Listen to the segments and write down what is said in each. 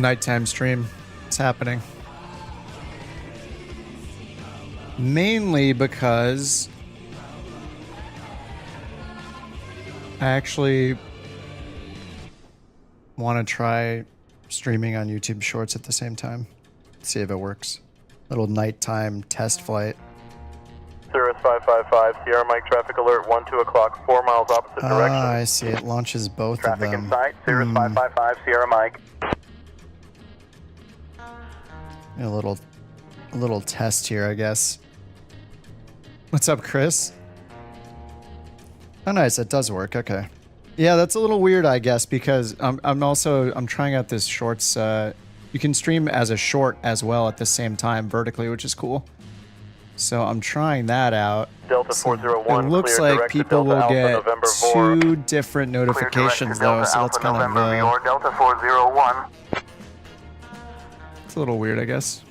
Nighttime stream. It's happening. Mainly because I actually want to try streaming on YouTube Shorts at the same time. See if it works. Little nighttime test flight. Cirrus 555, Sierra Mike, traffic alert, 1-2 o'clock, 4 miles opposite direction. Ah, I see. It launches both Traffic of them. in sight, Cirrus 555, Sierra Mike. A little test here, I guess. What's up, Chris? Oh, nice. It does work. Okay. Yeah, that's a little weird, I guess, because I'm trying out this Shorts. You can stream as a short as well at the same time vertically, which is cool. So I'm trying that out. Delta 401. It looks like people will get two different notifications though, so that's kind of Delta 401. It's a little weird, I guess.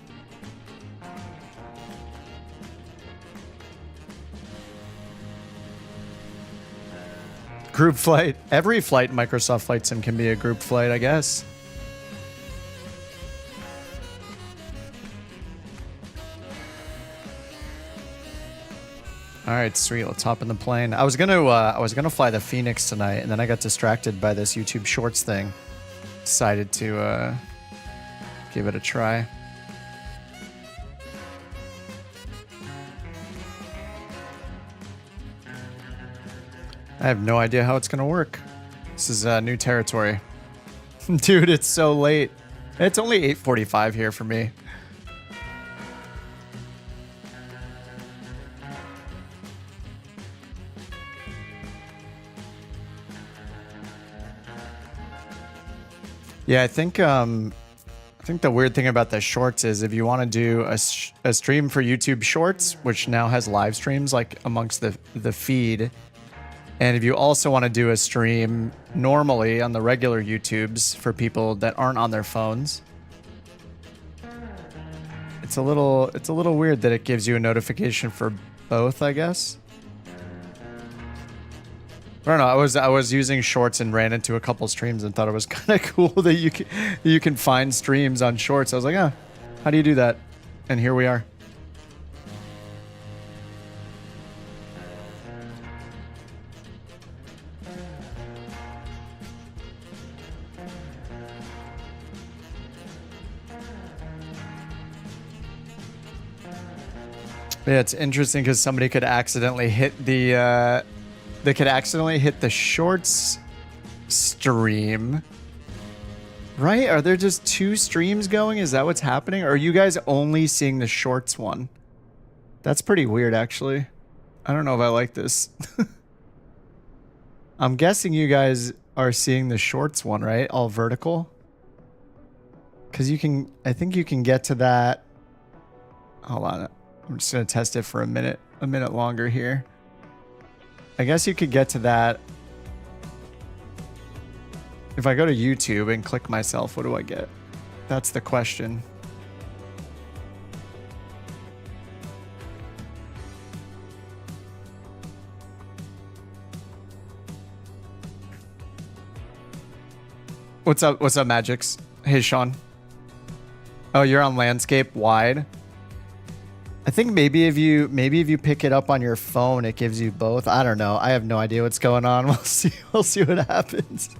Group flight. Every flight in Microsoft Flight Sim can be a group flight, I guess. All right, sweet. Let's hop in the plane. I was gonna fly the Phoenix tonight, and then I got distracted by this YouTube Shorts thing. Decided to give it a try. I have no idea how it's gonna work. This is new territory. Dude, it's so late. It's only 8:45 here for me. Yeah, I think the weird thing about the Shorts is if you want to do a stream for YouTube Shorts, which now has live streams like amongst the feed, and if you also want to do a stream normally on the regular YouTubes for people that aren't on their phones, it's a little weird that it gives you a notification for both, I guess. I don't know. I was using Shorts and ran into a couple streams and thought it was kind of cool that you can find streams on Shorts. I was like, how do you do that? And here we are. Yeah, it's interesting because somebody could accidentally hit the. They could accidentally hit the Shorts stream. Right? Are there just two streams going? Is that what's happening? Or are you guys only seeing the Shorts one? That's pretty weird, actually. I don't know if I like this. I'm guessing you guys are seeing the Shorts one, right? All vertical. Because you can... I think you can get to that... Hold on. I'm just going to test it for a minute longer here. I guess you could get to that. If I go to YouTube and click myself, what do I get? That's the question. What's up? What's up, Magix? Hey, Sean. Oh, you're on landscape wide. I think maybe if you pick it up on your phone, it gives you both. I don't know. I have no idea what's going on. We'll see what happens.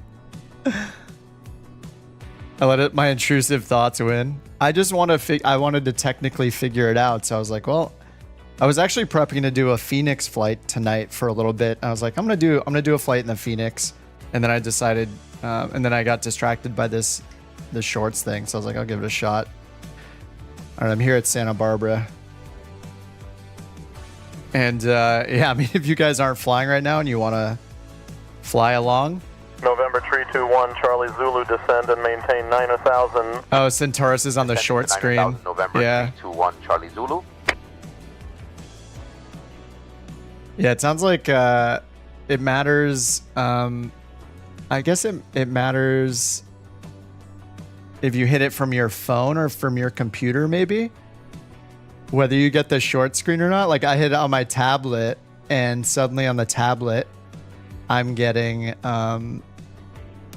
I let my intrusive thoughts win. I just I wanted to technically figure it out. So I was like, well, I was actually prepping to do a Phoenix flight tonight for a little bit. I was like, I'm gonna do a flight in the Phoenix, and then I decided, and then I got distracted by the Shorts thing. So I was like, I'll give it a shot. All right, I'm here at Santa Barbara. And yeah, I mean, if you guys aren't flying right now and you want to fly along. November 321, Charlie Zulu, descend and maintain 9,000. Oh, Centaurus is on the short screen. November 321, Charlie Zulu. Yeah, it sounds like it matters. I guess it matters if you hit it from your phone or from your computer, maybe. Whether you get the short screen or not. Like I hit it on my tablet, and suddenly on the tablet, I'm getting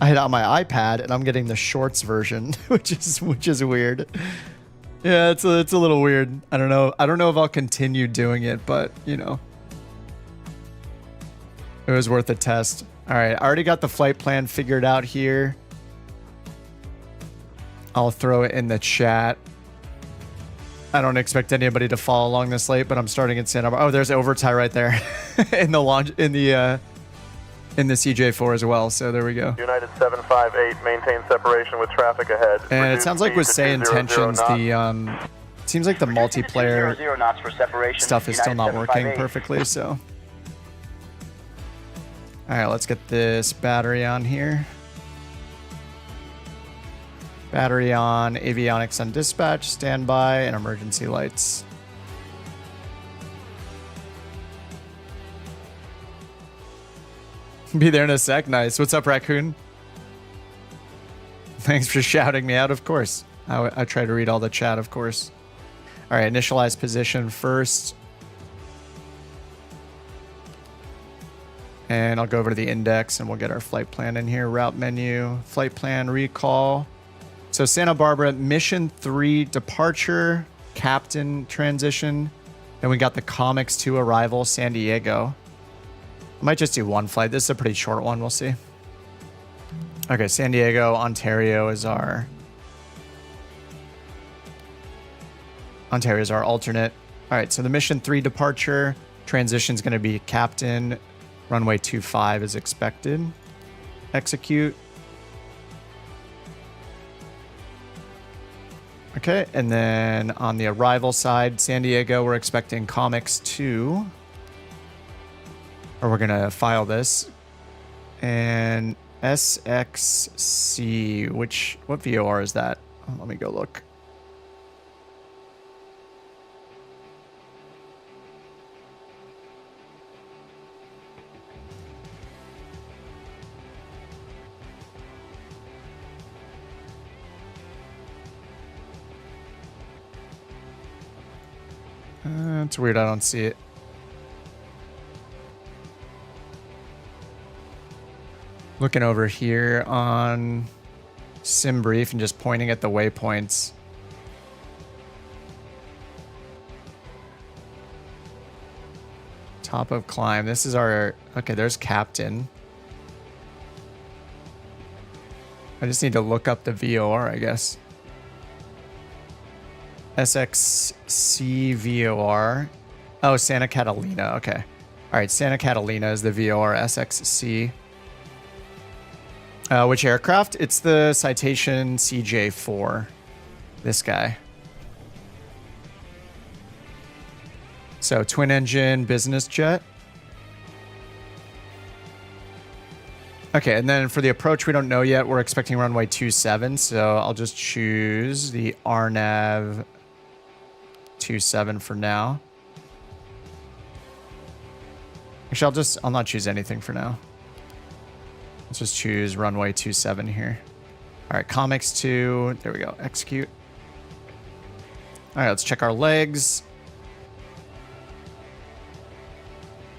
I had it on my iPad, and I'm getting the shorts version, which is weird. Yeah, it's a little weird. I don't know. I don't know if I'll continue doing it, but you know, it was worth a test. All right, I already got the flight plan figured out here. I'll throw it in the chat. I don't expect anybody to follow along this late, but I'm starting at Santa Barbara. Oh, there's overtime right there in the launch in the CJ4 as well. So there we go. United 758, maintain separation with traffic ahead. And Reduce it sounds like speed with to Say 200 Intentions, knots. it seems like the multiplayer 200 knots for separation. stuff is still not United working 758. perfectly. So, all right, let's get this battery on here. Battery on, avionics on dispatch, standby, and emergency lights. Be there in a sec. Nice. What's up, Raccoon? Thanks for shouting me out, of course. I try to read all the chat, of course. All right, initialize position first. And I'll go over to the index and we'll get our flight plan in here. Route menu, flight plan, recall. So Santa Barbara, mission 3 departure, captain transition. Then we got the Comics 2 arrival, San Diego. I might just do one flight. This is a pretty short one. We'll see. Okay, San Diego, Ontario is our alternate. All right, so the mission 3 departure transition is going to be captain. Runway 25 is expected. Execute. Okay, and then on the arrival side, San Diego, we're expecting Comics 2. Or we're going to file this. And SXC, what VOR is that? Oh, let me go look. It's weird, I don't see it. Looking over here on Sim Brief and just pointing at the waypoints. Top of climb. This is our... Okay, there's captain. I just need to look up the VOR, I guess. SXC VOR. Oh, Santa Catalina. Okay. All right, Santa Catalina is the VOR. SXC. Which aircraft? It's the Citation CJ4. This guy. So, twin engine business jet. Okay, and then for the approach, we don't know yet. We're expecting runway 27, so I'll just choose the RNAV 27 for now. Actually, I'll not choose anything for now. Let's just choose runway 27 here. All right, Comics 2. There we go. Execute. All right, let's check our legs.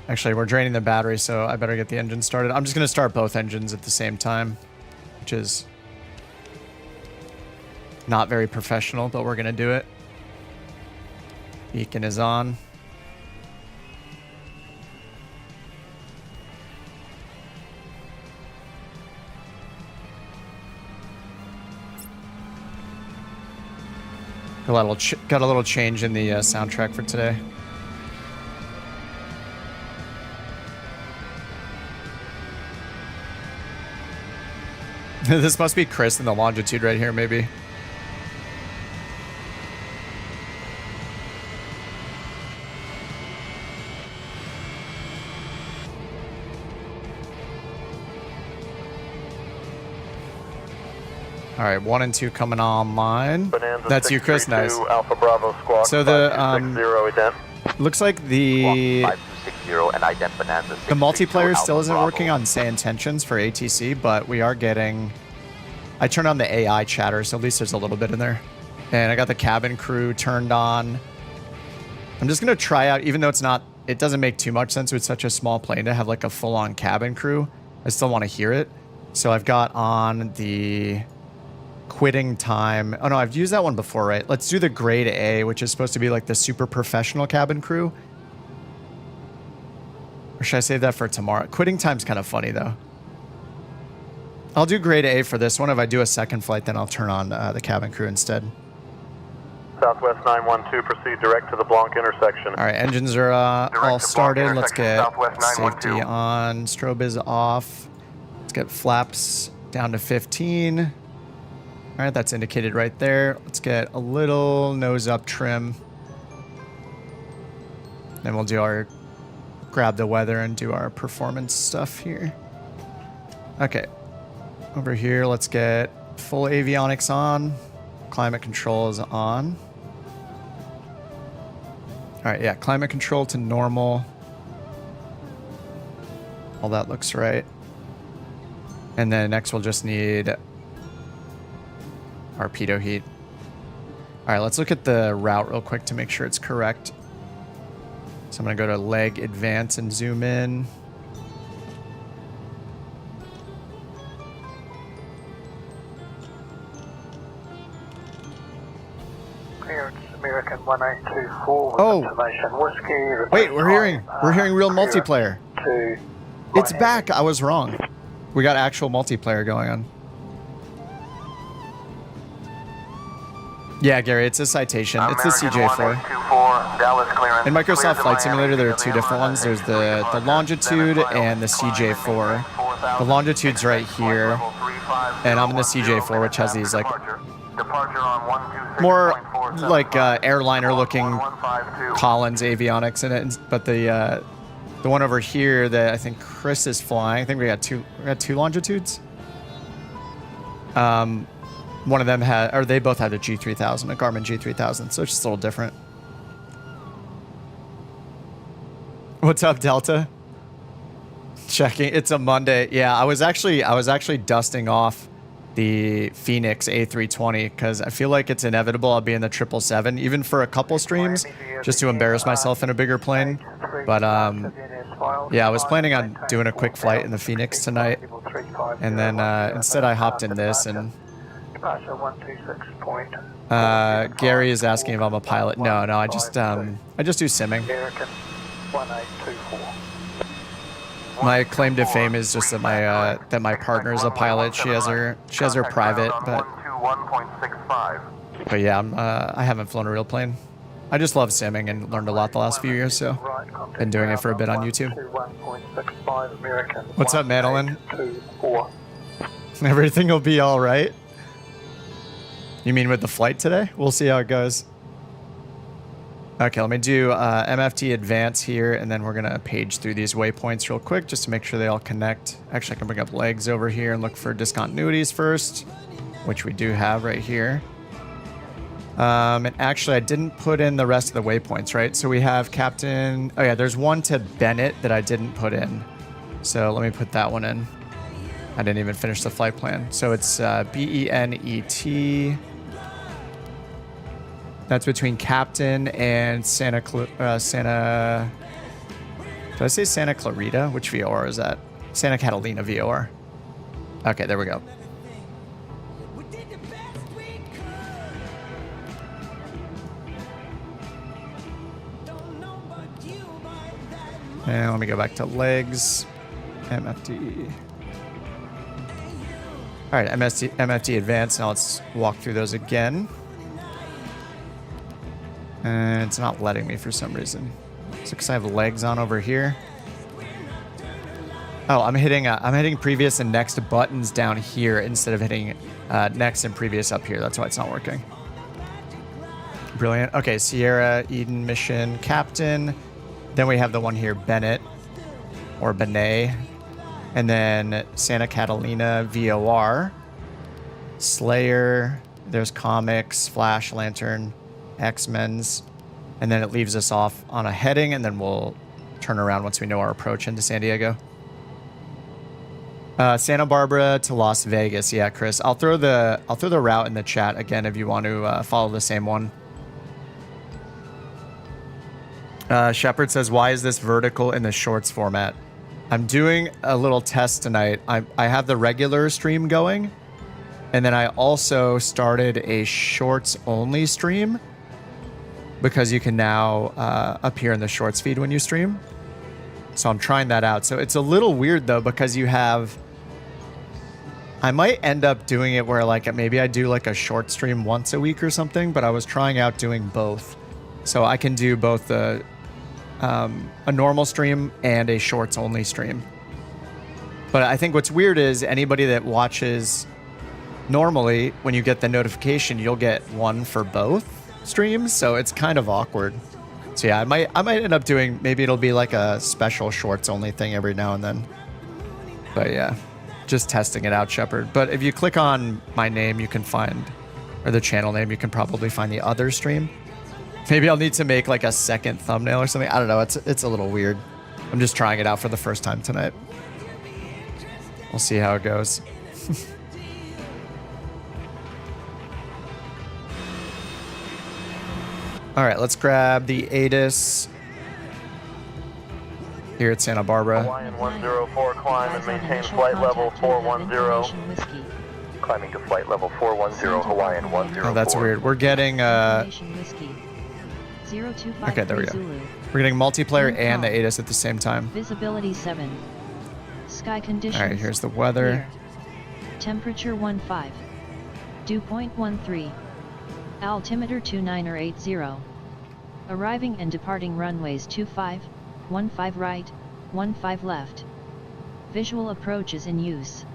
Actually, we're draining the battery, so I better get the engine started. I'm just going to start both engines at the same time, which is not very professional, but we're going to do it. Beacon is on. Got a little change in the soundtrack for today. This must be Chris in the longitude right here, maybe. All right, 1 and 2 coming online. Bonanza That's you, Chris. Nice. Alpha Bravo Squawk. So the 5260 ident. looks like the 5260 and ident Bonanza. the multiplayer still isn't Bravo. working on Say Intentions for ATC, but we are getting. I turned on the AI chatter, so at least there's a little bit in there. And I got the cabin crew turned on. I'm just gonna try out, even though it doesn't make too much sense with such a small plane to have like a full-on cabin crew. I still want to hear it. So I've got on the quitting time. Oh no, I've used that one before, right? Let's do the grade A, which is supposed to be like the super professional cabin crew. Or should I save that for tomorrow? Quitting time's kind of funny though. I'll do grade A for this one. If I do a second flight, then I'll turn on the cabin crew instead. Southwest 912, proceed direct to the Blanc intersection. All right, engines are all started. Let's get safety on. Strobe is off. Let's get flaps down to 15. All right, that's indicated right there. Let's get a little nose up trim. Then we'll do our grab the weather and do our performance stuff here. Okay, over here, let's get full avionics on. Climate control is on. All right, yeah, climate control to normal. All that looks right. And then next we'll just need our pitot heat. All right, let's look at the route real quick to make sure it's correct. So I'm gonna go to leg advance and zoom in. American 1824 with Oh. information whiskey. Wait, we're hearing real multiplayer. It's back. I was wrong. We got actual multiplayer going on. Yeah, Gary, it's a citation. It's the CJ4. In Microsoft Flight Simulator, there are two different ones. There's the longitude and the CJ4. The longitude's right here, and I'm in the CJ4, which has these like more like airliner-looking Collins avionics in it. But the one over here that I think Chris is flying, I think we got two longitudes. One of them had, or they both had a G3000, a Garmin G3000, so it's just a little different. What's up, Delta? Checking. It's a Monday. Yeah, I was actually dusting off the Phoenix A320 because I feel like it's inevitable I'll be in the 777, even for a couple streams, just to embarrass myself in a bigger plane. But yeah, I was planning on doing a quick flight in the Phoenix tonight, and then instead I hopped in this. And Gary is asking if I'm a pilot. No, I just do simming. My claim to fame is just that my partner is a pilot. She has her private, but yeah, I haven't flown a real plane. I just love simming and learned a lot the last few years, so been doing it for a bit on YouTube. What's up, Madeline? Everything will be all right. You mean with the flight today? We'll see how it goes. Okay, let me do MFT advance here, and then we're gonna page through these waypoints real quick just to make sure they all connect. Actually, I can bring up legs over here and look for discontinuities first, which we do have right here. And actually, I didn't put in the rest of the waypoints, right? So we have Captain... Oh yeah, there's one to Bennett that I didn't put in. So let me put that one in. I didn't even finish the flight plan. So it's B-E-N-E-T... That's between Captain and Santa... Did I say Santa Clarita? Which VOR is that? Santa Catalina VOR. Okay, there we go. And let me go back to legs. MFD. All right, MFD advance. Now let's walk through those again. And it's not letting me for some reason. It's because I have legs on over here. Oh, I'm hitting previous and next buttons down here instead of hitting next and previous up here. That's why it's not working. Brilliant. Okay, Sierra, Eden, Mission, Captain. Then we have the one here, Bennett or Benet. And then Santa Catalina, VOR. Slayer. There's Comics, Flash, Lantern, X-Men's, and then it leaves us off on a heading, and then we'll turn around once we know our approach into San Diego. Santa Barbara to Las Vegas. Yeah, Chris. I'll throw the route in the chat again if you want to follow the same one. Shepard says, "Why is this vertical in the shorts format?" I'm doing a little test tonight. I have the regular stream going, and then I also started a shorts only stream because you can now appear in the shorts feed when you stream. So I'm trying that out. So it's a little weird though, because you have, I might end up doing it where like maybe I do like a short stream once a week or something, but I was trying out doing both. So I can do both a normal stream and a shorts only stream. But I think what's weird is anybody that watches normally, when you get the notification, you'll get one for both streams. So it's kind of awkward. So yeah, I might end up doing, maybe it'll be like a special shorts only thing every now and then. But yeah, just testing it out, Shepard. But if you click on my name, you can find, or the channel name, you can probably find the other stream. Maybe I'll need to make like a second thumbnail or something. I don't know. It's a little weird. I'm just trying it out for the first time tonight. We'll see how it goes. All right, let's grab the ATIS here at Santa Barbara. Hawaiian 104, climb and maintain flight level 410. Climbing to flight level 410, Hawaiian 104. Oh, that's weird. We're getting okay, there we go. We're getting multiplayer and the ATIS at the same time. Visibility 7. Sky conditions. All right, here's the weather. Clear. Temperature 15. Dew point 13. Altimeter 2980. Arriving and departing runways 25, 15 right, 15 left. Visual approach is in use.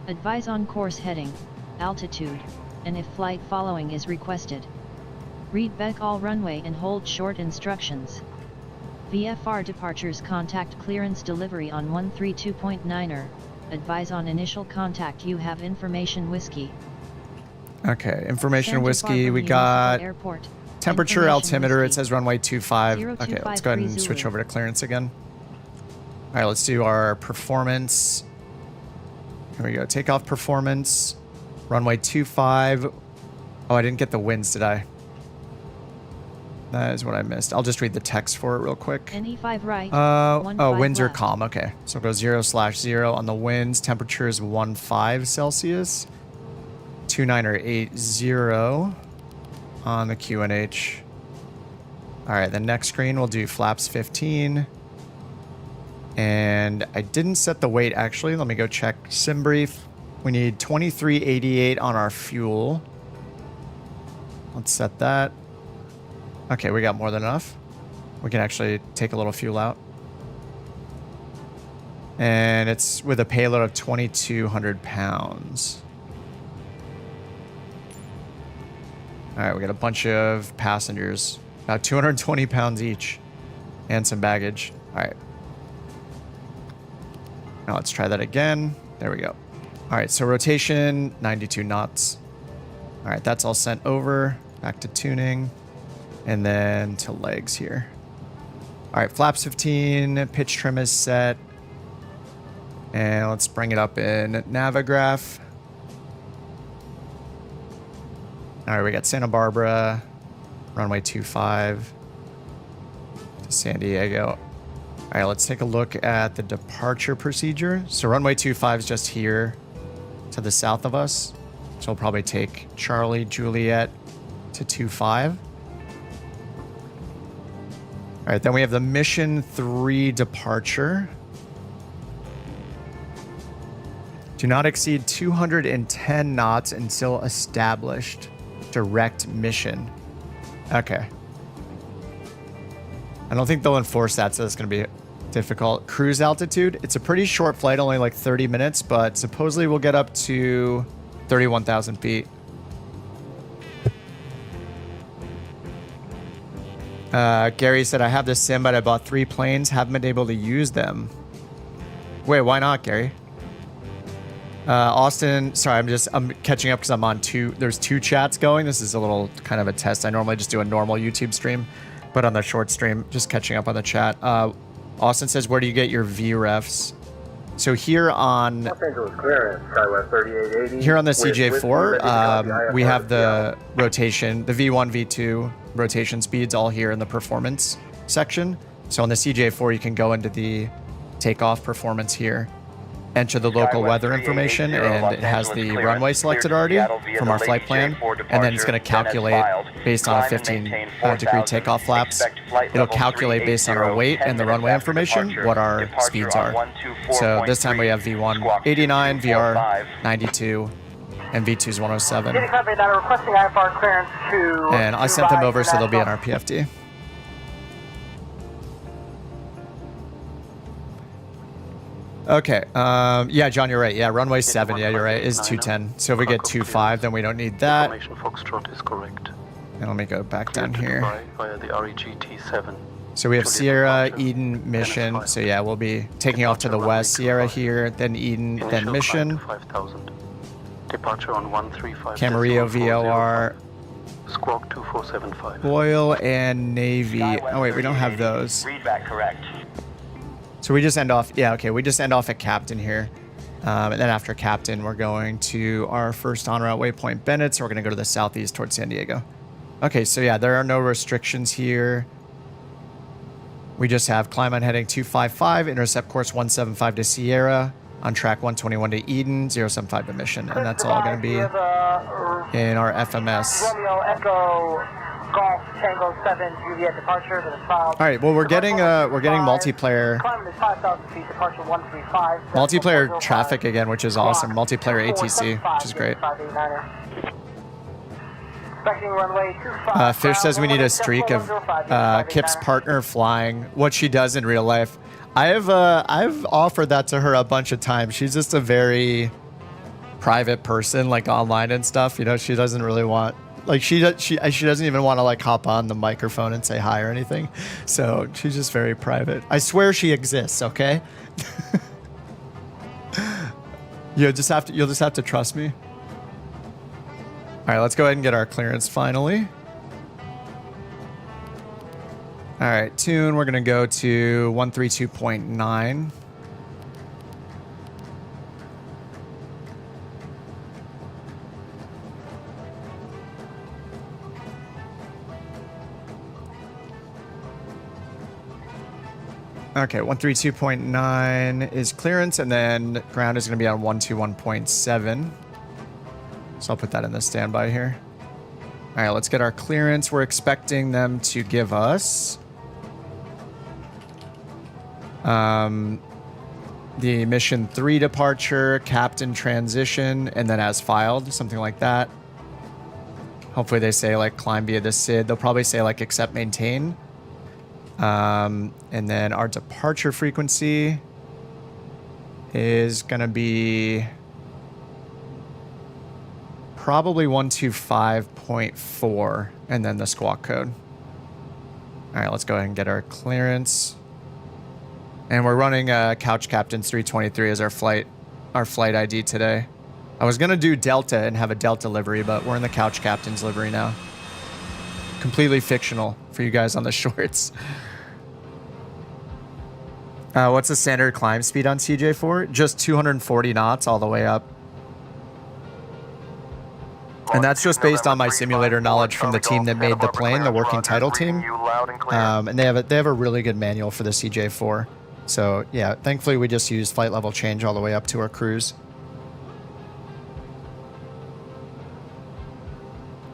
Advise on course heading, altitude, and if flight following is requested. Read back all runway and hold short instructions. VFR departures contact clearance delivery on 132.9er. Advise on initial contact. You have information whiskey. Okay, information Santa whiskey. Barbara We got Airport. temperature, altimeter. It says runway 25. 025 Okay, let's go ahead and switch over to clearance again. All right, let's do our performance. Here we go. Takeoff performance. Runway 25. Oh, I didn't get the winds, did I? That is what I missed. I'll just read the text for it real quick. NE5 right. Oh, winds are calm. Okay, so go 0/0 on the winds. Temperature is 15 Celsius. 2980 on the QNH. All right, the next screen we'll do flaps 15. And I didn't set the weight actually. Let me go check sim brief. We need 2388 on our fuel. Let's set that. Okay, we got more than enough. We can actually take a little fuel out. And it's with a payload of 2,200 pounds. All right, we got a bunch of passengers, about 220 pounds each, and some baggage. All right. Now let's try that again. There we go. All right, so rotation, 92 knots. All right, that's all sent over. Back to tuning, and then to legs here. All right, flaps 15, pitch trim is set. And let's bring it up in Navigraph. All right, we got Santa Barbara, runway 25 to San Diego. All right, let's take a look at the departure procedure. So runway 25 is just here to the south of us. So we'll probably take Charlie Juliet to 25. All right, then we have the mission 3 departure. Do not exceed 210 knots until established. Direct mission. Okay. I don't think they'll enforce that, so it's going to be difficult. Cruise altitude. It's a pretty short flight, only like 30 minutes, but supposedly we'll get up to 31,000 feet. Gary said, I have this sim, but I bought 3 planes. Haven't been able to use them. Wait, why not, Gary? Austin, sorry, I'm catching up because I'm on there's 2 chats going. This is a little kind of a test. I normally just do a normal YouTube stream, but on the short stream, just catching up on the chat. Austin says, where do you get your VREFs? So here on Los Angeles clearance, SkyWest 3880. Here on the CJ4, we have the rotation, the V1, V2 rotation speeds all here in the performance section. So on the CJ4, you can go into the takeoff performance here. Enter the local weather information, and it has the runway selected already from our flight plan, and then it's going to calculate based on a 15-degree takeoff flaps. It'll calculate based on our weight and the runway information what our speeds are. So this time we have V1 89, VR 92, and V2's 107. And I sent them over so they'll be in our PFD. Okay, yeah, John, you're right. Yeah, runway 7, yeah, you're right, is 210. So if we get 25, then we don't need that. Information Foxtrot is correct. And let me go back down here. Via the REGT7. So we have Sierra, Eden, Mission. So yeah, we'll be taking off to the west. Sierra here, then Eden, then Mission. 5000. Departure on 135. Camarillo, VOR. Squawk 2475. Oil and Navy. Oh wait, we don't have those. Read back correct. So we just end off, yeah, okay, we just end off at Captain here. And then after Captain, we're going to our first en route waypoint, Bennett. So we're going to go to the southeast towards San Diego. Okay, so yeah, there are no restrictions here. We just have climb on heading 255, intercept course 175 to Sierra, on track 121 to Eden, 075 to Mission. And that's all going to be in our FMS. Romeo Echo Golf Tango 7 Juliet departure. All right, well, we're getting multiplayer multiplayer traffic again, which is awesome. Multiplayer ATC, which is great. Fish says we need a streak of Kip's partner flying, what she does in real life. I've offered that to her a bunch of times. She's just a very private person, like online and stuff. You know, she doesn't really want, like, she doesn't even want to like hop on the microphone and say hi or anything. So she's just very private. I swear she exists. Okay. You'll just have to trust me. All right, let's go ahead and get our clearance finally. All right, tune, we're gonna go to 132.9. Okay, 132.9 is clearance, and then ground is gonna be on 121.7. So I'll put that in the standby here. All right, let's get our clearance. We're expecting them to give us the mission 3 departure, captain transition, and then as filed, something like that. Hopefully they say like climb via the SID. They'll probably say like accept maintain. And then our departure frequency is gonna be probably 125.4, and then the squawk code. All right, let's go ahead and get our clearance. And we're running Couch Captain's 323 as our flight ID today. I was gonna do Delta and have a Delta livery, but we're in the Couch Captain's livery now. Completely fictional for you guys on the shorts. What's the standard climb speed on CJ4? Just 240 knots all the way up. And that's just based on my simulator knowledge from the team that made the plane, the working title team. And they have a really good manual for the CJ4. So yeah, thankfully we just used flight level change all the way up to our cruise.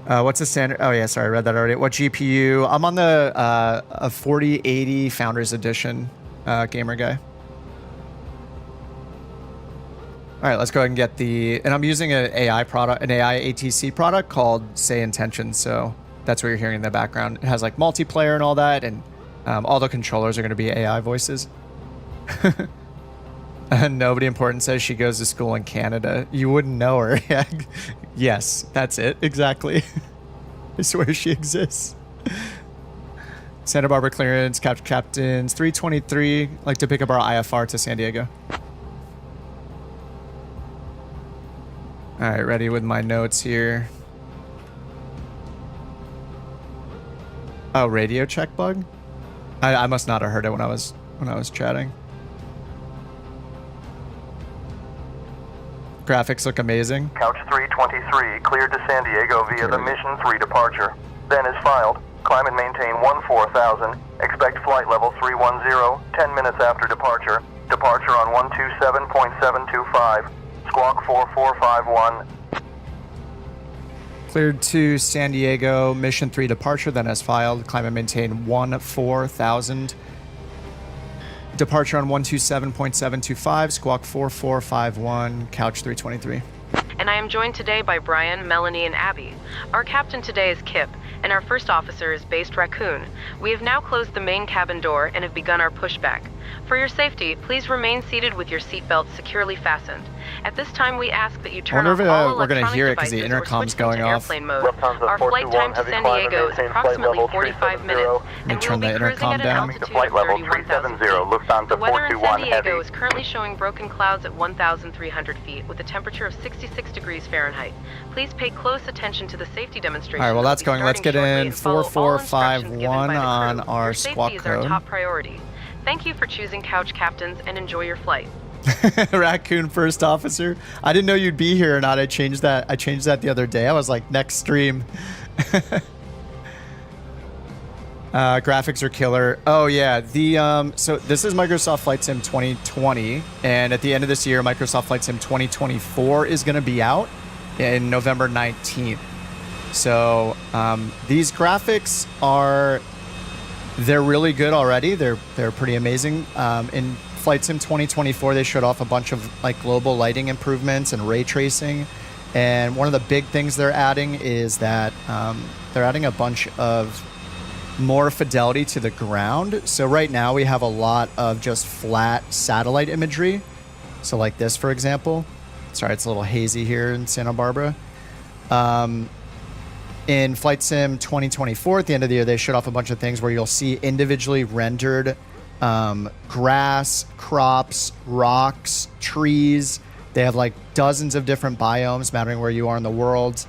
What's the standard? Oh yeah, sorry, I read that already. What GPU? I'm on the a 4080 Founders Edition gamer guy. All right, let's go ahead and get and I'm using an AI ATC product called Say Intentions. So that's what you're hearing in the background. It has like multiplayer and all that, and all the controllers are going to be AI voices. And nobody important says she goes to school in Canada. You wouldn't know her. Yes, that's it. Exactly. I swear she exists. Santa Barbara clearance, Captain's 323. Like to pick up our IFR to San Diego. All right, ready with my notes here. Oh, radio check bug? I must not have heard it when I was chatting. Graphics look amazing. Couch 323, cleared to San Diego via the Mission 3 departure. Then is filed. Climb and maintain 14,000. Expect flight level 310, 10 minutes after departure. Departure on 127.725. Squawk 4451. Cleared to San Diego, mission 3 departure, then as filed. Climb and maintain 14,000. Departure on 127.725, squawk 4451, couch 323. And I am joined today by Brian, Melanie, and Abby. Our captain today is Kip, and our first officer is Based Raccoon. We have now closed the main cabin door and have begun our pushback. For your safety, please remain seated with your seatbelts securely fastened. At this time, we ask that you turn off all electronic we're going to hear it because the devices or intercom's switch them going to off. airplane mode. Lufthansa Our flight 421, time to heavy San climb and Diego is maintain flight approximately level 45 370. minutes, and we turn will be the cruising intercom at an down. altitude Flight of level 31,000 feet. 370, Lufthansa The weather in San 421 Diego heavy. is currently showing broken clouds at 1,300 feet with a temperature of 66 degrees Fahrenheit. Please pay close attention to the safety demonstration. All right, well, that that's will be going. Let's get starting in shortly and follow all instructions given 4451 by the on crew. our Your squawk safety is our code. top priority. Thank you for choosing Couch Captains and enjoy your flight. Raccoon first officer. I didn't know you'd be here or not. I changed that the other day. I was like, next stream. Graphics are killer. Oh yeah, the so this is Microsoft Flight Sim 2020, and at the end of this year, Microsoft Flight Sim 2024 is going to be out in November 19th. So these graphics they're really good already. They're pretty amazing. In Flight Sim 2024, they showed off a bunch of like global lighting improvements and ray tracing. And one of the big things they're adding is that they're adding a bunch of more fidelity to the ground. So right now we have a lot of just flat satellite imagery. So like this, for example. Sorry, it's a little hazy here in Santa Barbara. In Flight Sim 2024, at the end of the year, they showed off a bunch of things where you'll see individually rendered grass, crops, rocks, trees. They have like dozens of different biomes mattering where you are in the world.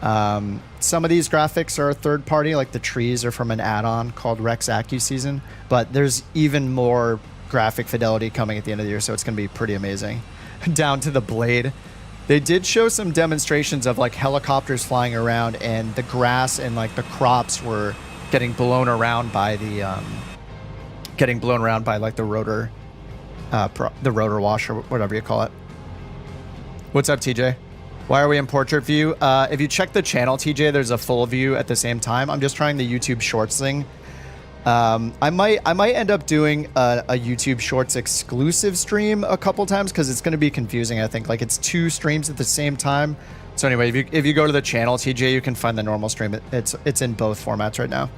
Some of these graphics are third party, like the trees are from an add-on called Rex AccuSeason, but there's even more graphic fidelity coming at the end of the year, so it's going to be pretty amazing. Down to the blade. They did show some demonstrations of like helicopters flying around, and the grass and like the crops were getting blown around by the like the rotor wash or whatever you call it. What's up, TJ? Why are we in portrait view? If you check the channel, TJ, there's a full view at the same time. I'm just trying the YouTube Shorts thing. I might end up doing a YouTube Shorts exclusive stream a couple times because it's going to be confusing, I think. Like, it's 2 streams at the same time. So anyway, if you go to the channel, TJ, you can find the normal stream. It's in both formats right now.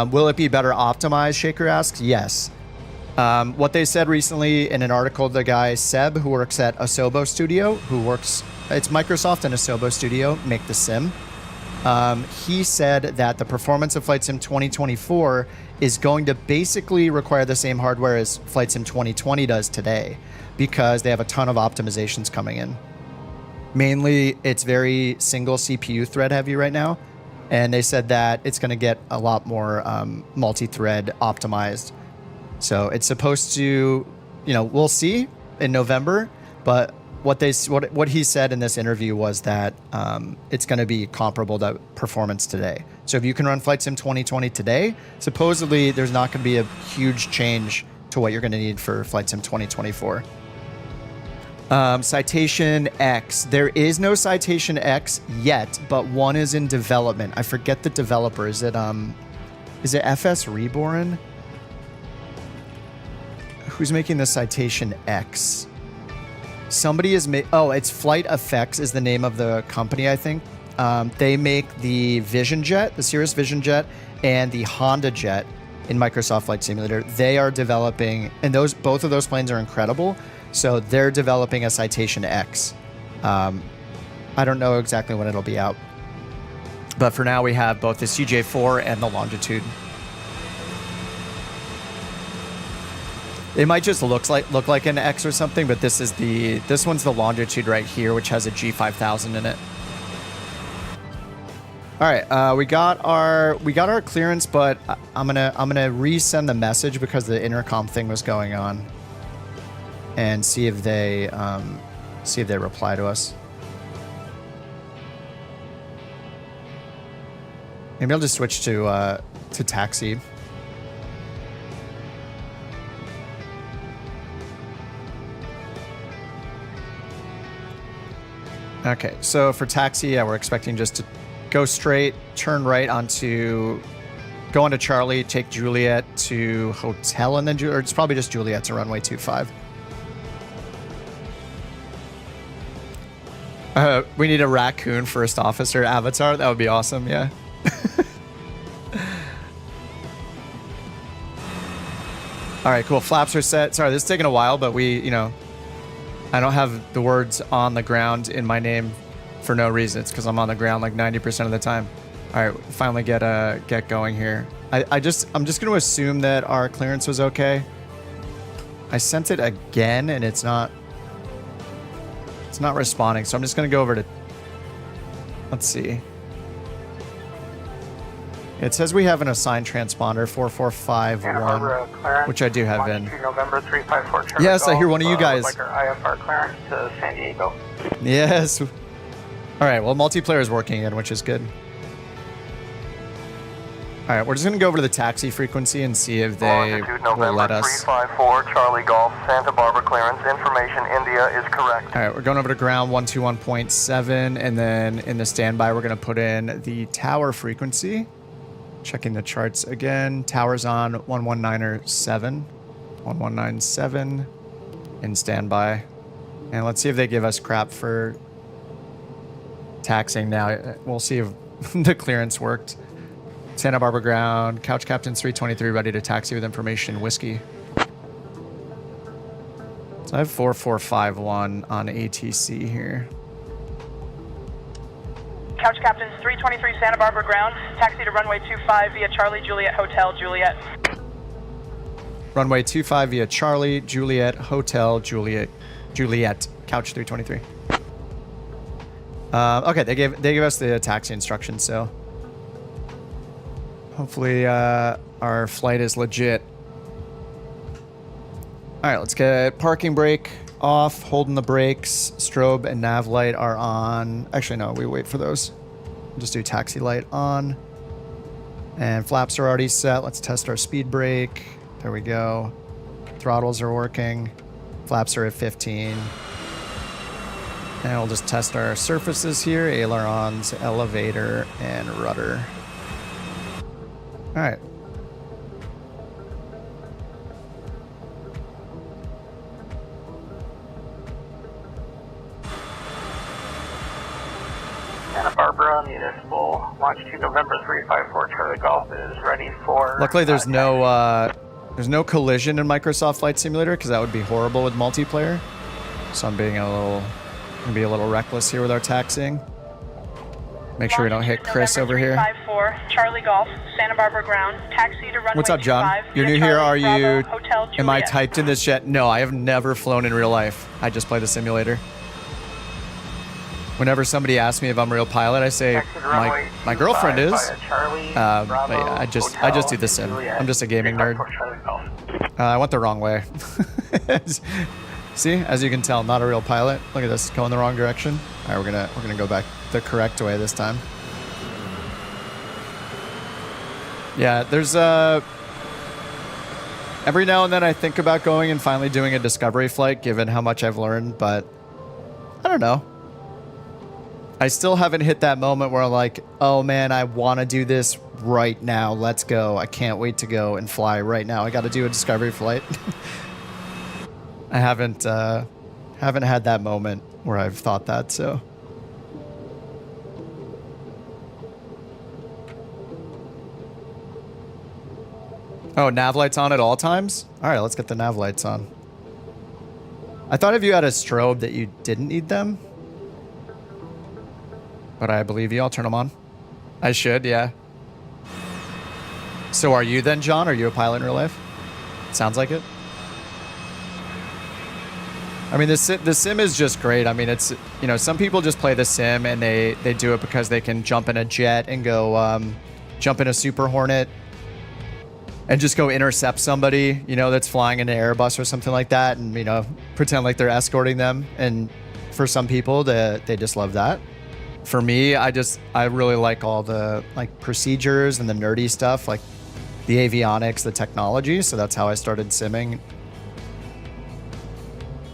Will it be better optimized, Shaker asks? Yes. What they said recently in an article, the guy Seb, who works at Asobo Studio, it's Microsoft and Asobo Studio make the sim. He said that the performance of Flight Sim 2024 is going to basically require the same hardware as Flight Sim 2020 does today, because they have a ton of optimizations coming in. Mainly, it's very single CPU thread heavy right now, and they said that it's going to get a lot more multi-thread optimized. So it's supposed to, we'll see in November, but what he said in this interview was that it's going to be comparable to performance today. So if you can run Flight Sim 2020 today, supposedly there's not going to be a huge change to what you're going to need for Flight Sim 2024. Citation X. There is no Citation X yet, but one is in development. I forget the developer. Is it FS Reborn? Who's making the Citation X? Somebody is it's Flight Effects is the name of the company, I think. They make the Vision Jet, the Cirrus Vision Jet, and the Honda Jet in Microsoft Flight Simulator. They are developing, and both of those planes are incredible. So they're developing a Citation X. I don't know exactly when it'll be out, but for now we have both the CJ4 and the Longitude. It might just look like an X or something, but this one's the Longitude right here, which has a G5000 in it. All right, we got our clearance, but I'm gonna resend the message because the intercom thing was going on, and see if they reply to us. Maybe I'll just switch to taxi. Okay, so for taxi, yeah, we're expecting just to go straight, turn right onto, go onto Charlie, take Juliet to hotel, and then, or it's probably just Juliet to runway 25. We need a raccoon first officer avatar. That would be awesome, yeah. All right, cool. Flaps are set. Sorry, this is taking a while, but we, you know, I don't have the words on the ground in my name for no reason. It's because I'm on the ground like 90% of the time. All right, finally get going here. I'm just going to assume that our clearance was okay. I sent it again, and it's not responding. So I'm just going to go over to, let's see. It says we have an assigned transponder 4451, which I do have in. November 354. Yes, I hear one of you guys. Like our IFR clearance to San Diego. Yes. All right. Well, multiplayer is working again, which is good. All right, we're just gonna go over to the taxi frequency and see if they will let us. 354 Charlie Golf, Santa Barbara clearance. Information India is correct. All right, we're going over to ground 121.7, and then in the standby, we're gonna put in the tower frequency. Checking the charts again. Tower's on 119.7, 1197 in standby, and let's see if they give us crap for taxing now. We'll see if the clearance worked. Santa Barbara ground, Couch Captain's 323 ready to taxi with information whiskey. So I have 4451 on ATC here. Couch Captain's 323 Santa Barbara ground. Taxi to runway 25 via Charlie Juliet Hotel Juliet. Runway 25 via Charlie Juliet Hotel Juliet. Couch 323. Okay, they gave us the taxi instructions, so hopefully our flight is legit. All right, let's get parking brake off, holding the brakes. Strobe and nav light are on. Actually, no, we wait for those. Just do taxi light on. And flaps are already set. Let's test our speed brake. There we go. Throttles are working. Flaps are at 15. And we'll just test our surfaces here. Ailerons, elevator, and rudder. All right. Santa Barbara Municipal, longitude November 354 Charlie Golf is ready for... Luckily, there's no collision in Microsoft Flight Simulator because that would be horrible with multiplayer. So I'm being gonna be a little reckless here with our taxiing. Make sure we don't hit Chris over here. 354 Charlie Golf, Santa Barbara ground, taxi to runway What's up, John? 25 You're new via here, Charlie are you? Bravo, Hotel Am I Juliet. typed in this yet? No, I have never flown in real life. I just play the simulator. Whenever somebody asks me if I'm a real pilot, I say Taxi to runway my girlfriend 25 is. via Charlie, But Bravo, yeah, I just Hotel do the sim. Juliet, I'm just a gaming nerd. 354 Charlie Golf. I went the wrong way. See, as you can tell, not a real pilot. Look at this, going the wrong direction. All right, we're gonna go back the correct way this time. Yeah, there's every now and then I think about going and finally doing a discovery flight, given how much I've learned, but I don't know. I still haven't hit that moment where I'm like, oh man, I want to do this right now. Let's go. I can't wait to go and fly right now. I got to do a discovery flight. I haven't had that moment where I've thought that, so. Oh, nav lights on at all times? All right, let's get the nav lights on. I thought if you had a strobe that you didn't need them. But I believe you. I'll turn them on. I should, yeah. So are you then, John? Are you a pilot in real life? Sounds like it. I mean, the sim is just great. I mean, it's, you know, some people just play the sim and they do it because they can jump in a jet and go jump in a Super Hornet and just go intercept somebody, you know, that's flying in an Airbus or something like that, and, you know, pretend like they're escorting them. And for some people, they just love that. For me, I really like all the like procedures and the nerdy stuff, like the avionics, the technology. So that's how I started simming.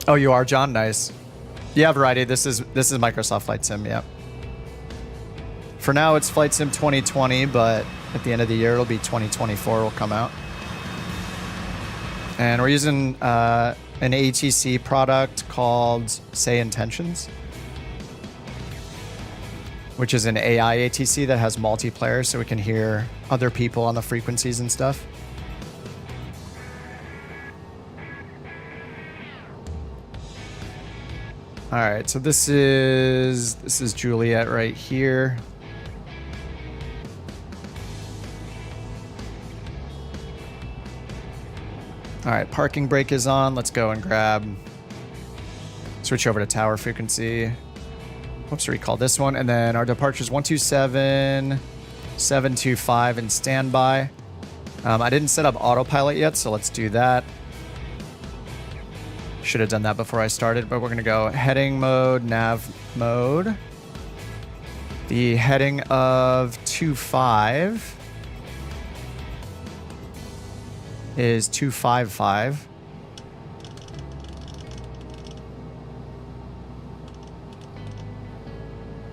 Oh, you are, John? Nice. Yeah, variety. This is Microsoft Flight Sim. Yeah. For now, it's Flight Sim 2020, but at the end of the year, it'll be 2024. Will come out. And we're using an ATC product called Say Intentions, which is an AI ATC that has multiplayer, so we can hear other people on the frequencies and stuff. All right, so this is Juliet right here. All right, parking brake is on. Let's go and switch over to tower frequency. Whoops, recall this one. And then our departure is 127, 725 in standby. I didn't set up autopilot yet, so let's do that. Should have done that before I started, but we're going to go heading mode, nav mode. The heading of 25 is 255.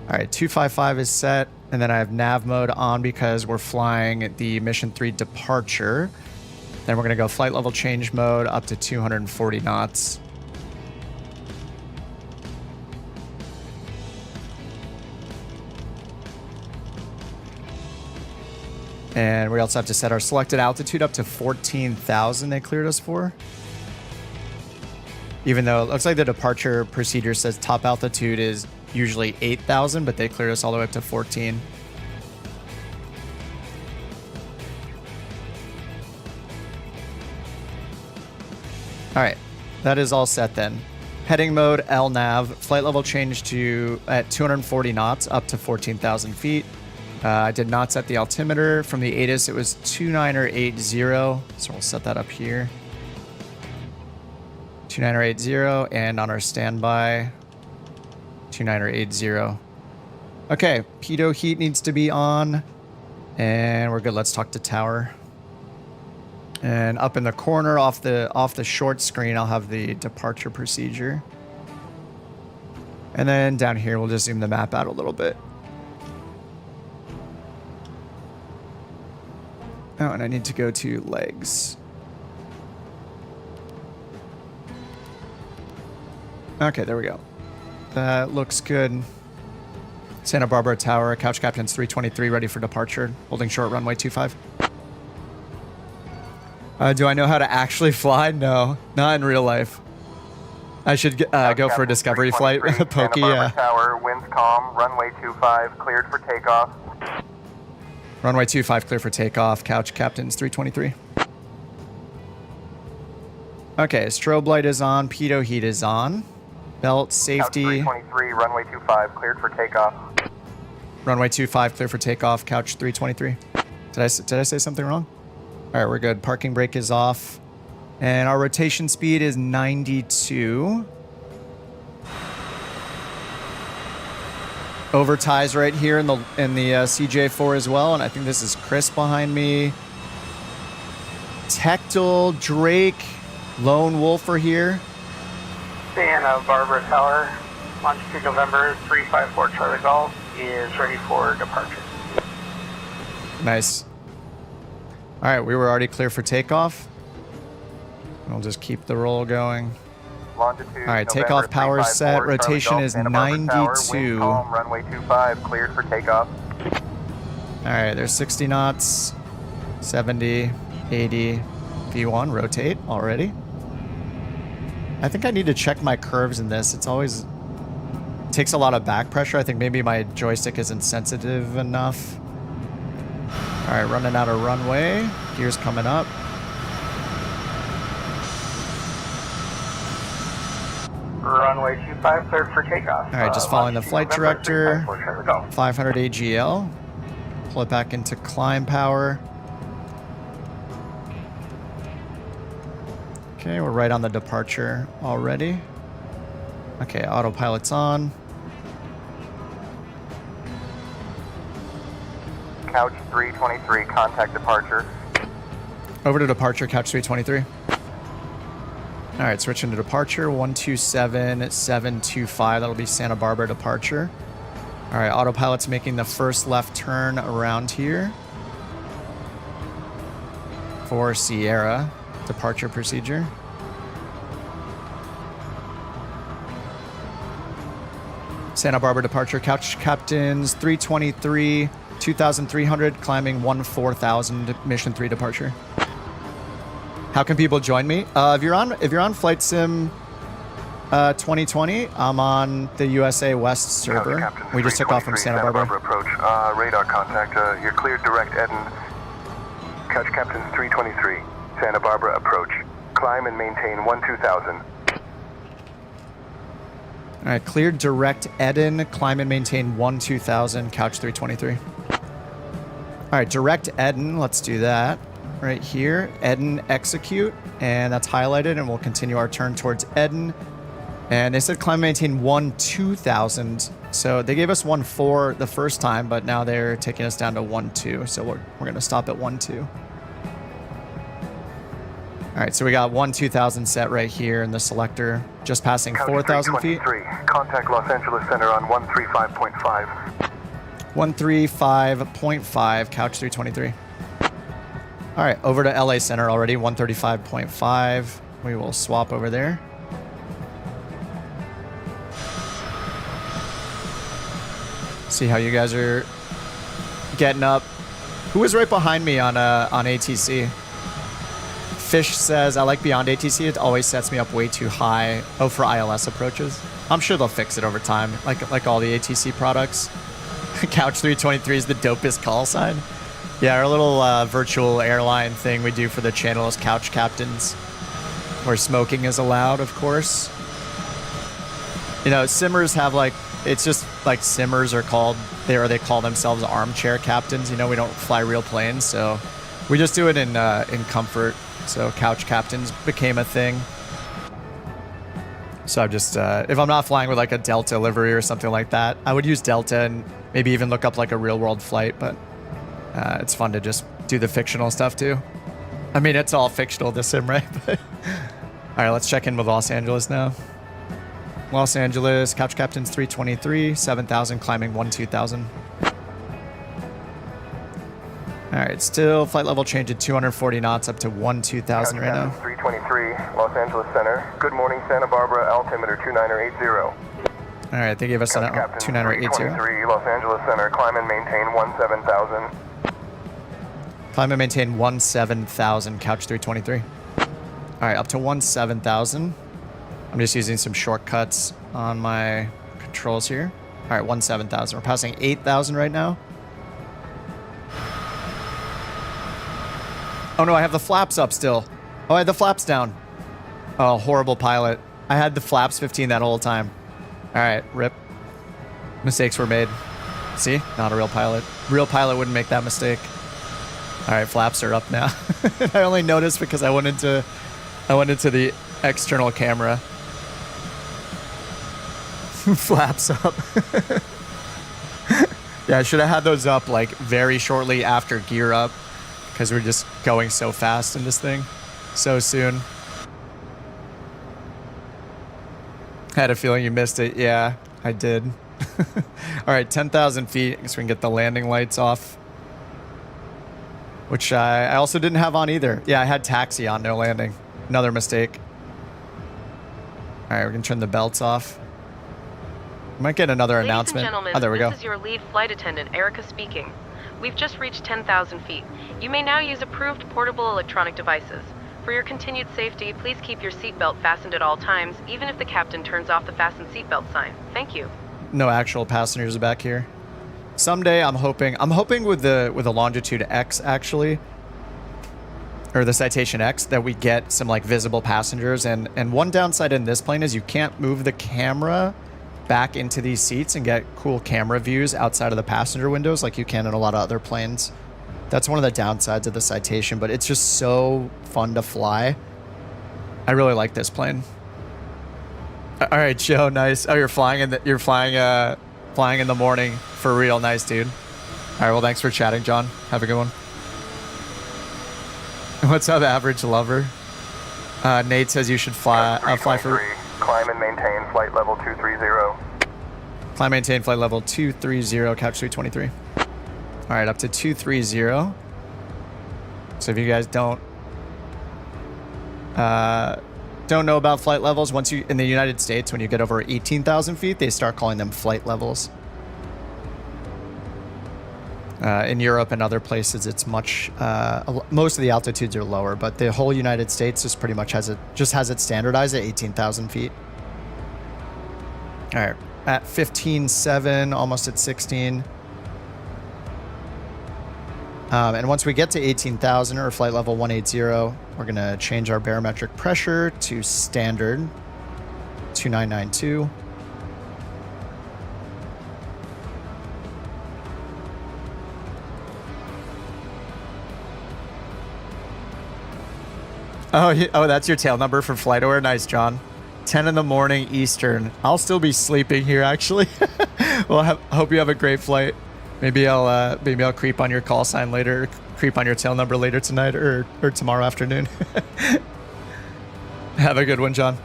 All right, 255 is set, and then I have nav mode on because we're flying the Mission 3 departure. Then we're going to go flight level change mode up to 240 knots. And we also have to set our selected altitude up to 14,000 they cleared us for. Even though it looks like the departure procedure says top altitude is usually 8,000, but they cleared us all the way up to 14. All right, that is all set then. Heading mode, LNAV, flight level change to at 240 knots up to 14,000 feet. I did not set the altimeter. From the ATIS, it was 2980, so we'll set that up here. 2980, and on our standby, 2980. Okay, pitot heat needs to be on, and we're good. Let's talk to tower. And up in the corner, off the short screen, I'll have the departure procedure. And then down here, we'll just zoom the map out a little bit. Oh, and I need to go to legs. Okay, there we go. That looks good. Santa Barbara Tower, Couch Captain's 323, ready for departure. Holding short runway 25. Do I know how to actually fly? No, not in real life. I should go for a discovery flight. Pokey, yeah. Tower, winds calm, runway 25, cleared for takeoff. Runway 25 clear for takeoff. Couch Captain's 323. Okay, strobe light is on. Pitot heat is on. Belt safety. Couch 323, runway 25, cleared for takeoff. Runway 25 clear for takeoff. Couch 323. Did I say something wrong? All right, we're good. Parking brake is off. And our rotation speed is 92. Over ties right here in the CJ4 as well, and I think this is Chris behind me. Tectal, Drake, Lone Wolfer here. Santa Barbara Tower, longitude November 354 Charlie Golf is ready for departure. Nice. All right, we were already clear for takeoff. We'll just keep the roll going. Longitude, all right, takeoff power set. Rotation is 92. Calm, runway 25, cleared for takeoff. All right, there's 60 knots, 70, 80, V1, rotate already. I think I need to check my curves in this. It takes a lot of back pressure. I think maybe my joystick isn't sensitive enough. All right, running out of runway. Gears coming up. Runway 25 cleared for takeoff. All right, just following the flight director. 500 AGL. Pull it back into climb power. Okay, we're right on the departure already. Okay, autopilot's on. Couch 323, contact departure. Over to departure, Couch 323. All right, switching to departure, 127725. That'll be Santa Barbara departure. All right, autopilot's making the first left turn around here for Sierra departure procedure. Santa Barbara departure, couch captains 323, 2,300, climbing 14,000, mission 3 departure. How can people join me? If you're on Flight Sim 2020, I'm on the USA West server. We just took off from Santa Barbara. Approach. Radar contact. You're cleared direct Eden. Couch Captain 323, Santa Barbara approach. Climb and maintain 12,000. All right, cleared direct Eden, climb and maintain 12,000, couch 323. All right, direct Eden, let's do that. Right here, Eden execute, and that's highlighted, and we'll continue our turn towards Eden. And they said climb and maintain 12,000. So they gave us 1.4 the first time, but now they're taking us down to 1.2. So we're gonna stop at 1.2. All right, so we got 12,000 set right here in the selector, just passing 4,000 feet. Contact Los Angeles Center on 135.5. 135.5, couch 323. All right, over to LA Center already, 135.5. We will swap over there. See how you guys are getting up. Who was right behind me on ATC? Fish says, I like Beyond ATC. It always sets me up way too high. Oh, for ILS approaches. I'm sure they'll fix it over time, like all the ATC products. Couch 323 is the dopest call sign. Yeah, our little virtual airline thing we do for the channel is Couch Captains, where smoking is allowed, of course. You know, simmers have like, it's just like simmers are called, they call themselves armchair captains. You know, we don't fly real planes, so we just do it in comfort. So couch captains became a thing. So I'm just, if I'm not flying with like a Delta livery or something like that, I would use Delta and maybe even look up like a real world flight, but it's fun to just do the fictional stuff too. I mean, it's all fictional, this sim, right? But all right, let's check in with Los Angeles now. Los Angeles, couch captains 323, 7,000, climbing 12,000. All right, still flight level change at 240 knots up to 12,000 right now. 323, Los Angeles Center. Good morning, Santa Barbara, altimeter 2980. All right, they gave us an 2980. 323, Los Angeles Center. Climb and maintain 17,000. Climb and maintain 17,000, couch 323. All right, up to 17,000. I'm just using some shortcuts on my controls here. All right, 17,000. We're passing 8,000 right now. Oh no, I have the flaps up still. Oh, I had the flaps down. Oh, horrible pilot. I had the flaps 15 that whole time. All right, rip. Mistakes were made. See, not a real pilot. Real pilot wouldn't make that mistake. All right, flaps are up now. I only noticed because I went into the external camera. Flaps up. Yeah, I should have had those up like very shortly after gear up, because we're just going so fast in this thing so soon. Had a feeling you missed it. Yeah, I did. All right, 10,000 feet. I guess we can get the landing lights off, which I also didn't have on either. Yeah, I had taxi on, no landing. Another mistake. All right, we can turn the belts off. Might get another announcement. Ladies and gentlemen, oh, there we go. This is your lead flight attendant, Erica speaking. We've just reached 10,000 feet. You may now use approved portable electronic devices. For your continued safety, please keep your seatbelt fastened at all times, even if the captain turns off the fasten seatbelt sign. Thank you. No actual passengers back here. Someday I'm hoping with the Longitude X actually, or the Citation X, that we get some like visible passengers. And one downside in this plane is you can't move the camera back into these seats and get cool camera views outside of the passenger windows like you can in a lot of other planes. That's one of the downsides of the Citation, but it's just so fun to fly. I really like this plane. All right, Joe, nice. Oh, you're flying in the morning for real. Nice, dude. All right, well, thanks for chatting, John. Have a good one. What's up, average lover? Nate says you should fly for... Climb and maintain flight level 230. Climb, maintain flight level 230, Couch 323. All right, up to 230. So if you guys don't know about flight levels, once you in the United States, when you get over 18,000 feet, they start calling them flight levels. In Europe and other places, it's much most of the altitudes are lower, but the whole United States just pretty much has it standardized at 18,000 feet. All right, at 15.7, almost at 16. And once we get to 18,000 or flight level 180, we're gonna change our barometric pressure to standard 2992. Oh, that's your tail number for FlightAware. Nice, John. 10 in the morning Eastern. I'll still be sleeping here, actually. Well, hope you have a great flight. Maybe I'll creep on your call sign later, creep on your tail number later tonight or tomorrow afternoon. Have a good one, John.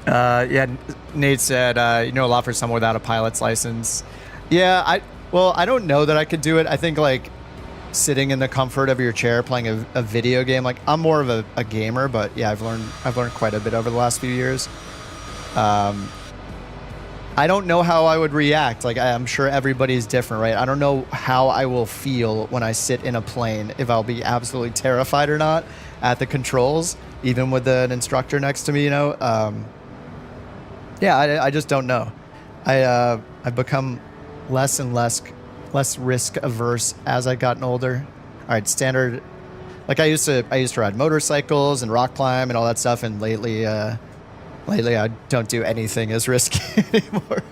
Yeah, Nate said, you know, a lot for someone without a pilot's license. Yeah, I don't know that I could do it. I think like sitting in the comfort of your chair playing a video game, like I'm more of a gamer, but yeah, I've learned quite a bit over the last few years. I don't know how I would react. Like I'm sure everybody's different, right? I don't know how I will feel when I sit in a plane, if I'll be absolutely terrified or not at the controls, even with an instructor next to me, you know? Yeah, I just don't know. I've become less and less risk averse as I've gotten older. All right, standard. Like I used to ride motorcycles and rock climb and all that stuff, and lately I don't do anything as risky anymore.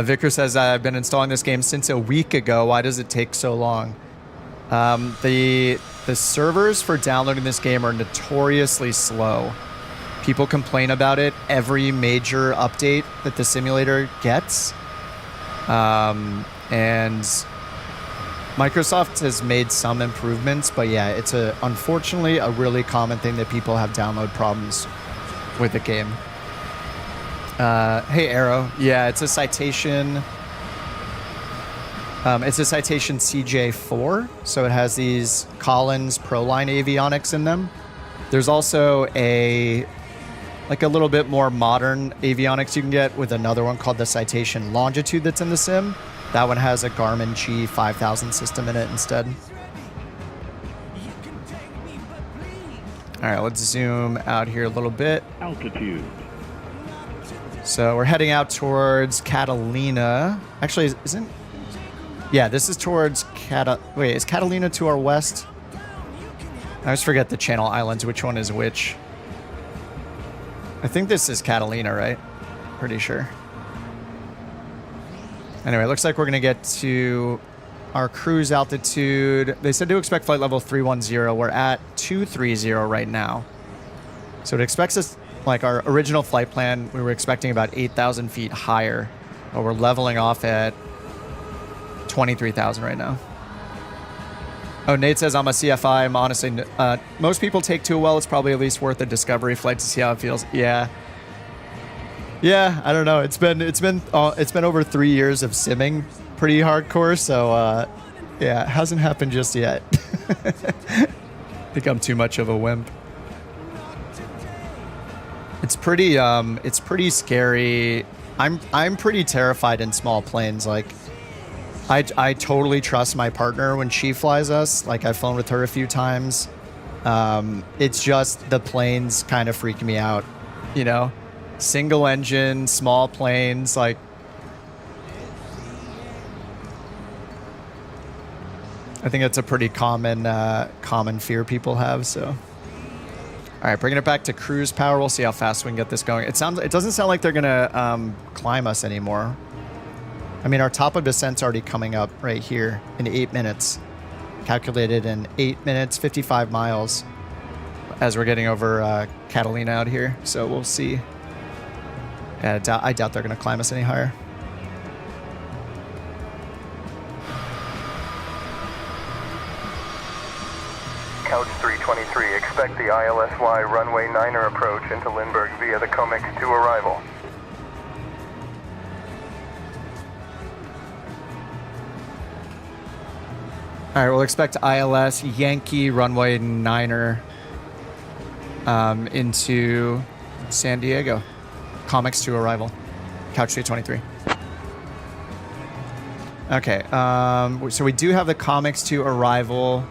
Vicar says, I've been installing this game since a week ago. Why does it take so long? The servers for downloading this game are notoriously slow. People complain about it every major update that the simulator gets. And Microsoft has made some improvements, but yeah, it's unfortunately a really common thing that people have download problems with the game. Hey, Arrow. Yeah, it's a Citation. It's a Citation CJ4, so it has these Collins Proline avionics in them. There's also a little bit more modern avionics you can get with another one called the Citation Longitude that's in the sim. That one has a Garmin G5000 system in it instead. All right, let's zoom out here a little bit. Altitude. So we're heading out towards Catalina. Actually, isn't... Yeah, this is towards Wait, is Catalina to our west? I always forget the Channel Islands, which one is which. I think this is Catalina, right? Pretty sure. Anyway, it looks like we're going to get to our cruise altitude. They said to expect flight level 310. We're at 230 right now. So it expects us, like our original flight plan, we were expecting about 8,000 feet higher. But we're leveling off at 23,000 right now. Oh, Nate says, I'm a CFI. I'm honestly, most people take too well. It's probably at least worth a discovery flight to see how it feels. Yeah. Yeah, I don't know. It's been over 3 years of simming pretty hardcore. So, yeah, it hasn't happened just yet. I think I'm too much of a wimp. It's pretty scary. I'm pretty terrified in small planes. Like, I totally trust my partner when she flies us. Like, I've flown with her a few times. It's just the planes kind of freak me out, you know? Single engine, small planes, like... I think that's a pretty common fear people have, so... All right, bringing it back to cruise power. We'll see how fast we can get this going. It doesn't sound like they're gonna climb us anymore. I mean, our top of descent's already coming up right here in 8 minutes. Calculated in 8 minutes, 55 miles as we're getting over Catalina out here. So we'll see. I doubt they're going to climb us any higher. Couch 323, expect the ILSY runway 9er approach into Lindbergh via the Comex to arrival. All right, we'll expect ILS Yankee runway 9er into San Diego. Comex to arrival. Couch 223. Okay, so we do have the Comex to arrival.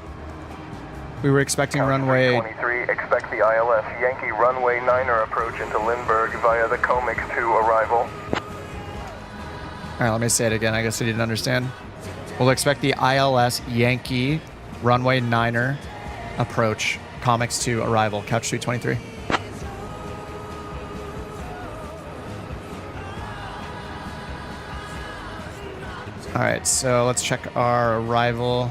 We were expecting Couch runway... 323, expect the ILS Yankee runway 9er approach into Lindbergh via the Comex to arrival. All right, let me say it again. I guess I didn't understand. We'll expect the ILS Yankee runway 9er approach. Comex to arrival. Couch 223. All right, so let's check our arrival.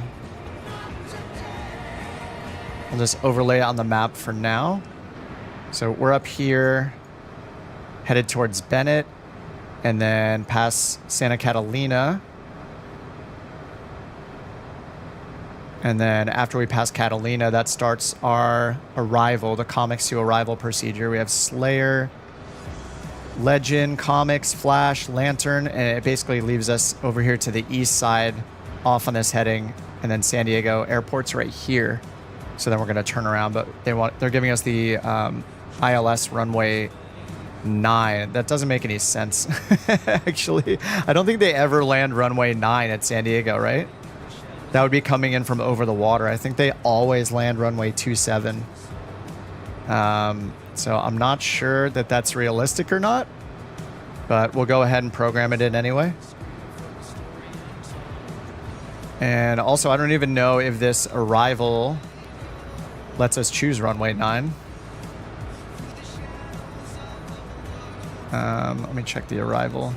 I'll just overlay it on the map for now. So we're up here, headed towards Bennett, and then past Santa Catalina. And then after we pass Catalina, that starts our arrival, the Comex to arrival procedure. We have Slayer, Legend, Comex, Flash, Lantern, and it basically leaves us over here to the east side off on this heading, and then San Diego Airport's right here. So then we're going to turn around, but they're giving us the ILS runway 9. That doesn't make any sense, actually. I don't think they ever land runway 9 at San Diego, right? That would be coming in from over the water. I think they always land runway 27. So I'm not sure that that's realistic or not, but we'll go ahead and program it in anyway. And also, I don't even know if this arrival lets us choose runway 9. Let me check the arrival.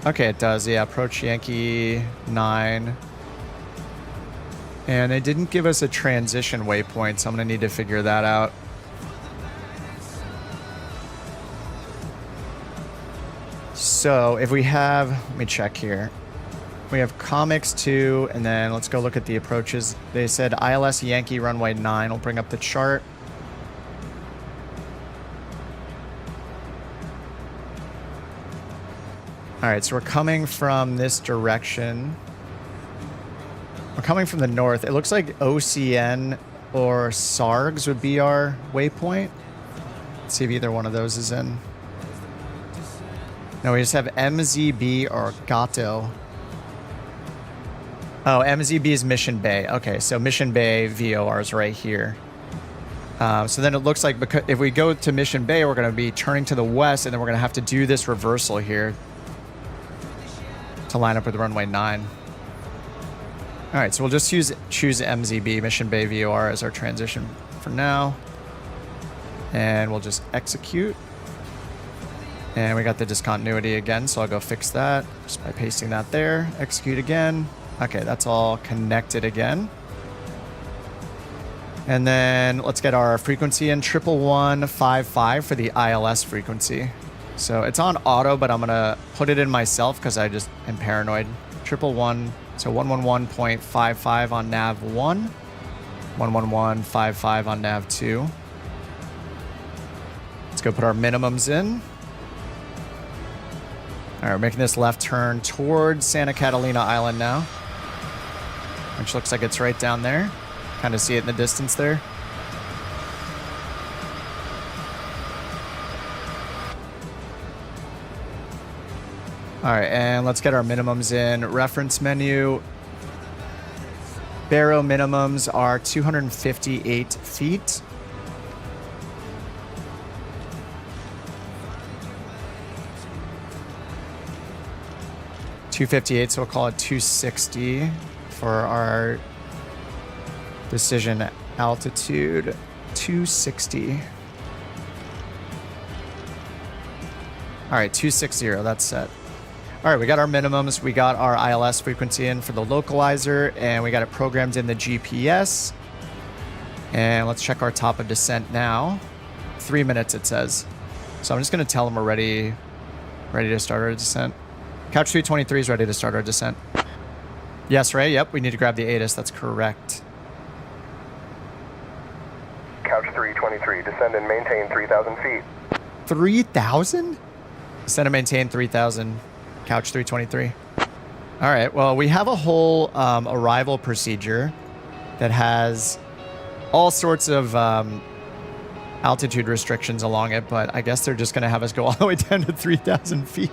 Okay, it does. Yeah, approach Yankee 9. And they didn't give us a transition waypoint, so I'm going to need to figure that out. So if we have, let me check here. We have Comex 2, and then let's go look at the approaches. They said ILS Yankee runway 9. We'll bring up the chart. All right, so we're coming from this direction. We're coming from the north. It looks like OCN or SARGS would be our waypoint. Let's see if either one of those is in. No, we just have MZB or Gato. Oh, MZB is Mission Bay. Okay, so Mission Bay VOR is right here. So then it looks like because if we go to Mission Bay, we're going to be turning to the west, and then we're going to have to do this reversal here to line up with runway 9. All right, so we'll just choose MZB, Mission Bay VOR, as our transition for now. And we'll just execute. And we got the discontinuity again, so I'll go fix that just by pasting that there. Execute again. Okay, that's all connected again. And then let's get our frequency in, 11155 for the ILS frequency. So it's on auto, but I'm going to put it in myself because I just am paranoid. 111, so 111.55 on nav 1, 111.55 on nav 2. Let's go put our minimums in. All right, we're making this left turn towards Santa Catalina Island now, which looks like it's right down there. Kind of see it in the distance there. All right, and let's get our minimums in. Reference menu. Barrow minimums are 258 feet. .258, so we'll call it 260 for our decision altitude. 260. All right, 260, that's set. All right, we got our minimums. We got our ILS frequency in for the localizer, and we got it programmed in the GPS. And let's check our top of descent now. 3 minutes, it says. So I'm just going to tell them we're ready to start our descent. Couch 323 is ready to start our descent. Yes, Ray? Yep, we need to grab the ATIS. That's correct. 323. Descend and maintain 3,000 feet. 3,000? Descend and maintain 3,000. Couch 323. All right, well, we have a whole arrival procedure that has all sorts of altitude restrictions along it, but I guess they're just going to have us go all the way down to 3,000 feet.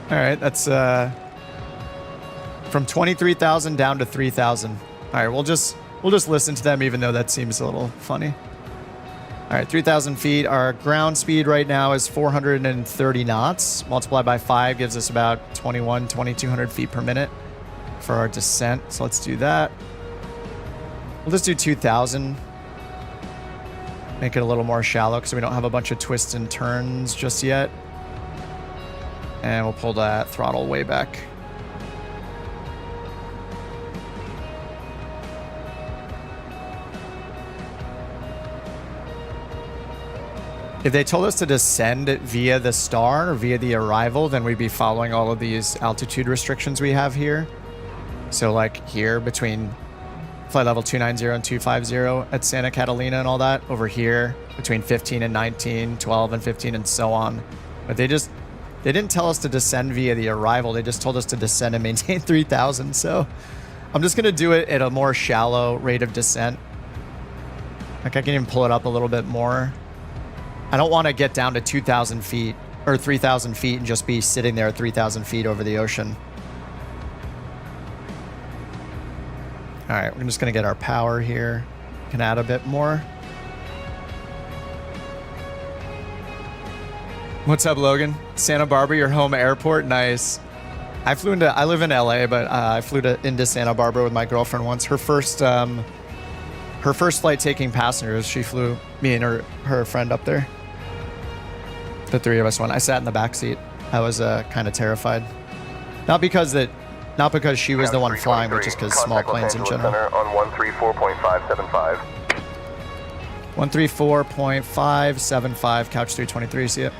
All right, that's from 23,000 down to 3,000. All right, we'll just listen to them, even though that seems a little funny. All right, 3,000 feet. Our ground speed right now is 430 knots. Multiplied by 5 gives us about 2,200 feet per minute for our descent. So let's do that. We'll just do 2,000. Make it a little more shallow because we don't have a bunch of twists and turns just yet. And we'll pull that throttle way back. If they told us to descend via the star or via the arrival, then we'd be following all of these altitude restrictions we have here. So like here between flight level 290 and 250 at Santa Catalina and all that. Over here between 15 and 19, 12 and 15 and so on. But they didn't tell us to descend via the arrival. They just told us to descend and maintain 3,000. So I'm just going to do it at a more shallow rate of descent. Like I can even pull it up a little bit more. I don't want to get down to 2,000 feet or 3,000 feet and just be sitting there at 3,000 feet over the ocean. All right, we're just going to get our power here. Can add a bit more. What's up, Logan? Santa Barbara, your home airport? Nice. I live in LA, but I flew into Santa Barbara with my girlfriend once. Her first flight taking passengers, she flew me and her friend up there. The three of us went. I sat in the back seat. I was kind of terrified. Not because she was the one flying, but just because small planes in general. Center on 134.575. 134.575, couch 323, see it?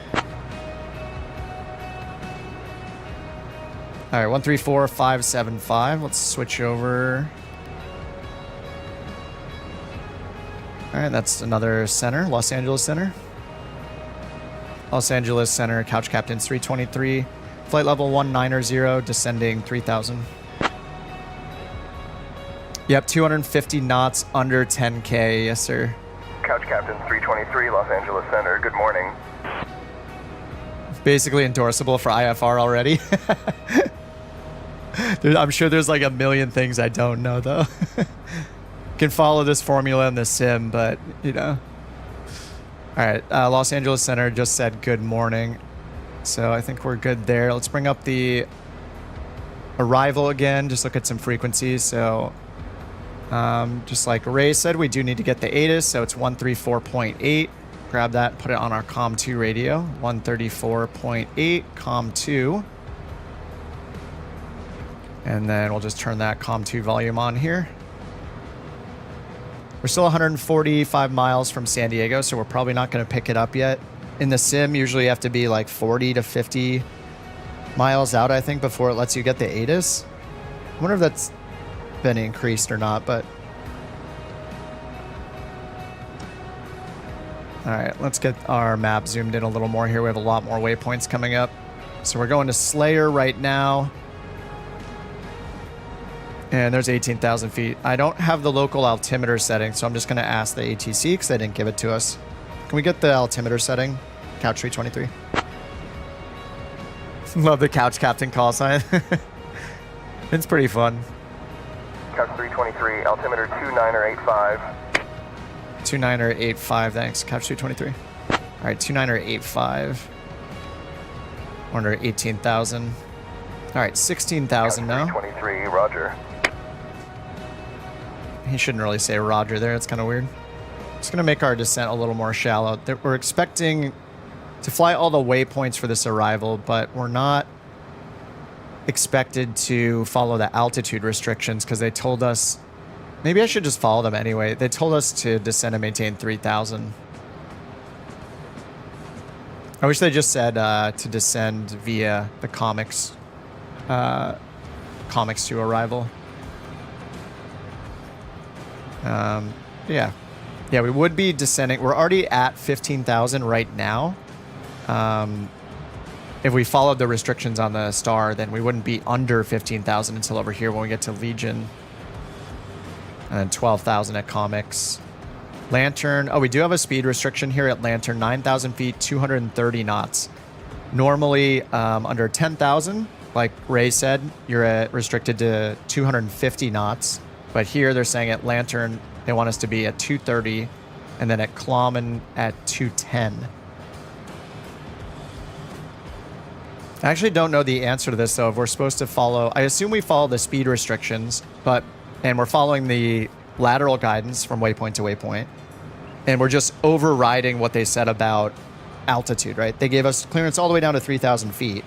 All right, 134.575. Let's switch over. All right, that's another center, Los Angeles Center. Los Angeles Center, couch captains 323. Flight level 190, descending 3,000. Yep, 250 knots under 10K, yes sir. Couch captains 323, Los Angeles Center, good morning. Basically endorsable for IFR already. I'm sure there's like a million things I don't know though. Can follow this formula in the sim, but you know. All right, Los Angeles Center just said good morning. So I think we're good there. Let's bring up the arrival again. Just look at some frequencies. So just like Ray said, we do need to get the ATIS. So it's 134.8. Grab that, put it on our COM2 radio. 134.8, COM2. And then we'll just turn that COM2 volume on here. We're still 145 miles from San Diego, so we're probably not going to pick it up yet. In the sim, usually you have to be like 40 to 50 miles out, I think, before it lets you get the ATIS. I wonder if that's been increased or not, but... All right, let's get our map zoomed in a little more here. We have a lot more waypoints coming up. So we're going to Slayer right now. And there's 18,000 feet. I don't have the local altimeter setting, so I'm just going to ask the ATC because they didn't give it to us. Can we get the altimeter setting? Couch 323. Love the couch captain call sign. It's pretty fun. Couch 323, altimeter 2985. 2985, thanks. Couch 223. All right, 2985. Under 18,000. All right, 16,000 now. 323, roger. He shouldn't really say roger there. It's kind of weird. Just going to make our descent a little more shallow. We're expecting to fly all the waypoints for this arrival, but we're not expected to follow the altitude restrictions because they told us... Maybe I should just follow them anyway. They told us to descend and maintain 3,000. I wish they just said to descend via the comics to arrival. Yeah. Yeah, we would be descending. We're already at 15,000 right now. If we followed the restrictions on the star, then we wouldn't be under 15,000 until over here when we get to Legion. And then 12,000 at Comics. Lantern. Oh, we do have a speed restriction here at Lantern. 9,000 feet, 230 knots. Normally, under 10,000, like Ray said, you're restricted to 250 knots. But here they're saying at Lantern, they want us to be at 230, and then at Klommen at 210. I actually don't know the answer to this, though. If we're supposed to follow, I assume we follow the speed restrictions, and we're following the lateral guidance from waypoint to waypoint, and we're just overriding what they said about altitude, right? They gave us clearance all the way down to 3,000 feet,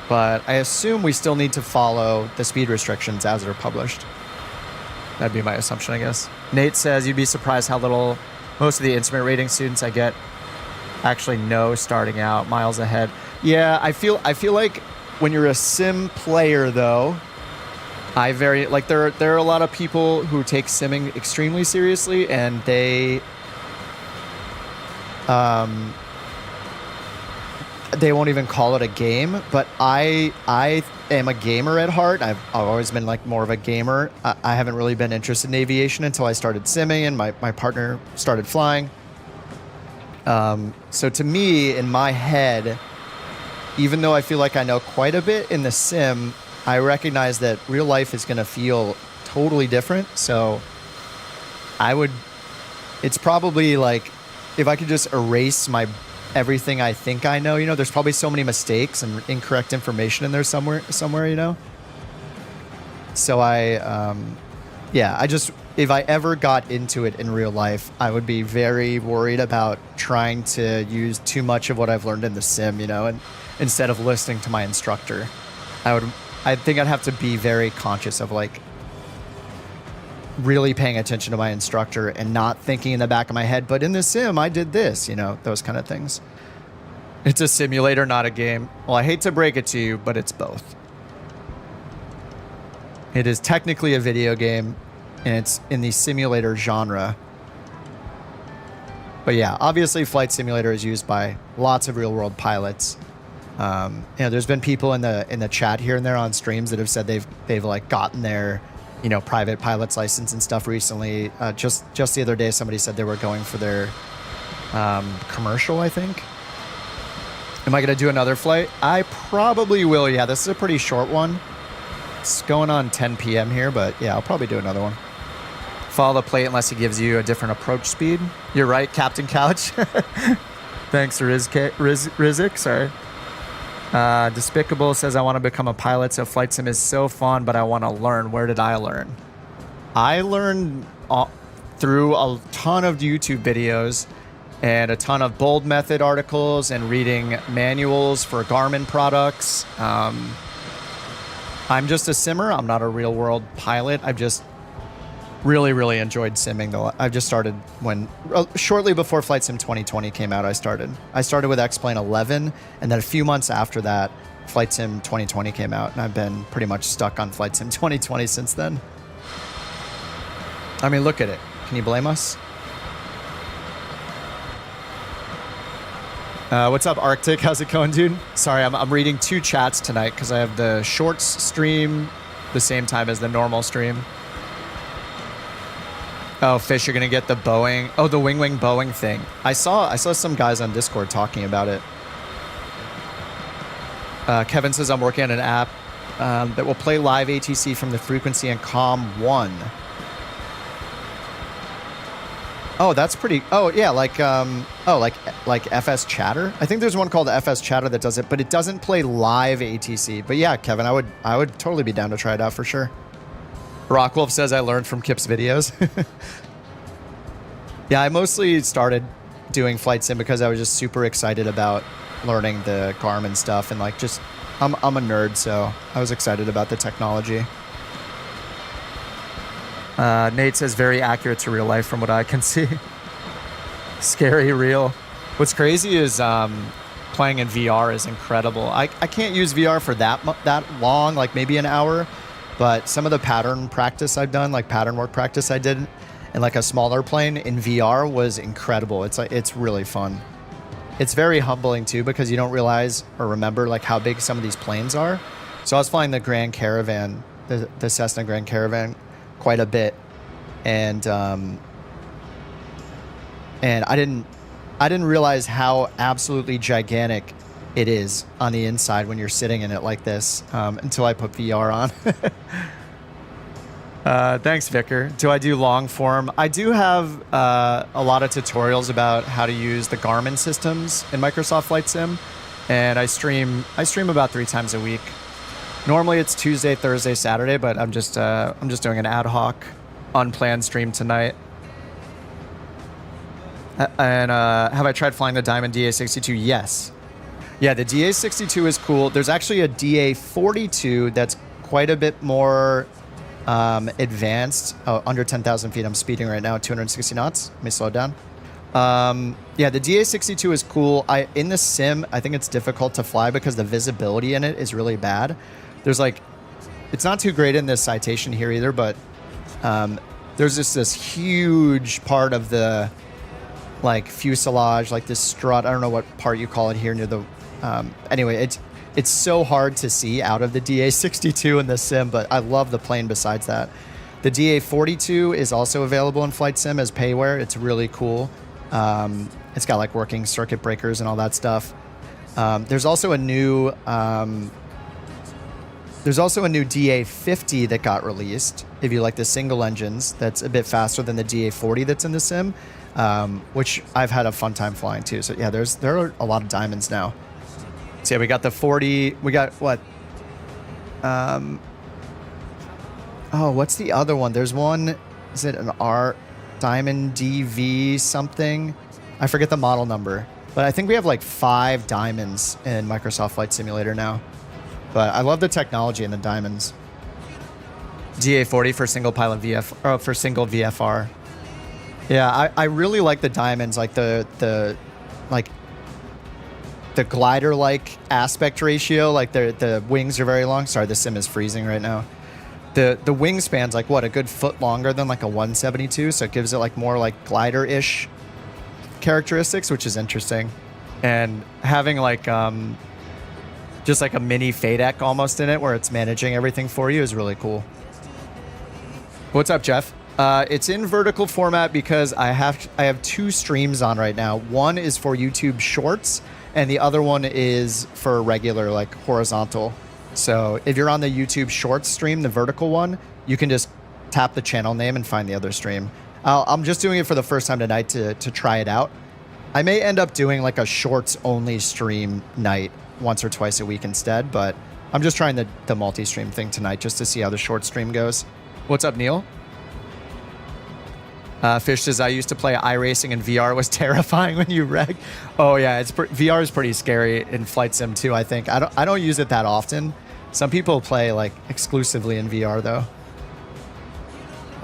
but I assume we still need to follow the speed restrictions as they're published. That'd be my assumption, I guess. Nate says you'd be surprised how little most of the instrument rating students I get actually know starting out miles ahead. Yeah, I feel like when you're a sim player, though, there are a lot of people who take simming extremely seriously, and they won't even call it a game. But I am a gamer at heart. I've always been like more of a gamer. I haven't really been interested in aviation until I started simming and my partner started flying. So to me, in my head, even though I feel like I know quite a bit in the sim, I recognize that real life is going to feel totally different. So it's probably like, if I could just erase everything I think I know, there's probably so many mistakes and incorrect information in there somewhere, So if I ever got into it in real life, I would be very worried about trying to use too much of what I've learned in the sim, and instead of listening to my instructor. I think I'd have to be very conscious of like really paying attention to my instructor and not thinking in the back of my head, but in the sim, I did this, those kind of things. It's a simulator, not a game. Well, I hate to break it to you, but it's both. It is technically a video game, and it's in the simulator genre. But yeah, obviously Flight Simulator is used by lots of real-world pilots. There's been people in the chat here and there on streams that have said they've like gotten their, private pilot's license and stuff recently. Just the other day, somebody said they were going for their commercial, I think. Am I going to do another flight? I probably will, yeah. This is a pretty short one. It's going on 10 p.m. here, but yeah, I'll probably do another one. Follow the plate unless he gives you a different approach speed. You're right, Captain Couch. Thanks, Rizik, sorry. Despicable says, I want to become a pilot, so flight sim is so fun, but I want to learn. Where did I learn? I learned through a ton of YouTube videos and a ton of bold method articles and reading manuals for Garmin products. I'm just a simmer. I'm not a real world pilot. I've just really, really enjoyed simming though. I've just started shortly before Flight Sim 2020 came out, I started with X-Plane 11, and then a few months after that, Flight Sim 2020 came out, and I've been pretty much stuck on Flight Sim 2020 since then. I mean, look at it. Can you blame us? What's up, Arctic? How's it going, dude? Sorry, I'm reading two chats tonight because I have the shorts stream the same time as the normal stream. Oh, Fish, you're gonna get the Boeing. Oh, the Wing Boeing thing. I saw some guys on Discord talking about it. Kevin says I'm working on an app that will play live ATC from the frequency in COM 1. Oh, that's pretty. Oh yeah, like FS Chatter. I think there's one called FS Chatter that does it, but it doesn't play live ATC. But yeah, Kevin, I would totally be down to try it out for sure. Rockwolf says I learned from Kip's videos. Yeah, I mostly started doing flight sim because I was just super excited about learning the Garmin stuff, and like just I'm a nerd, so I was excited about the technology. Nate says very accurate to real life from what I can see. Scary real. What's crazy is playing in VR is incredible. I can't use VR for that long, like maybe an hour, but some of the pattern practice I've done, like pattern work practice I did in like a smaller plane in VR was incredible. It's really fun. It's very humbling too because you don't realize or remember like how big some of these planes are. So I was flying the Grand Caravan, the Cessna Grand Caravan, quite a bit, and I didn't realize how absolutely gigantic it is on the inside when you're sitting in it like this until I put VR on. Thanks, Vicar. Do I do long form? I do have a lot of tutorials about how to use the Garmin systems in Microsoft Flight Sim, and I stream about 3 times a week. Normally it's Tuesday, Thursday, Saturday, but I'm just doing an ad hoc, unplanned stream tonight. And have I tried flying the Diamond DA62? Yes. Yeah, the DA62 is cool. There's actually a DA42 that's quite a bit more advanced. Oh, under 10,000 feet. I'm speeding right now at 260 knots. Let me slow down. Yeah, the DA62 is cool. In the sim, I think it's difficult to fly because the visibility in it is really bad. There's like, it's not too great in this citation here either, but there's just this huge part of the like fuselage, like this strut. I don't know what part you call it here near the. Anyway, it's so hard to see out of the DA62 in the sim, but I love the plane besides that. The DA42 is also available in Flight Sim as payware. It's really cool. It's got like working circuit breakers and all that stuff. There's also a new DA50 that got released. If you like the single engines, that's a bit faster than the DA40 that's in the sim, which I've had a fun time flying too. So yeah, there are a lot of diamonds now. So yeah, we got the 40. We got what? Oh, what's the other one? There's one. Is it an R Diamond DV something? I forget the model number, but I think we have like 5 diamonds in Microsoft Flight Simulator now. But I love the technology in the diamonds. DA40 for single pilot for single VFR. Yeah, I really like the diamonds, like the glider-like aspect ratio. Like the wings are very long. Sorry, the sim is freezing right now. The wingspan's like what, a good foot longer than like a 172, so it gives it like more like glider-ish characteristics, which is interesting. And having like just like a mini FADEC almost in it where it's managing everything for you is really cool. What's up, Jeff? It's in vertical format because I have 2 streams on right now. One is for YouTube Shorts, and the other one is for regular, like horizontal. So if you're on the YouTube Shorts stream, the vertical one, you can just tap the channel name and find the other stream. I'm just doing it for the first time tonight to try it out. I may end up doing like a Shorts only stream night once or twice a week instead, but I'm just trying the multi-stream thing tonight just to see how the short stream goes. What's up, Neil? Fish says, I used to play iRacing and VR was terrifying when you wreck. Oh yeah, VR is pretty scary in Flight Sim too, I think. I don't use it that often. Some people play like exclusively in VR though.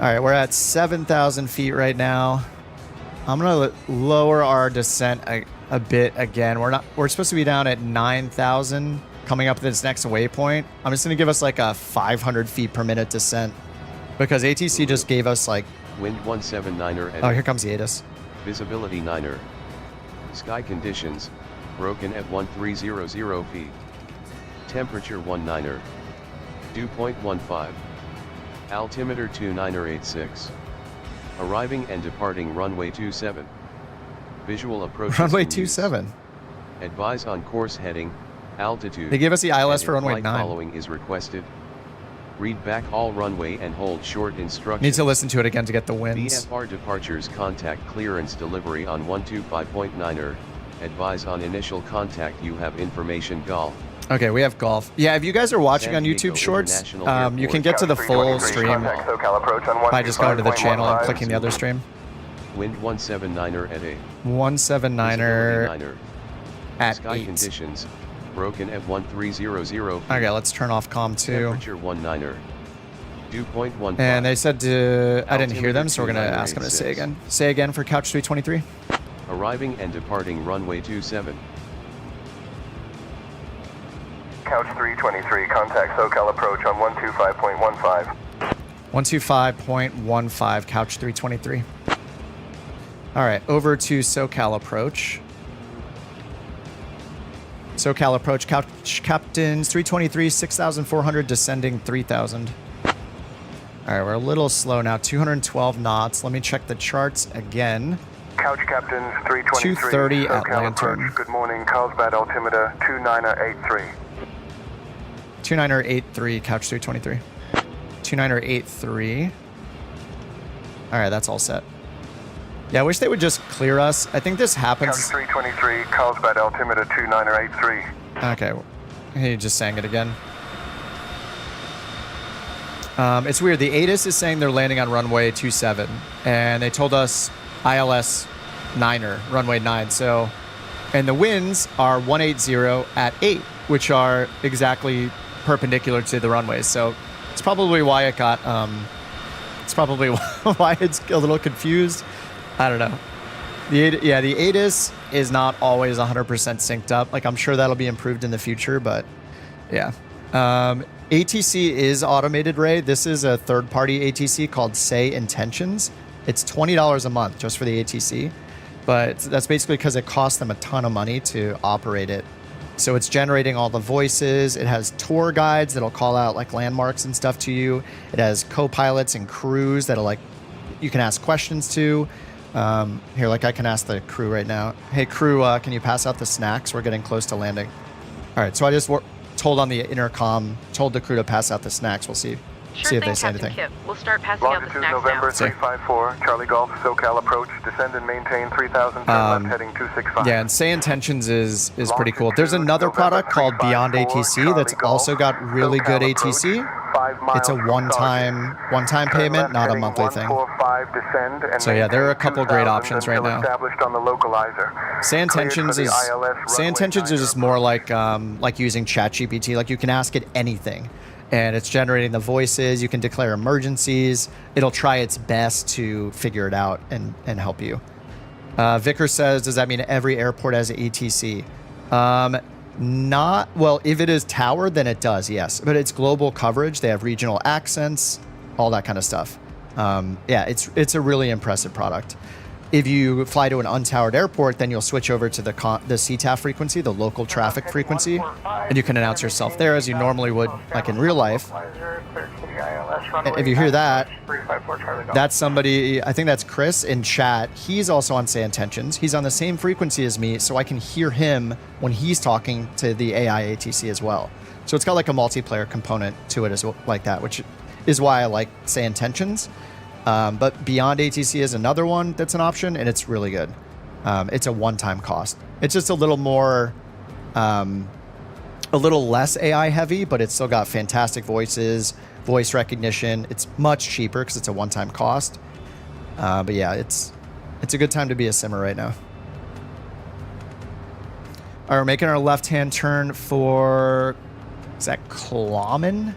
All right, we're at 7,000 feet right now. I'm gonna lower our descent a bit again. We're supposed to be down at 9,000 coming up to this next waypoint. I'm just gonna give us like a 500 feet per minute descent because ATC just gave us like. Wind 179er. Oh, here comes the ATIS. Visibility 9er. Sky conditions, broken at 1300 feet. Temperature 19er. Dew point 15. Altimeter 2986. Arriving and departing runway 27. Visual approach. Runway 27. Advise on course heading, altitude. They gave us the ILS for runway 9. Following is requested. Read back all runway and hold short instructions. Need to listen to it again to get the winds. VFR departures contact clearance delivery on 125.9er. Advise on initial contact you have information golf. Okay, we have golf. Yeah, if you guys are watching on YouTube Shorts, you can get to the full stream by just going to the channel and clicking the other stream. Wind 179er at 8. 179er at Sky 8. Conditions. Broken at 1300 feet. Okay, let's turn off comm 2. Temperature 19er. Dew point 15. And they said I didn't hear them, so we're going to ask them to say again. Say again for Couch 323. Arriving and departing runway 27. Couch 323, contact SoCal approach on 125.15. 125.15, Couch 323. All right, over to SoCal approach. SoCal approach, Couch Captains 323, 6,400, descending 3,000. All right, we're a little slow now, 212 knots. Let me check the charts again. Couch Captains 323, 230 at SoCal Lantern. approach. Good morning, Carlsbad altimeter 2983. 2983, Couch 323. 2983. All right, that's all set. Yeah, I wish they would just clear us. I think this happens. Couch 323, Carlsbad altimeter 2983. Okay, he just sang it again. It's weird. The ATIS is saying they're landing on runway 27, and they told us ILS 9er, runway 9. So, and the winds are 180 at 8, which are exactly perpendicular to the runways. So, it's probably why it got. It's probably why it's a little confused. I don't know. The ATIS is not always 100% synced up. Like, I'm sure that'll be improved in the future, but yeah. ATC is automated, Ray. This is a third-party ATC called Say Intentions. It's $20 a month just for the ATC, but that's basically because it costs them a ton of money to operate it. So it's generating all the voices. It has tour guides that'll call out like landmarks and stuff to you. It has co-pilots and crews that'll like you can ask questions to. Here, like I can ask the crew right now. Hey, crew, can you pass out the snacks? We're getting close to landing. All right, so I just told on the intercom, told the crew to pass out the snacks. We'll see if they say anything. Kip. We'll start passing out the Longitude snacks November now. 354, Charlie Golf, SoCal approach, descend and maintain 3,000, turn left heading 265. Yeah, and Say Intentions is pretty cool. There's another product called Beyond ATC that's also got really good ATC. It's a one-time payment, not a monthly thing. So yeah, there are a couple great options right now. Say Intentions is just more like using ChatGPT. Like you can ask it anything, and it's generating the voices. You can declare emergencies. It'll try its best to figure it out and help you. Vicker says, does that mean every airport has an ATC? Not, well, if it is tower, then it does, yes. But it's global coverage. They have regional accents, all that kind of stuff. Yeah, it's a really impressive product. If you fly to an untowered airport, then you'll switch over to the CTAF frequency, the local traffic frequency, and you can announce yourself there as you normally would, like in real life. If you hear that, that's somebody, I think that's Chris in chat. He's also on Say Intentions. He's on the same frequency as me, so I can hear him when he's talking to the AI ATC as well. So it's got like a multiplayer component to it as well, like that, which is why I like Say Intentions. But Beyond ATC is another one that's an option, and it's really good. It's a one-time cost. It's just a little more, a little less AI heavy, but it's still got fantastic voices, voice recognition. It's much cheaper because it's a one-time cost. But yeah, it's a good time to be a simmer right now. All right, we're making our left-hand turn for, is that Klommen?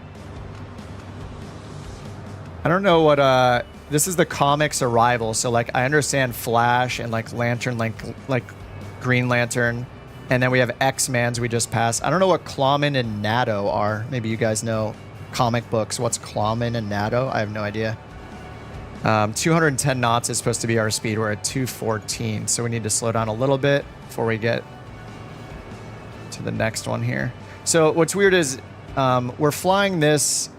I don't know what, this is the comics arrival. So like, I understand Flash and like Lantern, like Green Lantern. And then we have X-Mans we just passed. I don't know what Klommen and NATO are. Maybe you guys know comic books. What's Klommen and NATO? I have no idea. 210 knots is supposed to be our speed. We're at 214. So we need to slow down a little bit before we get to the next one here. So what's weird is we're flying this.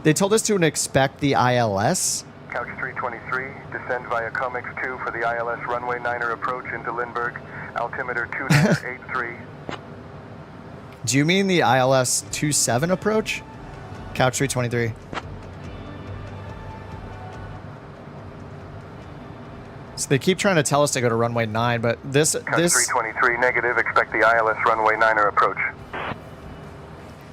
They told us to expect the ILS. Couch 323, descend via Comex 2 for the ILS runway 9er approach into Lindbergh, altimeter 2983. Do you mean the ILS 27 approach? Couch 323. So they keep trying to tell us to go to runway 9, but this... Couch 323, negative, expect the ILS runway 9er approach.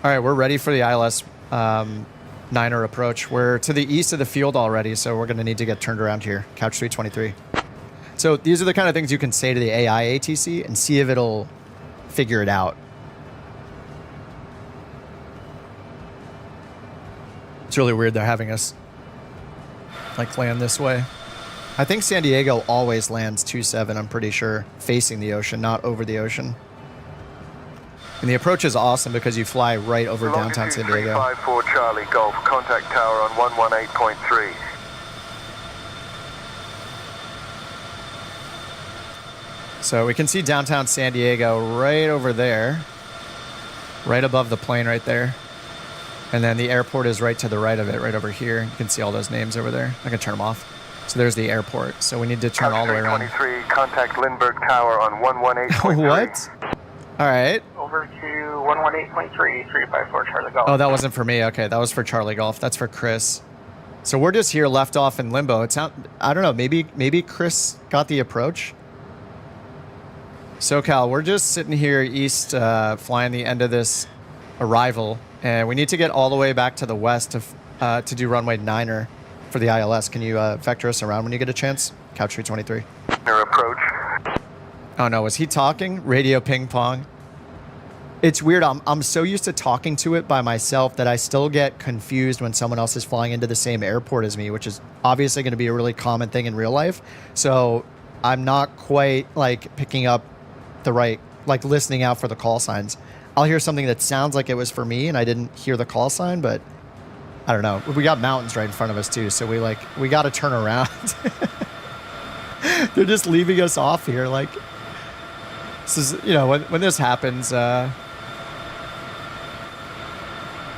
All right, we're ready for the ILS 9er approach. We're to the east of the field already, so we're going to need to get turned around here. Couch 323. So these are the kind of things you can say to the AI ATC and see if it'll figure it out. It's really weird they're having us like land this way. I think San Diego always lands 27, I'm pretty sure, facing the ocean, not over the ocean. And the approach is awesome because you fly right over downtown San Diego. 354 Charlie Golf, contact tower on 118.3. So we can see downtown San Diego right over there, right above the plane right there. And then the airport is right to the right of it, right over here. You can see all those names over there. I can turn them off. So there's the airport. So we need to turn all the way around. 23, contact Lindbergh Tower on 118.3. What? All right. Over to 118.3, 354 Charlie Golf. Oh, that wasn't for me. Okay, that was for Charlie Golf. That's for Chris. So we're just here left off in limbo. It's not, I don't know, maybe Chris got the approach. SoCal, we're just sitting here east, flying the end of this arrival, and we need to get all the way back to the west to do runway 9er for the ILS. Can you vector us around when you get a chance? Couch 323. Your approach. Oh no, was he talking? Radio ping pong. It's weird. I'm so used to talking to it by myself that I still get confused when someone else is flying into the same airport as me, which is obviously going to be a really common thing in real life. So I'm not quite like picking up the right, like listening out for the call signs. I'll hear something that sounds like it was for me and I didn't hear the call sign, but I don't know. We got mountains right in front of us too, so we got to turn around. They're just leaving us off here. Like, this is, you know, when this happens.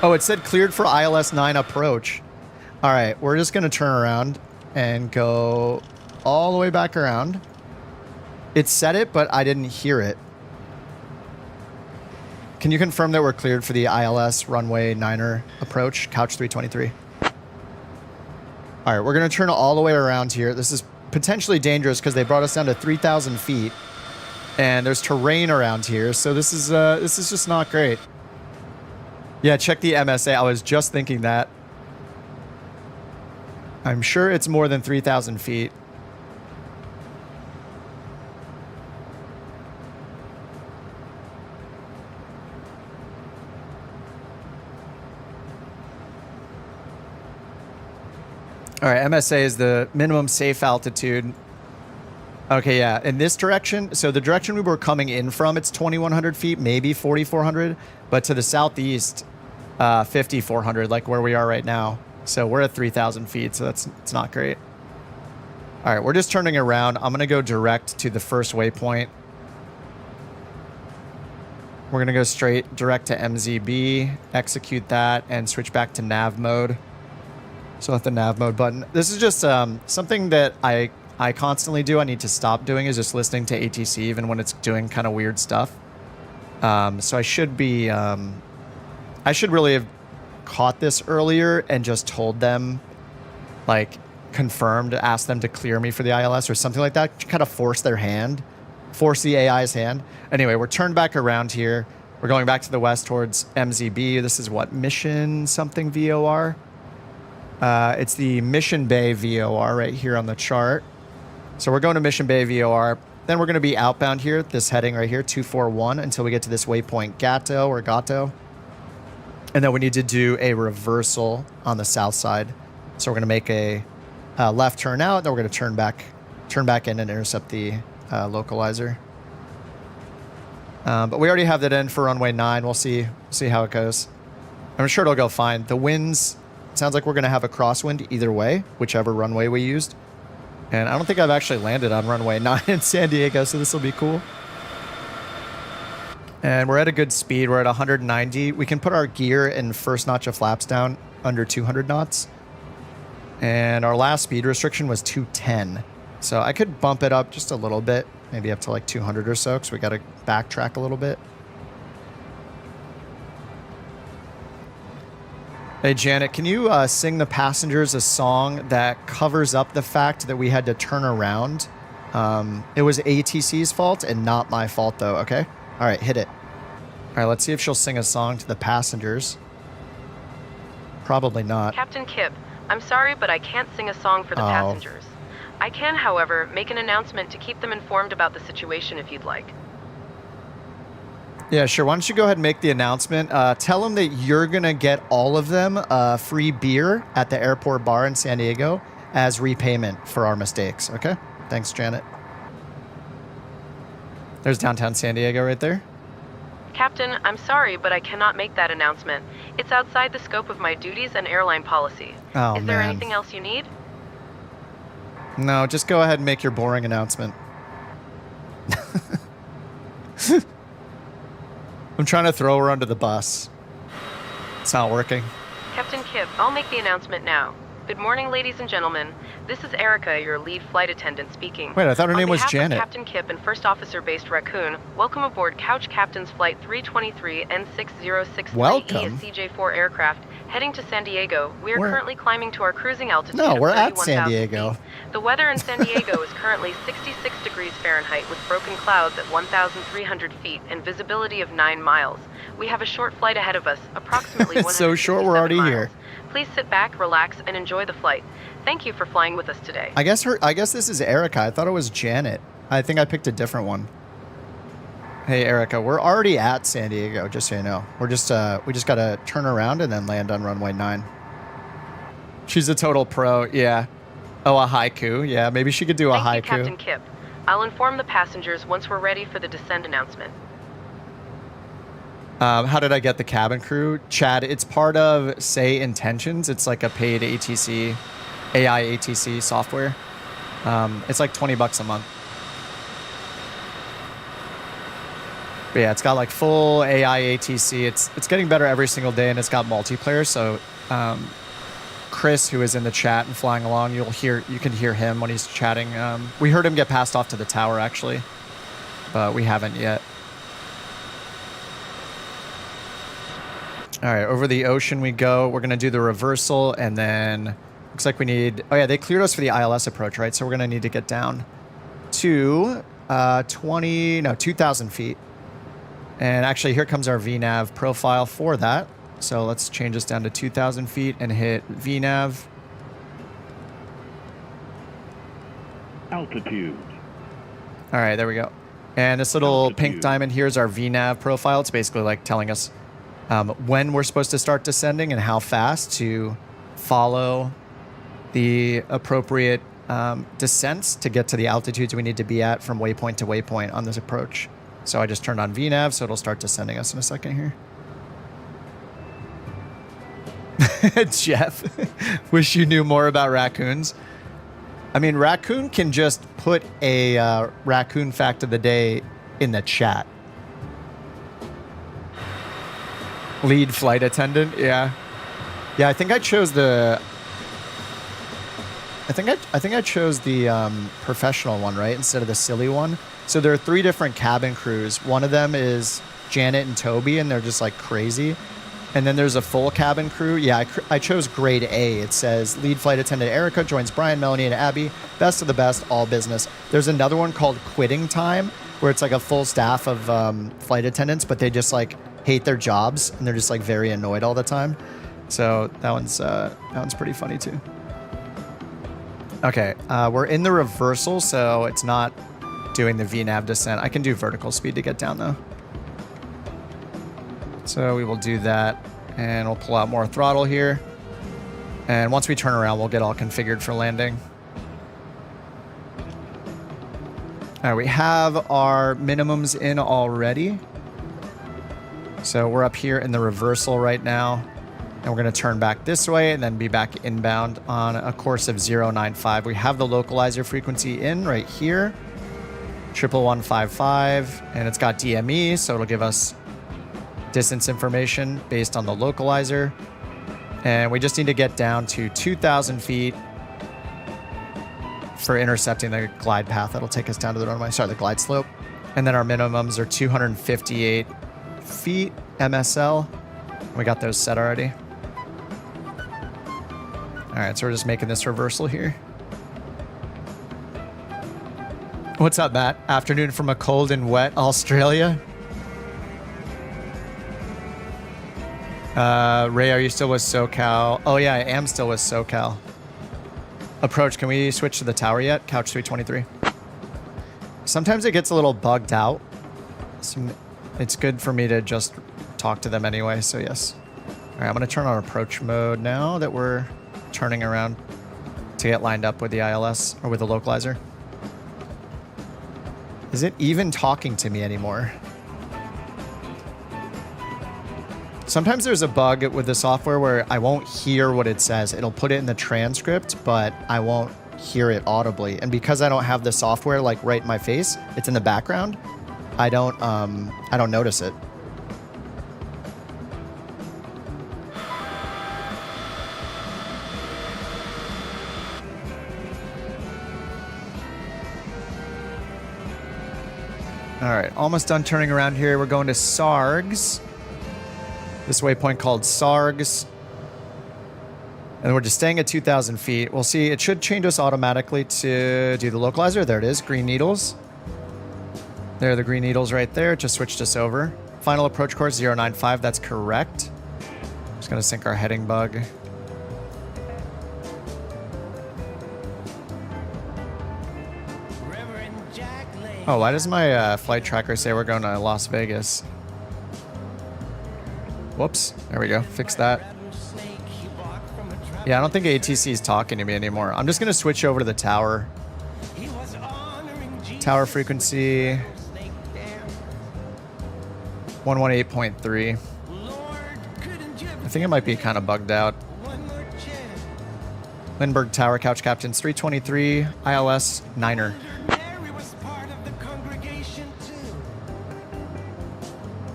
Oh, it said cleared for ILS 9 approach. All right, we're just gonna turn around and go all the way back around. It said it, but I didn't hear it. Can you confirm that we're cleared for the ILS runway 9er approach, couch 323? All right, we're going to turn all the way around here. This is potentially dangerous because they brought us down to 3,000 feet, and there's terrain around here, so this is just not great. Yeah, check the MSA. I was just thinking that. I'm sure it's more than 3,000 feet. All right, MSA is the minimum safe altitude. Okay, yeah, in this direction, so the direction we were coming in from, it's 2,100 feet, maybe 4,400, but to the southeast, 5,400, like where we are right now. So we're at 3,000 feet, so it's not great. All right, we're just turning around. I'm gonna go direct to the first waypoint. We're gonna go straight direct to MZB, execute that, and switch back to nav mode. So hit the nav mode button. This is just something that I constantly do. I need to stop doing is just listening to ATC even when it's doing kind of weird stuff. So I should be, I should really have caught this earlier and just told them, like, confirmed, asked them to clear me for the ILS or something like that. Kind of force their hand, force the AI's hand. Anyway, we're turned back around here. We're going back to the west towards MZB. This is what, Mission something VOR? It's the Mission Bay VOR right here on the chart. So we're going to Mission Bay VOR. Then we're going to be outbound here, this heading right here, 241, until we get to this waypoint Gato. And then we need to do a reversal on the south side. So we're going to make a left turn out, then we're going to turn back in and intercept the localizer. But we already have that in for runway 9. We'll see how it goes. I'm sure it'll go fine. The winds, sounds like we're going to have a crosswind either way, whichever runway we used. And I don't think I've actually landed on runway 9 in San Diego, so this will be cool. And we're at a good speed. We're at 190. We can put our gear and first notch of flaps down under 200 knots. And our last speed restriction was 210. So I could bump it up just a little bit, maybe up to like 200 or so, because we got to backtrack a little bit. Hey, Janet, can you sing the passengers a song that covers up the fact that we had to turn around? It was ATC's fault and not my fault, though, okay? All right, hit it. All right, let's see if she'll sing a song to the passengers. Probably not. Captain Kip, I'm sorry, but I can't sing a song for the passengers. I can, however, make an announcement to keep them informed about the situation if you'd like. Yeah, sure. Why don't you go ahead and make the announcement. Tell them that you're going to get all of them free beer at the airport bar in San Diego as repayment for our mistakes, okay? Thanks, Janet. There's downtown San Diego right there. Captain, I'm sorry, but I cannot make that announcement. It's outside the scope of my duties and airline policy. Oh, Is there man. anything else you need? No, just go ahead and make your boring announcement. I'm trying to throw her under the bus. It's not working. Captain Kip, I'll make the announcement now. Good morning, ladies and gentlemen. This is Erica, your lead flight attendant speaking. Wait, I thought her name was On behalf Janet. of Captain Kip and First Officer based Raccoon, welcome aboard Couch Captain's Flight 323 N6063E Welcome? CJ4 aircraft heading to San Diego. We are We're- currently climbing to our cruising altitude No, of we're at San 31,000 Diego. feet. The weather in San Diego is currently 66 degrees Fahrenheit with broken clouds at 1,300 feet and visibility of 9 miles. We have a short flight ahead of us, approximately It's so short, we're already 167 miles. here. Please sit back, relax, and enjoy the flight. Thank you for flying with us today. I guess this is Erica. I thought it was Janet. I think I picked a different one. Hey, Erica, we're already at San Diego, just so you know. We just gotta turn around and then land on runway 9. She's a total pro, yeah. Oh, a haiku. Yeah, maybe she could do a Thank haiku. you, Captain Kip. I'll inform the passengers once we're ready for the descent announcement. How did I get the cabin crew? Chad, it's part of Say Intentions. It's like a paid AI ATC software. It's like $20 a month. But yeah, it's got like full AI ATC. It's getting better every single day, and it's got multiplayer. So Chris, who is in the chat and flying along, you can hear him when he's chatting. We heard him get passed off to the tower actually, but we haven't yet. All right, over the ocean we go. We're gonna do the reversal, and then looks like we need. Oh yeah, they cleared us for the ILS approach, right? So we're gonna need to get down to 2,000 feet. And actually, here comes our VNAV profile for that. So let's change this down to 2,000 feet and hit VNAV. Altitude. All right, there we go. And this little pink diamond here is our VNAV profile. It's basically like telling us when we're supposed to start descending and how fast to follow the appropriate descents to get to the altitudes we need to be at from waypoint to waypoint on this approach. So I just turned on VNAV, so it'll start descending us in a second here. Jeff, wish you knew more about raccoons. I mean, Raccoon can just put a raccoon fact of the day in the chat. Lead flight attendant, yeah. Yeah, I think I chose the... I think I chose the professional one, right? Instead of the silly one. So there are 3 different cabin crews. One of them is Janet and Toby, and they're just like crazy. And then there's a full cabin crew. Yeah, I chose grade A. It says lead flight attendant Erica joins Brian, Melanie, and Abby. Best of the best, all business. There's another one called quitting time, where it's like a full staff of flight attendants, but they just like hate their jobs and they're just like very annoyed all the time. So that one's pretty funny too. Okay, we're in the reversal, so it's not doing the VNAV descent. I can do vertical speed to get down though. So we will do that, and we'll pull out more throttle here. And once we turn around, we'll get all configured for landing. All right, we have our minimums in already. So we're up here in the reversal right now. And we're going to turn back this way and then be back inbound on a course of 095. We have the localizer frequency in right here. 11155, and it's got DME, so it'll give us distance information based on the localizer. And we just need to get down to 2,000 feet for intercepting the glide path that'll take us down to the runway. Sorry, the glide slope. And then our minimums are 258 feet MSL. We got those set already. All right, so we're just making this reversal here. What's up, Matt? Afternoon from a cold and wet Australia. Ray, are you still with SoCal? Oh yeah, I am still with SoCal. Approach, can we switch to the tower yet? Couch 323. Sometimes it gets a little bugged out. It's good for me to just talk to them anyway, so yes. All right, I'm gonna turn on approach mode now that we're turning around to get lined up with the ILS or with the localizer. Is it even talking to me anymore? Sometimes there's a bug with the software where I won't hear what it says. It'll put it in the transcript, but I won't hear it audibly. And because I don't have the software like right in my face, it's in the background. I don't notice it. All right, almost done turning around here. We're going to Sargs. This waypoint called Sargs. And we're just staying at 2,000 feet. We'll see. It should change us automatically to do the localizer. There it is, green needles. There are the green needles right there. It just switched us over. Final approach course 095. That's correct. Just going to sync our heading bug. Oh, why does my flight tracker say we're going to Las Vegas? Whoops. There we go. Fix that. Yeah, I don't think ATC is talking to me anymore. I'm just going to switch over to the tower. Tower frequency 118.3. I think it might be kind of bugged out. Lindbergh Tower, Couch Captains 323, ILS 9er.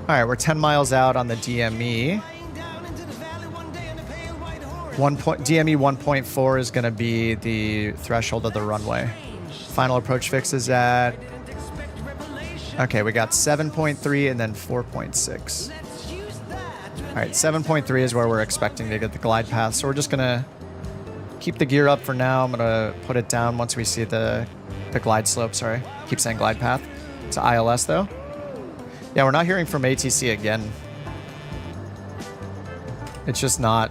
All right, we're 10 miles out on the DME. DME 1.4 is going to be the threshold of the runway. Final approach fix is at... Okay, we got 7.3 and then 4.6. All right, 7.3 is where we're expecting to get the glide path. So we're just going to keep the gear up for now. I'm going to put it down once we see the glide slope, sorry. Keep saying glide path. To ILS, though. Yeah, we're not hearing from ATC again. It's just not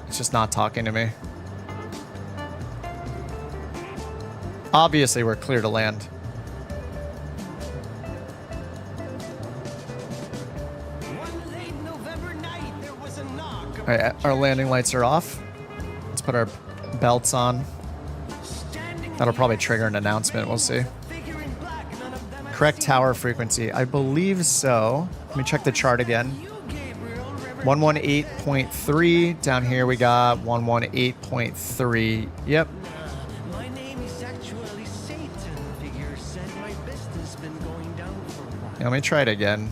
talking to me. Obviously, we're clear to land. All right, our landing lights are off. Let's put our belts on. That'll probably trigger an announcement. We'll see. Correct tower frequency. I believe so. Let me check the chart again. 118.3. Down here we got 118.3. Yep. Yeah, let me try it again.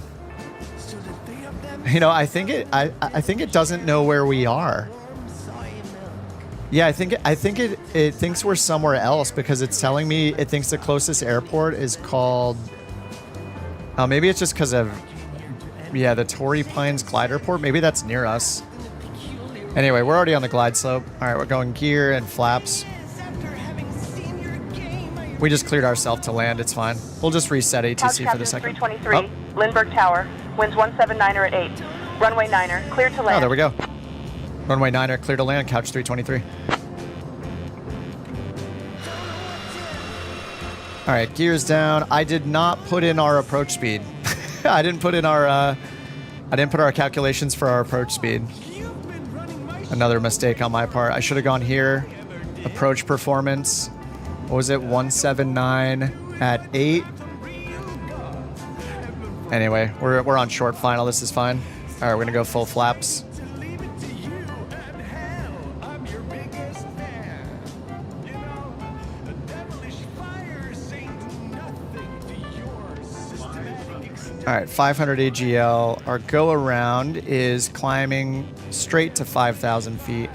You know, I think it doesn't know where we are. Yeah, I think it thinks we're somewhere else because it's telling me it thinks the closest airport is called... Oh, maybe it's just because of... Yeah, the Torrey Pines Glide Airport. Maybe that's near us. Anyway, we're already on the glide slope. All right, we're going gear and flaps. We just cleared ourselves to land. It's fine. We'll just reset ATC for the second. 323, oh. Lindbergh Tower, winds 179er at 8. Runway 9er, clear to land. Oh, there we go. Runway 9er, clear to land, couch 323. All right, gears down. I did not put in our approach speed. I didn't put our calculations for our approach speed. Another mistake on my part. I should have gone here. Approach performance. What was it? 179 at 8. Anyway, we're on short final. This is fine. All right, we're gonna go full flaps. All right, 500 AGL. Our go around is climbing straight to 5,000 feet.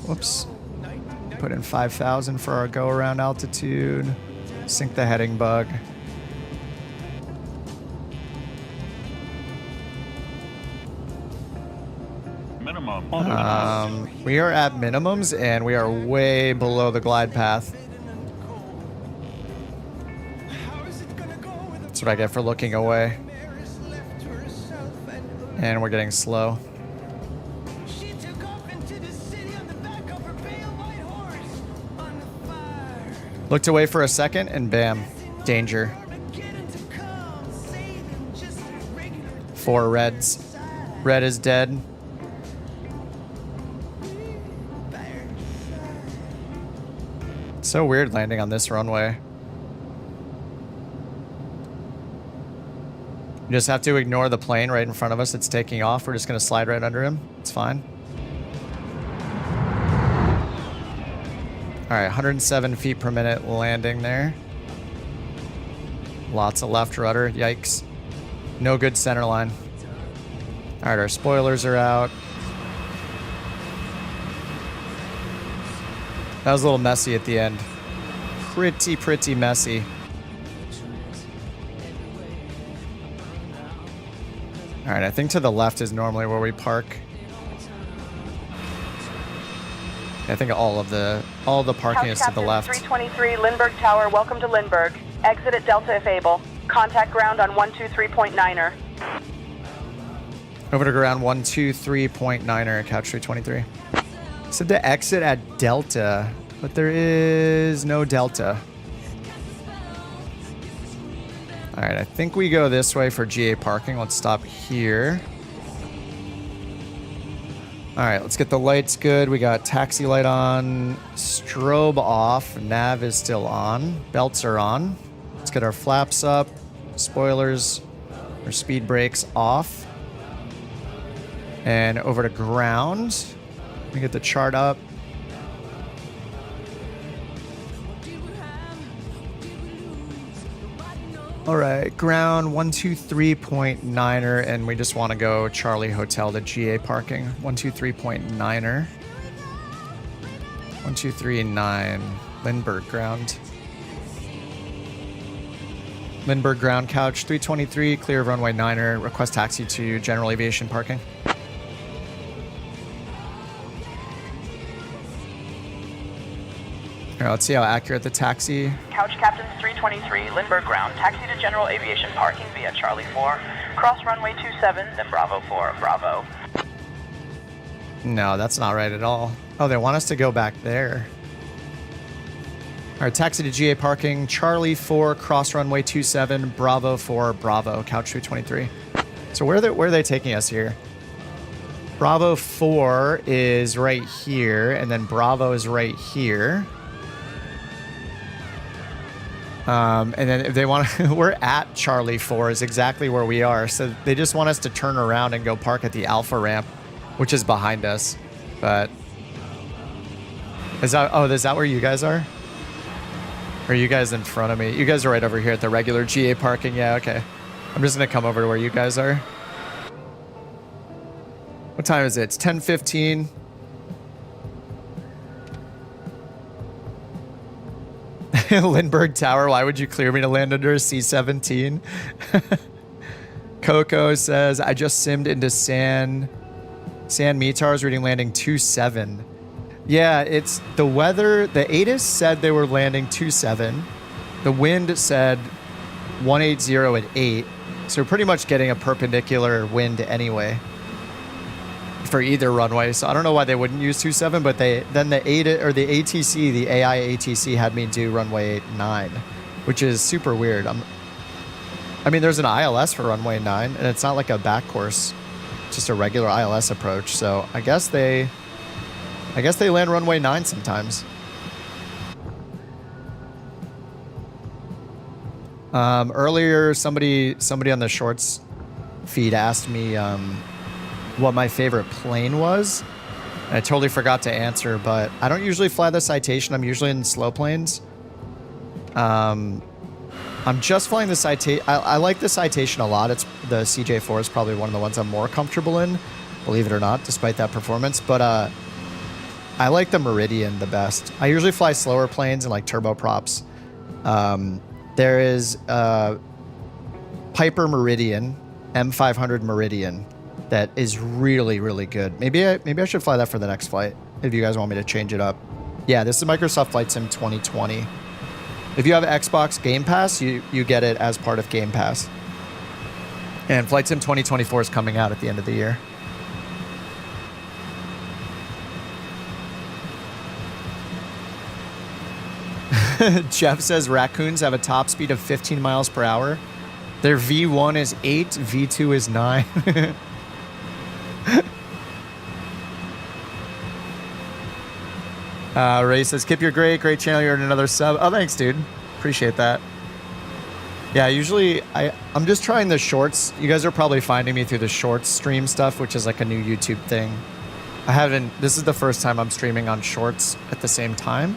Whoops. Put in 5,000 for our go around altitude. Sync the heading bug. We are at minimums and we are way below the glide path. That's what I get for looking away. And we're getting slow. Looked away for a second and bam, danger. 4 reds. Red is dead. It's so weird landing on this runway. just have to ignore the plane right in front of us. It's taking off. We're just going to slide right under him. It's fine. All right, 107 feet per minute landing there. Lots of left rudder. Yikes. No good center line. All right, our spoilers are out. That was a little messy at the end. Pretty messy. All right, I think to the left is normally where we park. I think all the parking is to the left. 323 Lindbergh Tower, welcome to Lindbergh. Exit at Delta if able. Contact ground on 123.9er. Over to ground 123.9er, couch 323. Said to exit at Delta, but there is no Delta. All right, I think we go this way for GA parking. Let's stop here. All right, let's get the lights good. We got taxi light on, strobe off, nav is still on, belts are on. Let's get our flaps up, spoilers, our speed brakes off. And over to ground. Let me get the chart up. All right, ground 123.9er, and we just want to go Charlie Hotel to GA parking. 123.9er. 123.9 Lindbergh ground. Lindbergh ground couch 323, clear of runway 9er. Request taxi to general aviation parking. Here, let's see how accurate the taxi. Couch Captain's 323, Lindbergh ground. Taxi to general aviation parking via Charlie 4. Cross runway 27, then Bravo 4, Bravo. No, that's not right at all. Oh, they want us to go back there. All right, taxi to GA parking. Charlie 4, cross runway 27, Bravo 4, Bravo, couch 323. So where are they taking us here? Bravo 4 is right here, and then Bravo is right here. And then if they want to, we're at Charlie 4 is exactly where we are. So they just want us to turn around and go park at the Alpha ramp, which is behind us. But is that where you guys are? Or are you guys in front of me? You guys are right over here at the regular GA parking. Yeah, okay. I'm just going to come over to where you guys are. What time is it? It's 10:15. Lindbergh Tower, why would you clear me to land under a C-17? Coco says, I just simmed into San Mitars, reading landing 27. Yeah, it's the weather. The ATIS said they were landing 27. The wind said 180 at 8. So we're pretty much getting a perpendicular wind anyway for either runway. So I don't know why they wouldn't use 27, but the ATC, the AI ATC had me do runway 9, which is super weird. I mean, there's an ILS for runway 9, and it's not like a back course, just a regular ILS approach. So I guess they land runway 9 sometimes. Earlier, somebody on the shorts feed asked me what my favorite plane was. And I totally forgot to answer, but I don't usually fly the Citation. I'm usually in slow planes. I'm just flying the Citation. I like the Citation a lot. It's the CJ4 is probably one of the ones I'm more comfortable in, believe it or not, despite that performance. But I like the Meridian the best. I usually fly slower planes and like turboprops. There is Piper Meridian, M500 Meridian, that is really, really good. Maybe I should fly that for the next flight if you guys want me to change it up. Yeah, this is Microsoft Flight Sim 2020. If you have Xbox Game Pass, you get it as part of Game Pass. And Flight Sim 2024 is coming out at the end of the year. Jeff says raccoons have a top speed of 15 miles per hour. Their V1 is 8, V2 is 9. Ray says, Kip, you're great channel, you're in another sub. Oh, thanks, dude. Appreciate that. Yeah, usually I'm just trying the shorts. You guys are probably finding me through the shorts stream stuff, which is like a new YouTube thing. This is the first time I'm streaming on shorts at the same time,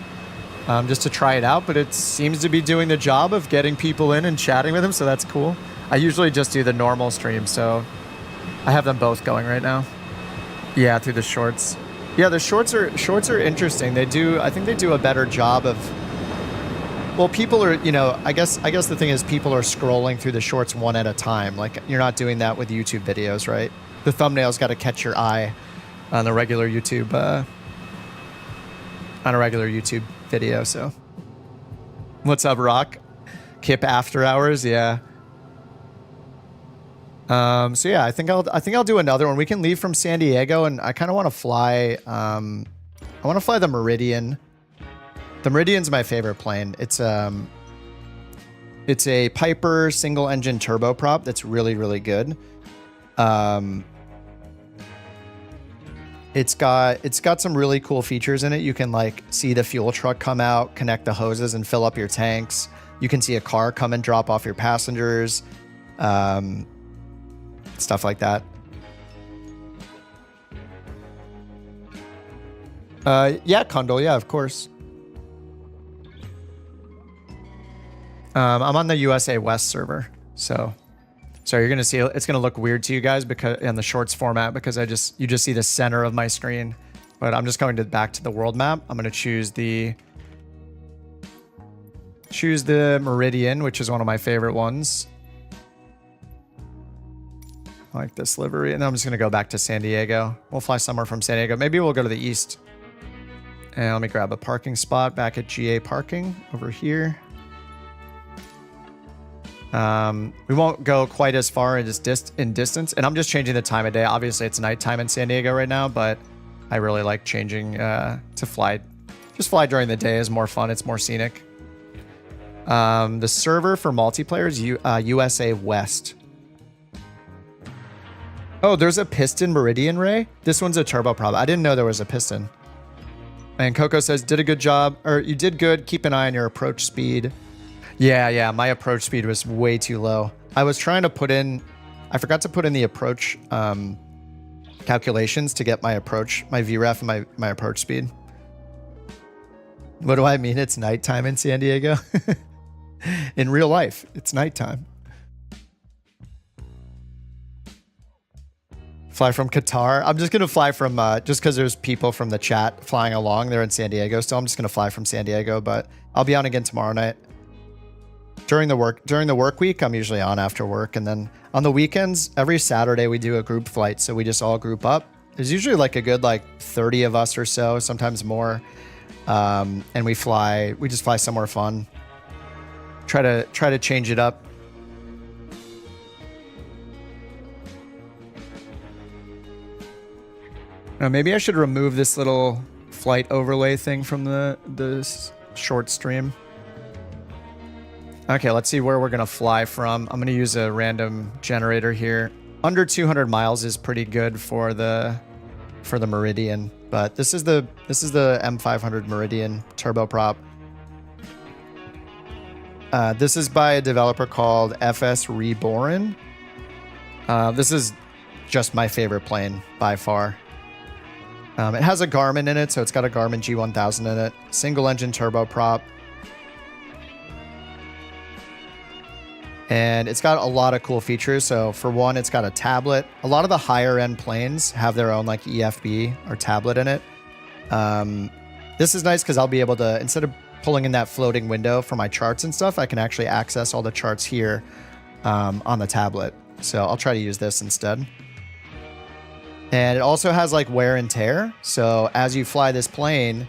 just to try it out, but it seems to be doing the job of getting people in and chatting with them, so that's cool. I usually just do the normal stream, so I have them both going right now. Yeah, through the shorts. Yeah, the shorts are interesting. I think they do a better job of, well, people are, I guess the thing is people are scrolling through the shorts one at a time. Like, you're not doing that with YouTube videos, right? The thumbnail's got to catch your eye on the regular YouTube, video, so. What's up, Rock? Kip After Hours, yeah. So yeah, I think I'll do another one. We can leave from San Diego, and I kind of want to fly, I want to fly the Meridian. The Meridian's my favorite plane. It's a Piper single engine turboprop that's really, really good. It's got some really cool features in it. You can like see the fuel truck come out, connect the hoses and fill up your tanks. You can see a car come and drop off your passengers. Stuff like that. Yeah, Kundal, yeah, of course. I'm on the USA West server, so you're gonna see it's gonna look weird to you guys because in the shorts format because you just see the center of my screen. But I'm just going back to the world map. I'm gonna choose the Meridian, which is one of my favorite ones. I like this livery, and then I'm just gonna go back to San Diego. We'll fly somewhere from San Diego. Maybe we'll go to the east. And let me grab a parking spot back at GA parking over here. We won't go quite as far in distance, and I'm just changing the time of day. Obviously, it's nighttime in San Diego right now, but I really like changing to fly. Just fly during the day is more fun. It's more scenic. The server for multiplayer is USA West. Oh, there's a piston Meridian Ray. This one's a turboprop. I didn't know there was a piston. And Coco says, did a good job, or you did good. Keep an eye on your approach speed. Yeah, my approach speed was way too low. I was trying to I forgot to put in the approach calculations to get my VREF and my approach speed. What do I mean? It's nighttime in San Diego? In real life, it's nighttime. Fly from Qatar. I'm just going to fly from, just because there's people from the chat flying along. They're in San Diego, so I'm just going to fly from San Diego, but I'll be on again tomorrow night. During the work week, I'm usually on after work. And then on the weekends, every Saturday we do a group flight. So we just all group up. There's usually like a good 30 of us or so, sometimes more. And we just fly somewhere fun. Try to change it up. Now, maybe I should remove this little flight overlay thing from the short stream. Okay, let's see where we're gonna fly from. I'm gonna use a random generator here. Under 200 miles is pretty good for the Meridian, but this is the M500 Meridian turboprop. This is by a developer called FS Reborn. This is just my favorite plane by far. It has a Garmin in it, so it's got a Garmin G1000 in it. Single engine turboprop. And it's got a lot of cool features. So for one, it's got a tablet. A lot of the higher end planes have their own EFB or tablet in it. This is nice because I'll be able to, instead of pulling in that floating window for my charts and stuff, I can actually access all the charts here on the tablet. So I'll try to use this instead. And it also has wear and tear. So as you fly this plane,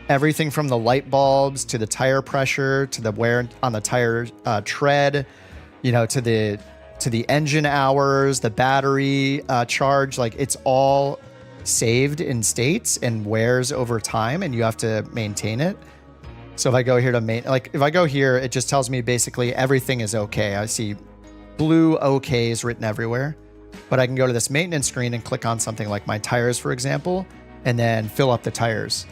everything from the light bulbs to the tire pressure to the wear on the tire tread, to the engine hours, the battery charge, it's all saved in states and wears over time, and you have to maintain it. So if I go here if I go here, it just tells me basically everything is okay. I see blue OKs written everywhere, but I can go to this maintenance screen and click on something like my tires, for example, and then fill up the tires.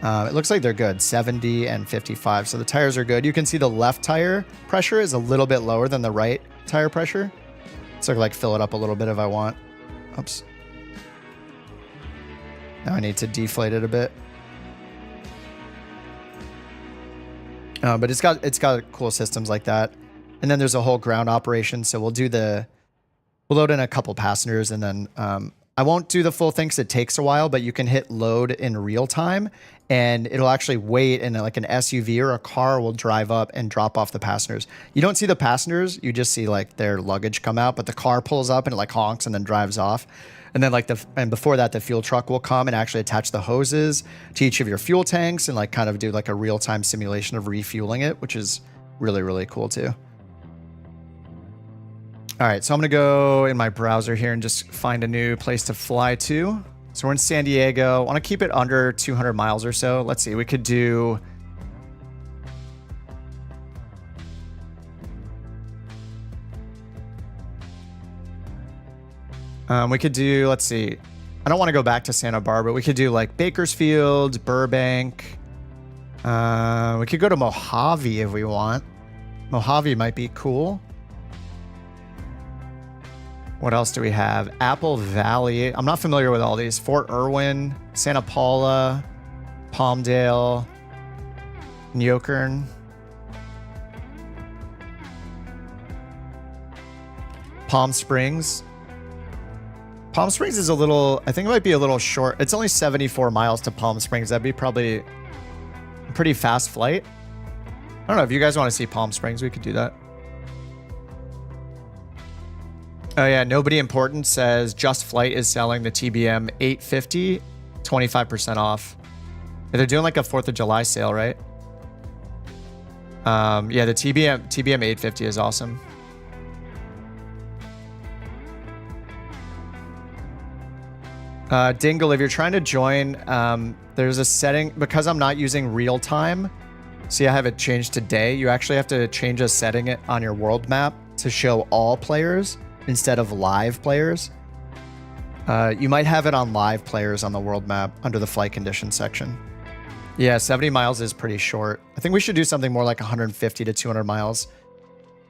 It looks like they're good, 70 and 55. So the tires are good. You can see the left tire pressure is a little bit lower than the right tire pressure. So I can like fill it up a little bit if I want. Oops. Now I need to deflate it a bit. But it's got cool systems like that. And then there's a whole ground operation. So we'll load in a couple passengers, and then I won't do the full thing because it takes a while, but you can hit load in real time and it'll actually wait, and like an SUV or a car will drive up and drop off the passengers. You don't see the passengers, you just see like their luggage come out, but the car pulls up and it like honks and then drives off. And then and before that, the fuel truck will come and actually attach the hoses to each of your fuel tanks and like kind of do like a real-time simulation of refueling it, which is really, really cool too. All right, so I'm gonna go in my browser here and just find a new place to fly to. So we're in San Diego. I wanna keep it under 200 miles or so. Let's see, we could do... let's see. I don't wanna go back to Santa Barbara. We could do like Bakersfield, Burbank. We could go to Mojave if we want. Mojave might be cool. What else do we have? Apple Valley. I'm not familiar with all these. Fort Irwin, Santa Paula, Palmdale, Nyokern. Palm Springs. Palm Springs is a little, I think it might be a little short. It's only 74 miles to Palm Springs. That'd be probably a pretty fast flight. I don't know if you guys want to see Palm Springs, we could do that. Oh yeah, Nobody Important says Just Flight is selling the TBM 850, 25% off. They're doing like a 4th of July sale, right? Yeah, the TBM 850 is awesome. Dingle, if you're trying to join, there's a setting, because I'm not using real time. See, I have it changed to day. You actually have to change a setting on your world map to show all players instead of live players. You might have it on live players on the world map under the flight conditions section. Yeah, 70 miles is pretty short. I think we should do something more like 150 to 200 miles.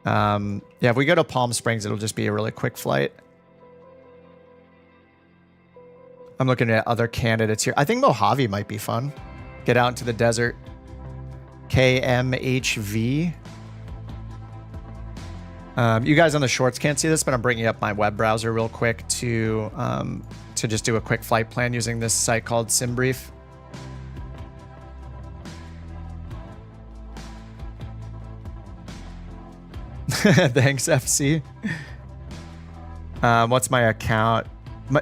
Yeah, if we go to Palm Springs, it'll just be a really quick flight. I'm looking at other candidates here. I think Mojave might be fun. Get out into the desert. KMHV. You guys on the shorts can't see this, but I'm bringing up my web browser real quick to just do a quick flight plan using this site called SimBrief. Thanks, FC. What's my account?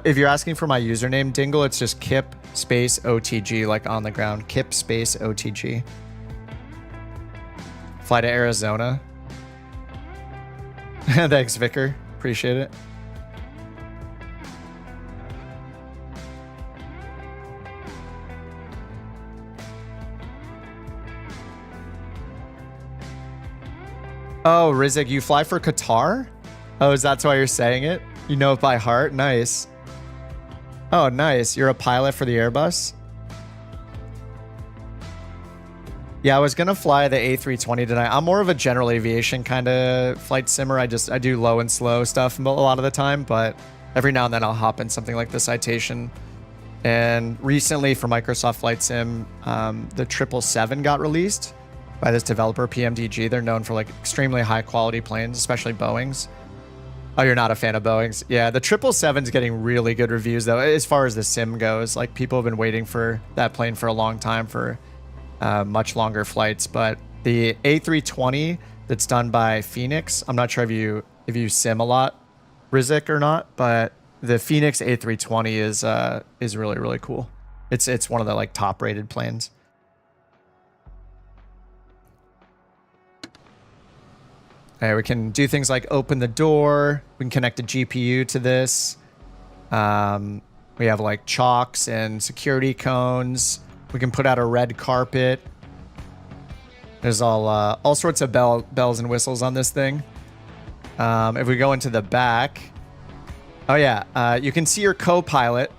If you're asking for my username, Dingle, it's just Kip space OTG, like on the ground. Kip space OTG. Fly to Arizona. Thanks, Vicar. Appreciate it. Oh, Rizik, you fly for Qatar? Oh, is that why you're saying it? You know it by heart? Nice. Oh, nice. You're a pilot for the Airbus? Yeah, I was going to fly the A320 tonight. I'm more of a general aviation kind of flight simmer. I do low and slow stuff a lot of the time, but every now and then I'll hop in something like the Citation. And recently for Microsoft Flight Sim, the 777 got released by this developer, PMDG. They're known for like extremely high quality planes, especially Boeings. Oh, you're not a fan of Boeings? Yeah, the 777's getting really good reviews though, as far as the sim goes. Like people have been waiting for that plane for a long time for much longer flights. But the A320 that's done by Phoenix, I'm not sure if you sim a lot, Rizik, or not, but the Phoenix A320 is really, really cool. It's one of the like top rated planes. We can do things like open the door. We can connect a GPU to this. We have like chalks and security cones. We can put out a red carpet. There's all sorts of bells and whistles on this thing. If we go into the back, oh yeah, you can see your co-pilot.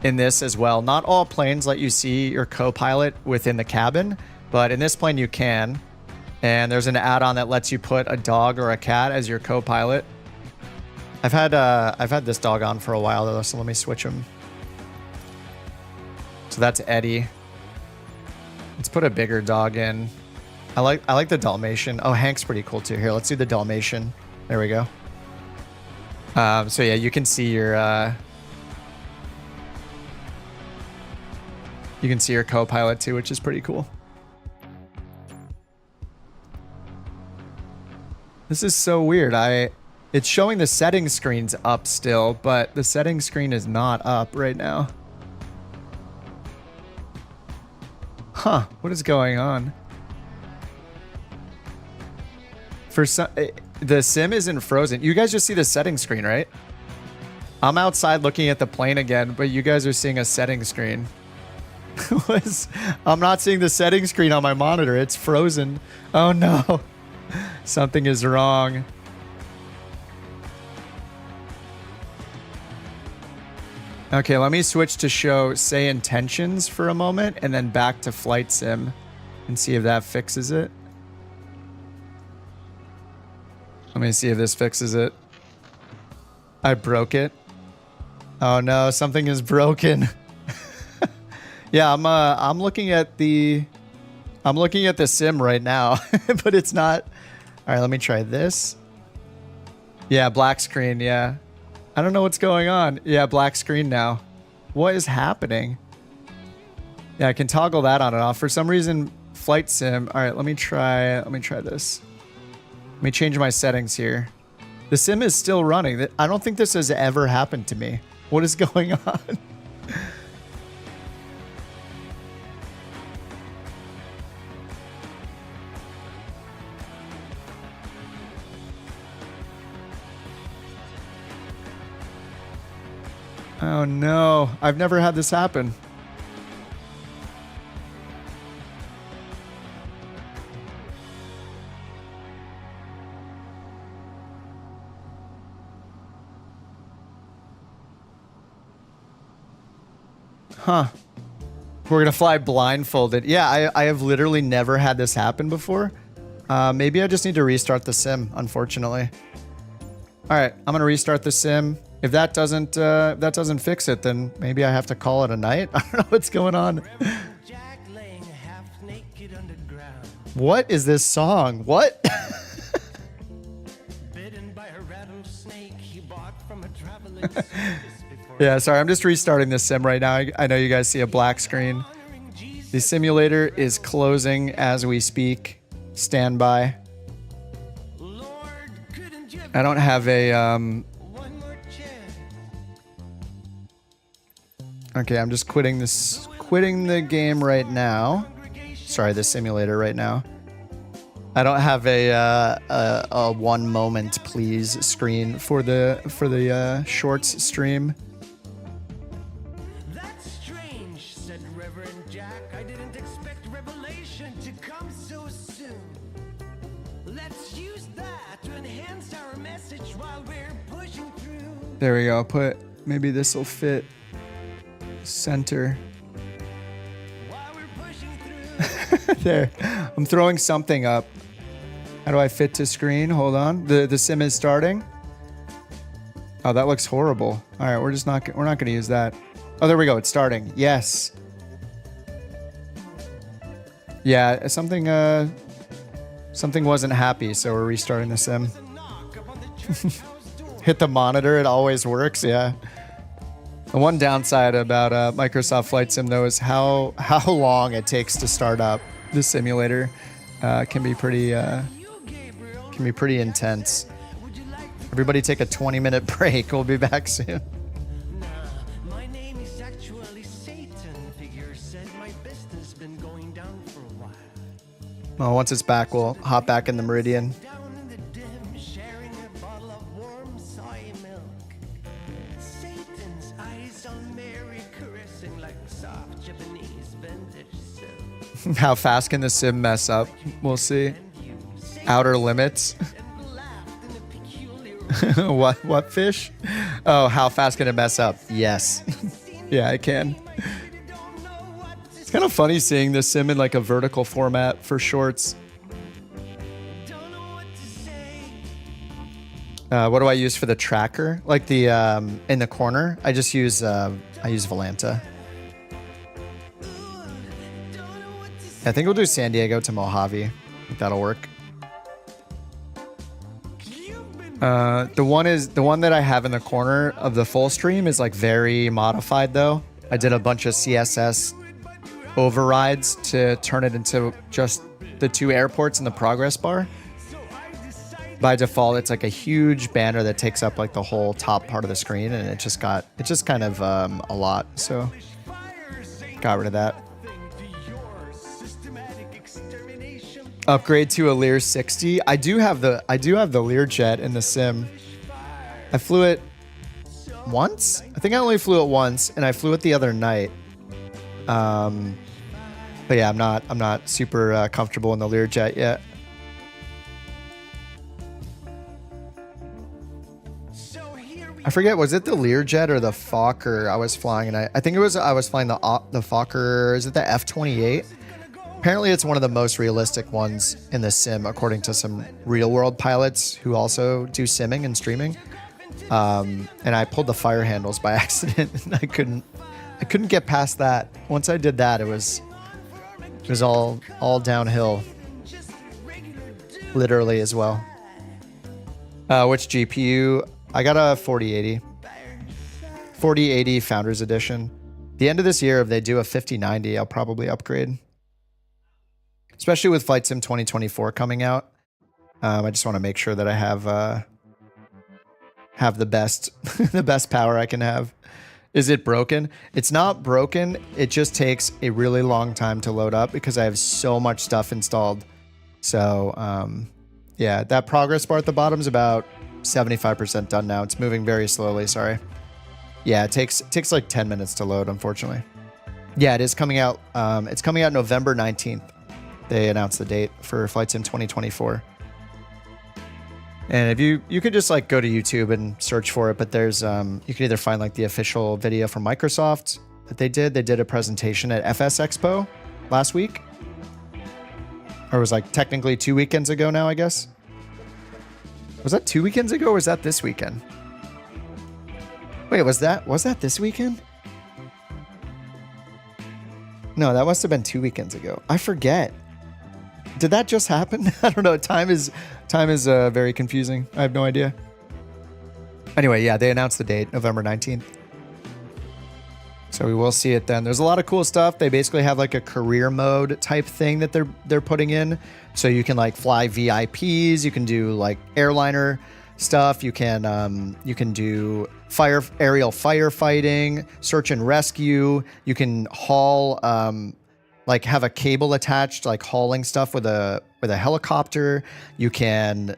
in this as well. Not all planes let you see your co-pilot within the cabin, but in this plane you can. And there's an add-on that lets you put a dog or a cat as your co-pilot. I've had this dog on for a while though, so let me switch him. So that's Eddie. Let's put a bigger dog in. I like the Dalmatian. Oh, Hank's pretty cool too. Here, let's do the Dalmatian. There we go. So yeah, you can see your co-pilot too, which is pretty cool. This is so weird. It's showing the settings screen's up still, but the settings screen is not up right now. Huh, what is going on? For some, the sim isn't frozen. You guys just see the settings screen, right? I'm outside looking at the plane again, but you guys are seeing a settings screen. I'm not seeing the settings screen on my monitor. It's frozen. Oh no. Something is wrong. Okay, let me switch to show say intentions for a moment and then back to flight sim and see if that fixes it. Let me see if this fixes it. I broke it. Oh no, something is broken. Yeah, I'm looking at the sim right now, but it's not. All right, let me try this. Yeah, black screen, yeah. I don't know what's going on. Yeah, black screen now. What is happening? Yeah, I can toggle that on and off. For some reason, flight sim. All right, let me try this. Let me change my settings here. The sim is still running. I don't think this has ever happened to me. What is going on? Oh no, I've never had this happen. Huh. We're gonna fly blindfolded. Yeah, I have literally never had this happen before. Maybe I just need to restart the sim, unfortunately. All right, I'm gonna restart the sim. If that doesn't fix it, then maybe I have to call it a night. I don't know what's going on. What is this song? What? Yeah, sorry, I'm just restarting this sim right now. I know you guys see a black screen. The simulator is closing as we speak. Stand by. I don't have a Okay, I'm just quitting the game right now. Sorry, the simulator right now. I don't have a 1 moment please screen for the shorts stream. That's strange, said Reverend Jack. I didn't expect revelation to come so soon. Let's use that to enhance our message while we're pushing through. There we go. Maybe this will fit. Center. There. I'm throwing something up. How do I fit to screen? Hold on. The sim is starting. Oh, that looks horrible. All right, we're not going to use that. Oh, there we go. It's starting. Yes. Yeah, something wasn't happy, so we're restarting the sim. Hit the monitor. It always works. Yeah. The one downside about Microsoft Flight Sim though is how long it takes to start up. The simulator can be pretty intense. Everybody take a 20-minute break. We'll be back soon. My name is actually Satan. Figure said my business been going down for a while. Well, once it's back, we'll hop back in the Meridian. Down in the dim, sharing a bottle of warm soy milk. Satan's eyes on Mary, caressing like soft Japanese vintage silk. How fast can the sim mess up? We'll see. Outer limits. What fish? Oh, how fast can it mess up? Yes. Yeah, I can. It's kind of funny seeing this sim in like a vertical format for shorts. What do I use for the tracker? Like the in the corner, I just use I use Volanta. I think we'll do San Diego to Mojave. I think that'll work. The one that I have in the corner of the full stream is like very modified though. I did a bunch of CSS overrides to turn it into just the 2 airports in the progress bar. By default, it's like a huge banner that takes up like the whole top part of the screen, and it just kind of a lot. So got rid of that. Upgrade to a Lear 60. I do have the Learjet in the sim. I flew it once. I think I only flew it once, and I flew it the other night. But yeah, I'm not super comfortable in the Learjet yet. I forget, was it the Learjet or the Fokker I was flying? And I think it was, I was flying the Fokker. Is it the F-28? Apparently it's one of the most realistic ones in the sim, according to some real world pilots who also do simming and streaming. And I pulled the fire handles by accident, and I couldn't get past that. Once I did that, it was all downhill, literally as well. Which GPU? I got a 4080 Founders Edition. The end of this year, if they do a 5090, I'll probably upgrade. Especially with Flight Sim 2024 coming out. I just want to make sure that I have the best the best power I can have. Is it broken? It's not broken. It just takes a really long time to load up because I have so much stuff installed. So yeah, that progress bar at the bottom is about 75% done now. It's moving very slowly, sorry. Yeah, it takes like 10 minutes to load, unfortunately. Yeah, it is coming out. It's coming out November 19th. They announced the date for Flight Sim 2024. And if you could just like go to YouTube and search for it, but there's you can either find like the official video from Microsoft that they did a presentation at FS Expo last week. Or it was like technically 2 weekends ago now, I guess. Was that 2 weekends ago or was that this weekend? Wait, was that this weekend? No, that must have been 2 weekends ago. I forget. Did that just happen? I don't know. Time is very confusing. I have no idea. Anyway, yeah, they announced the date, November 19th. So we will see it then. There's a lot of cool stuff. They basically have like a career mode type thing that they're putting in. So you can like fly VIPs, you can do like airliner stuff, you can do aerial firefighting, search and rescue, you can haul like have a cable attached, like hauling stuff with a helicopter. You can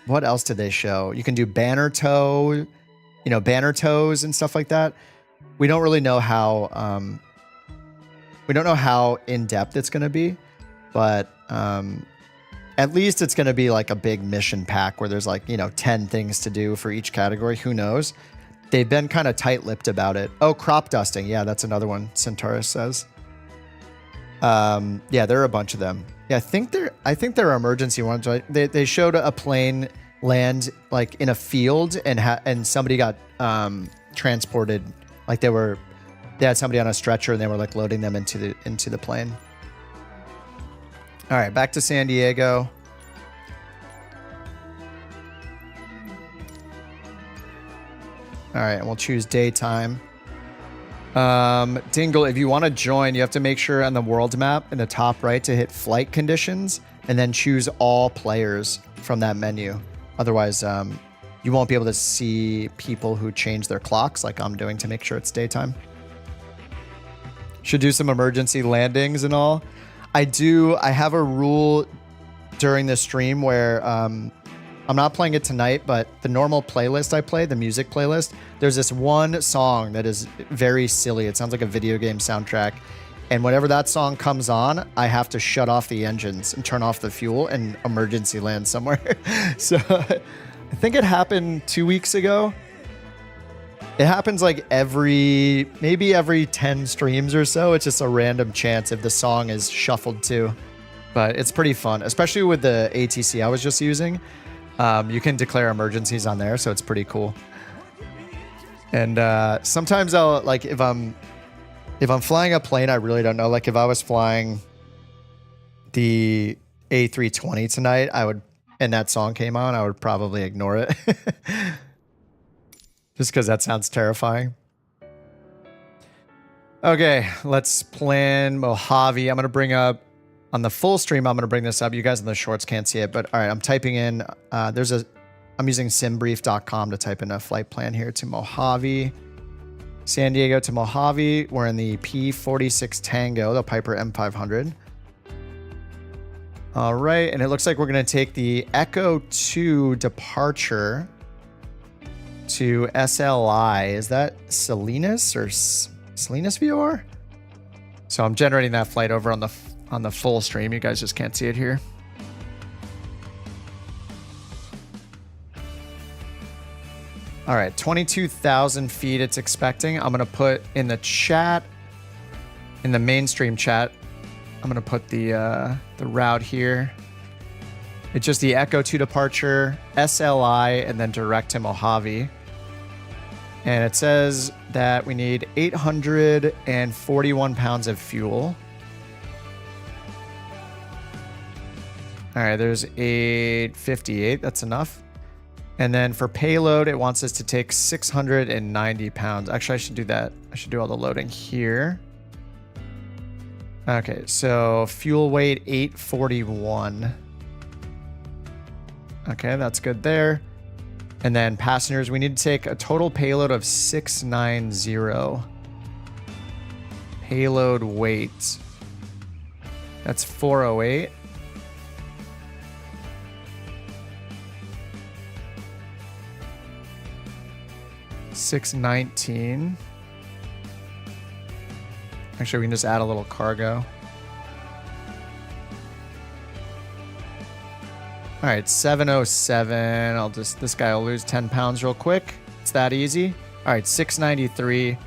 what else did they show? You can do banner tow, banner tows and stuff like that. We don't really know how we don't know how in depth it's going to be, but at least it's going to be like a big mission pack where there's like 10 things to do for each category. Who knows? They've been kind of tight-lipped about it. Oh, crop dusting. Yeah, that's another one. Centaurus says. Yeah, there are a bunch of them. Yeah, I think they're emergency ones. Right? They showed a plane land like in a field and somebody got transported. Like they had somebody on a stretcher and they were like loading them into the plane. All right, back to San Diego. All right, and we'll choose daytime. Dingle, if you want to join, you have to make sure on the world map in the top right to hit flight conditions and then choose all players from that menu. Otherwise, you won't be able to see people who change their clocks like I'm doing to make sure it's daytime. Should do some emergency landings and all. I have a rule during the stream where I'm not playing it tonight, but the normal playlist I play, the music playlist, there's this one song that is very silly. It sounds like a video game soundtrack. And whenever that song comes on, I have to shut off the engines and turn off the fuel and emergency land somewhere. So I think it happened 2 weeks ago. It happens like maybe every 10 streams or so. It's just a random chance if the song is shuffled too. But it's pretty fun, especially with the ATC I was just using. You can declare emergencies on there, so it's pretty cool. And sometimes I'll, like, if I'm flying a plane I really don't know, like if I was flying the A320 tonight, and that song came on, I would probably ignore it. Just because that sounds terrifying. Okay, let's plan Mojave. I'm going to bring up, on the full stream, I'm going to bring this up. You guys in the shorts can't see it, but all right, I'm typing in, I'm using simbrief.com to type in a flight plan here to Mojave. San Diego to Mojave. We're in the P46 Tango, the Piper M500. All right, and it looks like we're going to take the Echo 2 departure to SLI. Is that Salinas or Salinas VOR? So I'm generating that flight over on the full stream. You guys just can't see it here. All right, 22,000 feet it's expecting. I'm going to put in the chat, in the mainstream chat, I'm going to put the route here. It's just the Echo 2 departure, SLI, and then direct to Mojave. And it says that we need 841 pounds of fuel. All right, there's 858. That's enough. And then for payload, it wants us to take 690 pounds. Actually, I should do that. I should do all the loading here. Okay, so fuel weight 841. Okay, that's good there. And then passengers, we need to take a total payload of 690. Payload weight. That's 408. $619. Actually, we can just add a little cargo. All right, 707. This guy will lose 10 pounds real quick. It's that easy. All right, 693.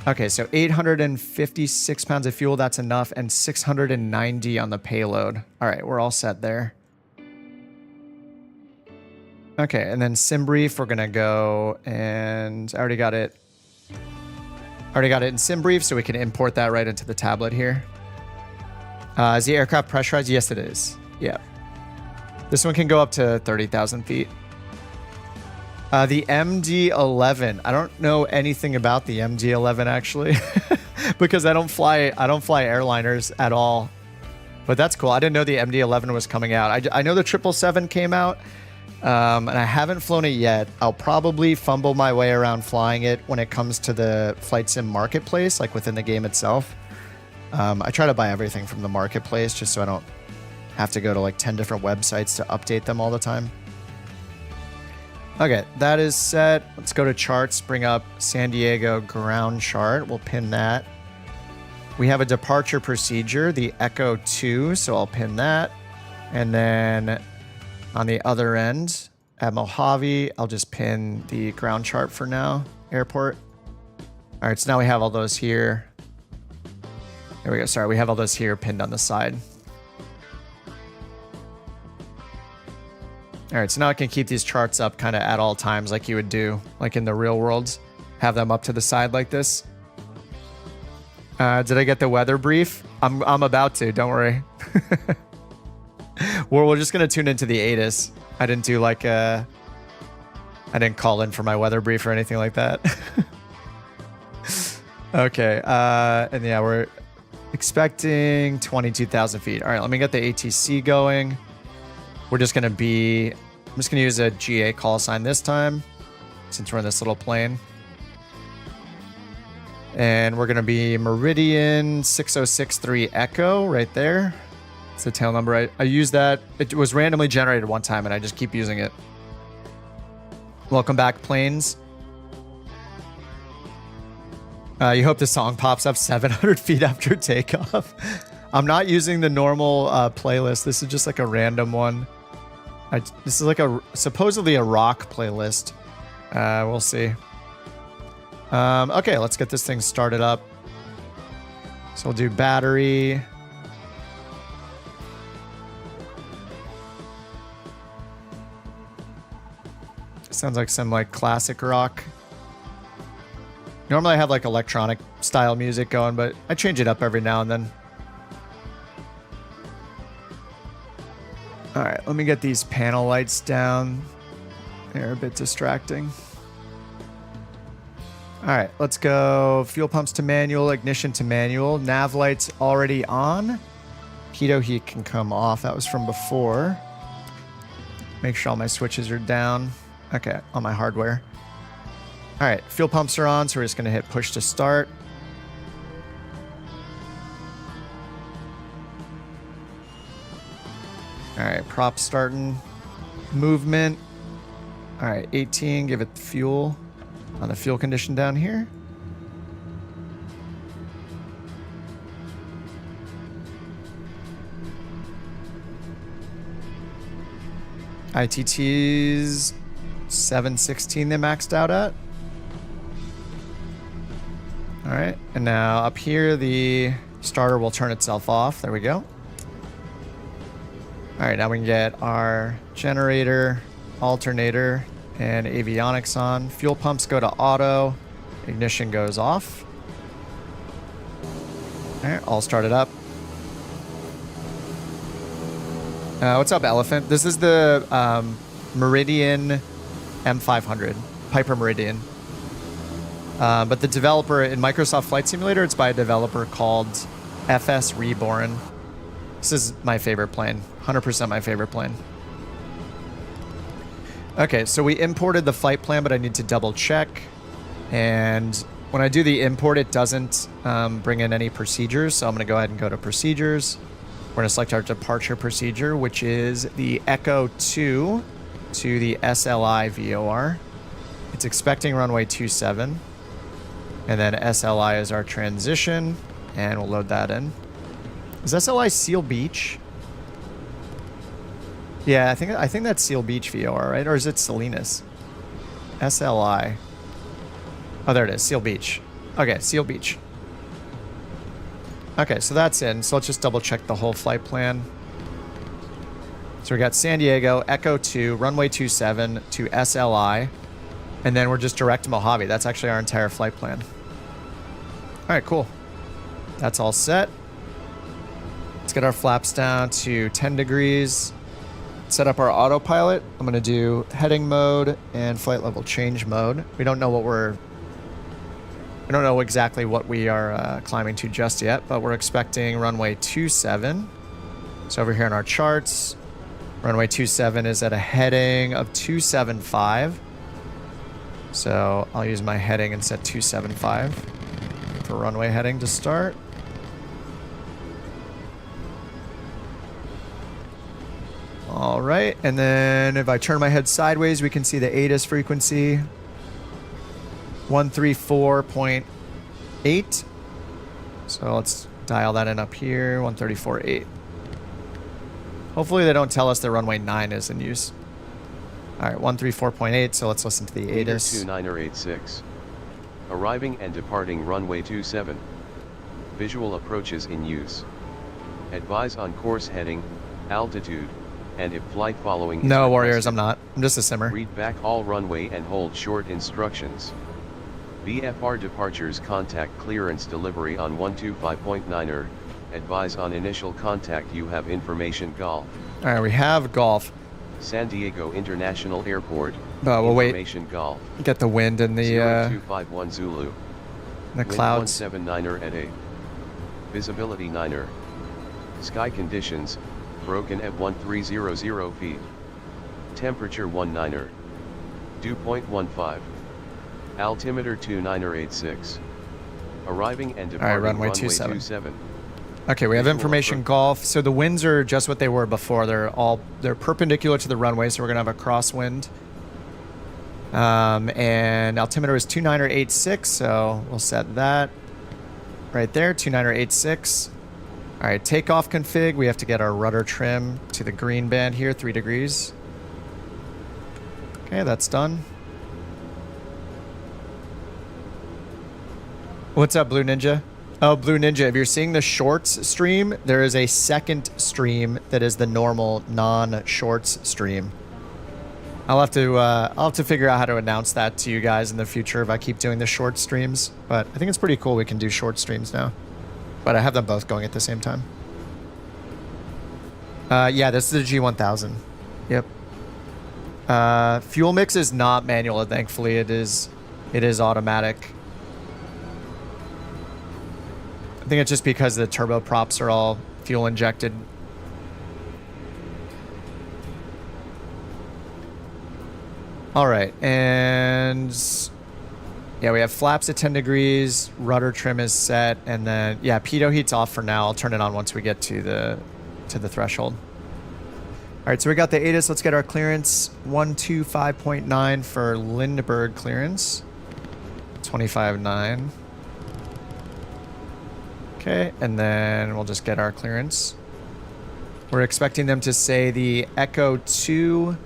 Okay, so 856 pounds of fuel, that's enough, and 690 on the payload. All right, we're all set there. Okay, and then SimBrief, we're gonna go, and I already got it. Already got it in SimBrief, so we can import that right into the tablet here. Is the aircraft pressurized? Yes, it is. Yeah. This one can go up to 30,000 feet. The MD-11. I don't know anything about the MD-11 actually, because I don't fly airliners at all. But that's cool. I didn't know the MD-11 was coming out. I know the 777 came out, and I haven't flown it yet. I'll probably fumble my way around flying it when it comes to the flight sim marketplace, like within the game itself. I try to buy everything from the marketplace just so I don't have to go to like 10 different websites to update them all the time. Okay, that is set. Let's go to charts, bring up San Diego ground chart. We'll pin that. We have a departure procedure, the Echo 2, so I'll pin that. And then on the other end, at Mojave, I'll just pin the ground chart for now, airport. All right, so now we have all those here. There we go, sorry, we have all those here pinned on the side. All right, so now I can keep these charts up kind of at all times like you would do, like in the real world. Have them up to the side like this. Did I get the weather brief? I'm about to, don't worry. We're just going to tune into the ATIS. I didn't do like I didn't call in for my weather brief or anything like that. Okay, and yeah, we're expecting 22,000 feet. All right, let me get the ATC going. We're just going to I'm just going to use a GA call sign this time, since we're in this little plane. And we're going to be Meridian 6063 Echo right there. It's the tail number. I used that. It was randomly generated one time, and I just keep using it. Welcome back, planes. You hope the song pops up 700 feet after takeoff. I'm not using the normal playlist. This is just like a random one. This is like supposedly a rock playlist. We'll see. Okay, let's get this thing started up. So we'll do battery. Sounds like some like classic rock. Normally I have like electronic style music going, but I change it up every now and then. All right, let me get these panel lights down. They're a bit distracting. All right, let's go fuel pumps to manual, ignition to manual. Nav lights already on. Pitot heat can come off. That was from before. Make sure all my switches are down. Okay, on my hardware. All right, fuel pumps are on, so we're just going to hit push to start. All right, prop starting. Movement. All right, 18, give it the fuel. On the fuel condition down here. ITT's 716 they maxed out at. All right, and now up here the starter will turn itself off. There we go. All right, now we can get our generator, alternator, and avionics on. Fuel pumps go to auto. Ignition goes off. All right, all started up. What's up, Elephant? This is the Meridian M500, Piper Meridian. But the developer in Microsoft Flight Simulator, it's by a developer called FS Reborn. This is my favorite plane, 100% my favorite plane. Okay, so we imported the flight plan, but I need to double check. And when I do the import, it doesn't bring in any procedures. So I'm going to go ahead and go to procedures. We're going to select our departure procedure, which is the Echo 2 to the SLI VOR. It's expecting runway 27. And then SLI is our transition. And we'll load that in. Is SLI Seal Beach? Yeah, I think that's Seal Beach VOR, right? Or is it Salinas? SLI. Oh, there it is. Seal Beach. Okay, Seal Beach. Okay, so that's in. So let's just double check the whole flight plan. So we got San Diego, Echo 2, runway 27 to SLI. And then we're just direct to Mojave. That's actually our entire flight plan. All right, cool. That's all set. Let's get our flaps down to 10 degrees. Set up our autopilot. I'm going to do heading mode and flight level change mode. We don't know exactly what we are climbing to just yet, but we're expecting runway 27. So over here in our charts, runway 27 is at a heading of 275. So I'll use my heading and set 275 for runway heading to start. All right, and then if I turn my head sideways, we can see the ATIS frequency, 134.8. So let's dial that in up here, 134.8. Hopefully they don't tell us the runway 9 is in use. All right, 134.8, so let's listen to the ATIS. 2986. Arriving and departing runway 27. Visual approaches in use. Advise on course heading, altitude, and if flight following is No, Warriors, requested. I'm not. I'm just a simmer. Read back all runway and hold short instructions. VFR departures contact clearance delivery on 125.9er. Advise on initial contact you have information golf. All right, we have golf. San Diego International Airport. We'll wait. Information golf. Get the wind in the 0251 Zulu. the clouds. Wind 17-9er at 8. Visibility 9er. Sky conditions, broken at 1300 feet. Temperature 19er. Dew point 15. Altimeter 2986. Arriving and departing runway runway 27. 27. Okay, we have Visual information approach. golf. So the winds are just what they were before. They're perpendicular to the runway, so we're gonna have a crosswind. And altimeter is 2986, so we'll set that right there, 2986. All right, takeoff config. We have to get our rudder trim to the green band here, 3 degrees. Okay, that's done. What's up, Blue Ninja? Oh, Blue Ninja, if you're seeing the shorts stream, there is a second stream that is the normal non-shorts stream. I'll have to figure out how to announce that to you guys in the future if I keep doing the short streams. But I think it's pretty cool we can do short streams now. But I have them both going at the same time. Yeah, this is the G1000. Yep. Fuel mix is not manual, thankfully. It is automatic. I think it's just because the turboprops are all fuel injected. All right, and yeah, we have flaps at 10 degrees, rudder trim is set, and then yeah, pitot heat's off for now. I'll turn it on once we get to the threshold. All right, so we got the ATIS. Let's get our clearance. 125.9 for Lindbergh clearance. 25.9. Okay, and then we'll just get our clearance. We're expecting them to say the Echo 2.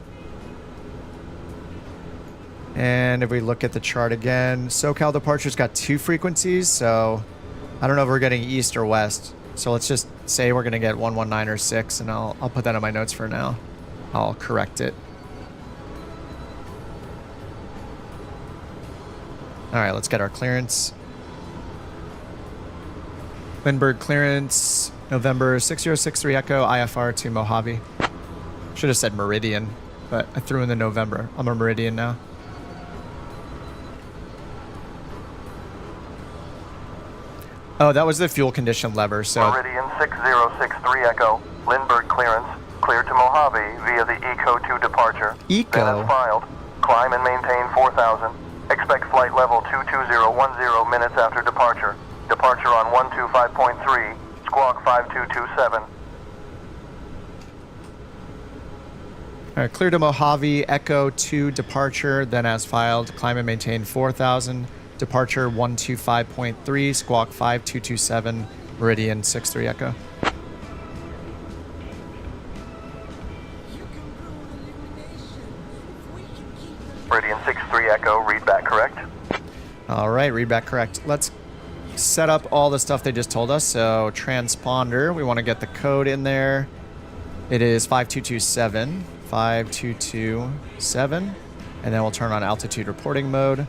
And if we look at the chart again, SoCal departure's got 2 frequencies, so I don't know if we're getting east or west. So let's just say we're gonna get 119 or 6, and I'll put that on my notes for now. I'll correct it. All right, let's get our clearance. Lindbergh clearance, November 6063 Echo, IFR to Mojave. Should have said Meridian, but I threw in the November. I'm a Meridian now. Oh, that was the fuel condition lever, so... Meridian 6063 Echo, Lindbergh clearance, clear to Mojave via the Eco 2 departure. Eco? Then as filed, climb and maintain 4000. Expect flight level 22010 minutes after departure. Departure on 125.3, squawk 5227. All right, clear to Mojave, Echo 2 departure, then as filed, climb and maintain 4000. Departure 125.3, squawk 5227, Meridian 63 Echo. Meridian 63 Echo, read back correct. All right, read back correct. Let's set up all the stuff they just told us. So transponder, we want to get the code in there. It is 5227, 5227, and then we'll turn on altitude reporting mode.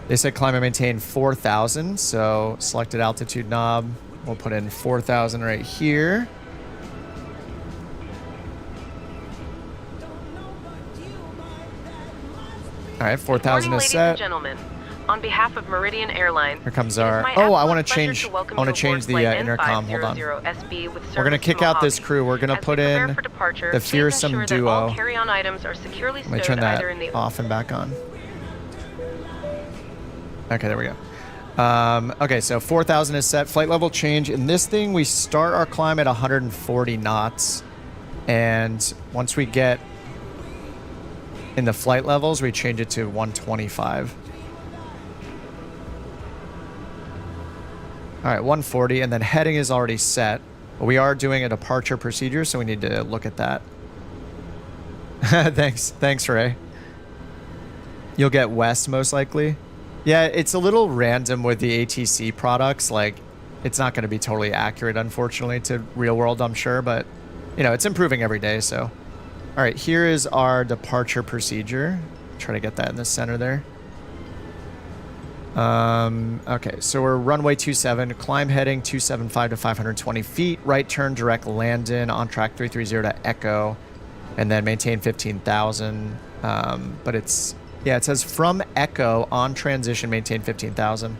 They said climb and maintain 4000, so selected altitude knob. We'll put in 4000 right here. All right, 4000 is set. Ladies and gentlemen, on behalf of Meridian Airline, here comes our... Oh, I want to change the intercom. Hold on. We're going to kick out this crew. We're going to put in the fearsome duo. Let me turn that off and back on. Okay, there we go. Okay, so 4000 is set. Flight level change. In this thing, we start our climb at 140 knots. And once we get in the flight levels, we change it to 125. All right, 140, and then heading is already set. But we are doing a departure procedure, so we need to look at that. Thanks, Ray. You'll get west, most likely. Yeah, it's a little random with the ATC products. Like, it's not going to be totally accurate, unfortunately, to real world, I'm sure. But, you know, it's improving every day, so... All right, here is our departure procedure. Try to get that in the center there. Okay, so we're runway 27, climb heading 275 to 520 feet, right turn, direct land in on track 330 to Echo, and then maintain 15,000. But it's, yeah, it says from Echo on transition, maintain 15,000.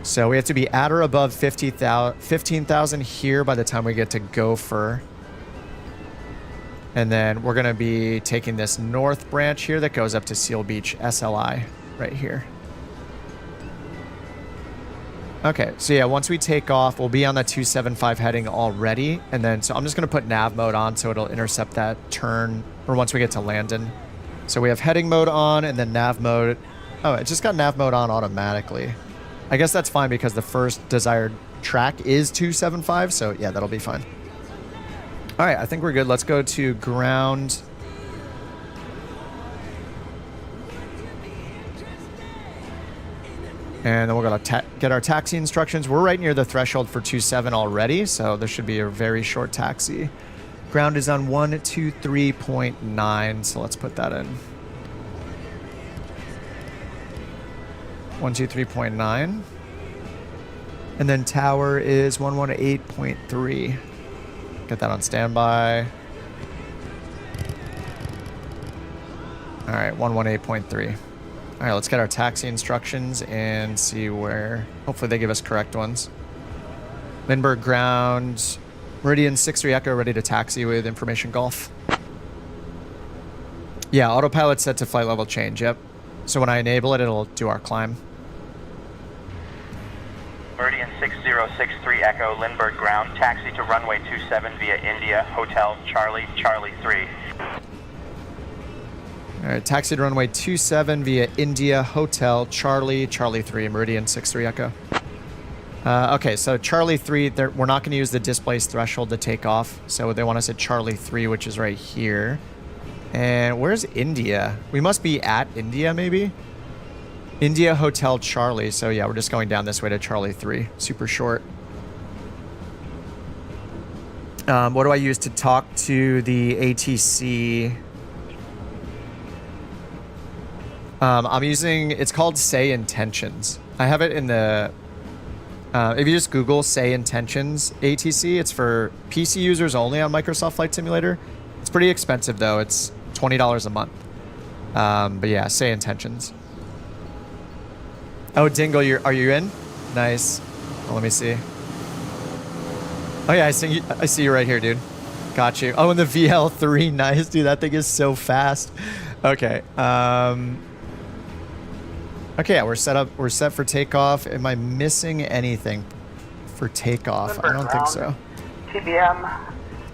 So we have to be at or above 15,000 here by the time we get to Gopher. And then we're going to be taking this north branch here that goes up to Seal Beach SLI right here. Okay, so yeah, once we take off, we'll be on that 275 heading already. And then, so I'm just going to put nav mode on so it'll intercept that turn, or once we get to Landon. So we have heading mode on and then nav mode. Oh, it just got nav mode on automatically. I guess that's fine because the first desired track is 275. So yeah, that'll be fine. All right, I think we're good. Let's go to ground. And then we'll go to get our taxi instructions. We're right near the threshold for 27 already, so this should be a very short taxi. Ground is on 123.9, so let's put that in. 123.9. And then tower is 118.3. Get that on standby. All right, 118.3. All right, let's get our taxi instructions and see where... Hopefully they give us correct ones. Lindbergh ground, Meridian 63 Echo, ready to taxi with information golf. Yeah, autopilot set to flight level change, yep. So when I enable it, it'll do our climb. Meridian 6063 Echo, Lindbergh ground, taxi to runway 27 via India, Hotel Charlie, Charlie 3. All right, taxi to runway 27 via India, Hotel, Charlie, Charlie 3, Meridian 63 Echo. Okay, so Charlie 3, we're not going to use the displaced threshold to take off. So they want us at Charlie 3, which is right here. And where's India? We must be at India, maybe? India, Hotel, Charlie. So yeah, we're just going down this way to Charlie 3. Super short. What do I use to talk to the ATC? I'm using, it's called Say Intentions. I have it in the, if you just Google Say Intentions ATC, it's for PC users only on Microsoft Flight Simulator. It's pretty expensive though. It's $20 a month. But yeah, Say Intentions. Oh, Dingle, are you in? Nice. Well, let me see. Oh yeah, I see you right here, dude. Got you. Oh, and the VL3, nice, dude. That thing is so fast. Okay. Okay, yeah, we're set for takeoff. Am I missing anything for takeoff? I don't think so. TBM.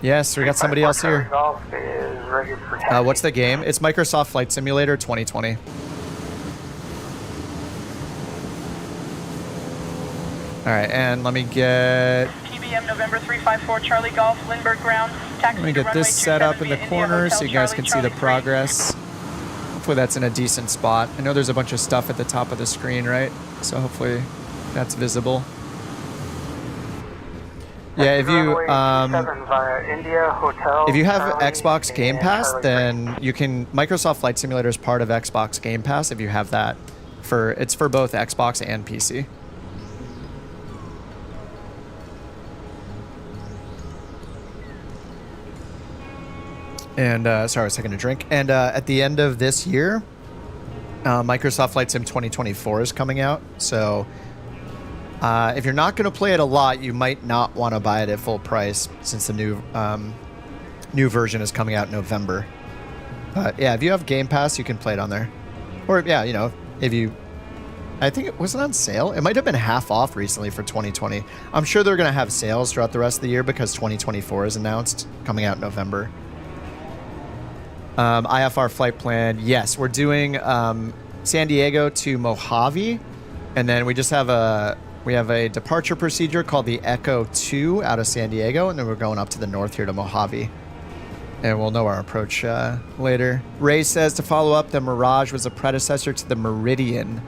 Yes, we got somebody else here. Golf is ready for taxi. What's the game? It's Microsoft Flight Simulator 2020. All right, and let me get... TBM November 354 Charlie Golf, Lindbergh ground, taxi Let me get this set up in the corner so you guys can see the progress. Hopefully that's in a decent spot. I know there's a bunch of stuff at the top of the screen, right? So hopefully that's visible. Yeah, if you have Xbox Game Pass, then you can... Microsoft Flight Simulator is part of Xbox Game Pass if you have that. It's for both Xbox and PC. And sorry, I was taking a drink. And at the end of this year, Microsoft Flight Sim 2024 is coming out. So if you're not going to play it a lot, you might not want to buy it at full price since the new version is coming out in November. But yeah, if you have Game Pass, you can play it on there. Or yeah, you know, if you... I think it wasn't on sale. It might have been half off recently for 2020. I'm sure they're going to have sales throughout the rest of the year because 2024 is announced, coming out in November. IFR flight plan. Yes, we're doing San Diego to Mojave, and then we just have a departure procedure called the Echo 2 out of San Diego, and then we're going up to the north here to Mojave, and we'll know our approach later. Ray says to follow up, the Mirage was a predecessor to the Meridian.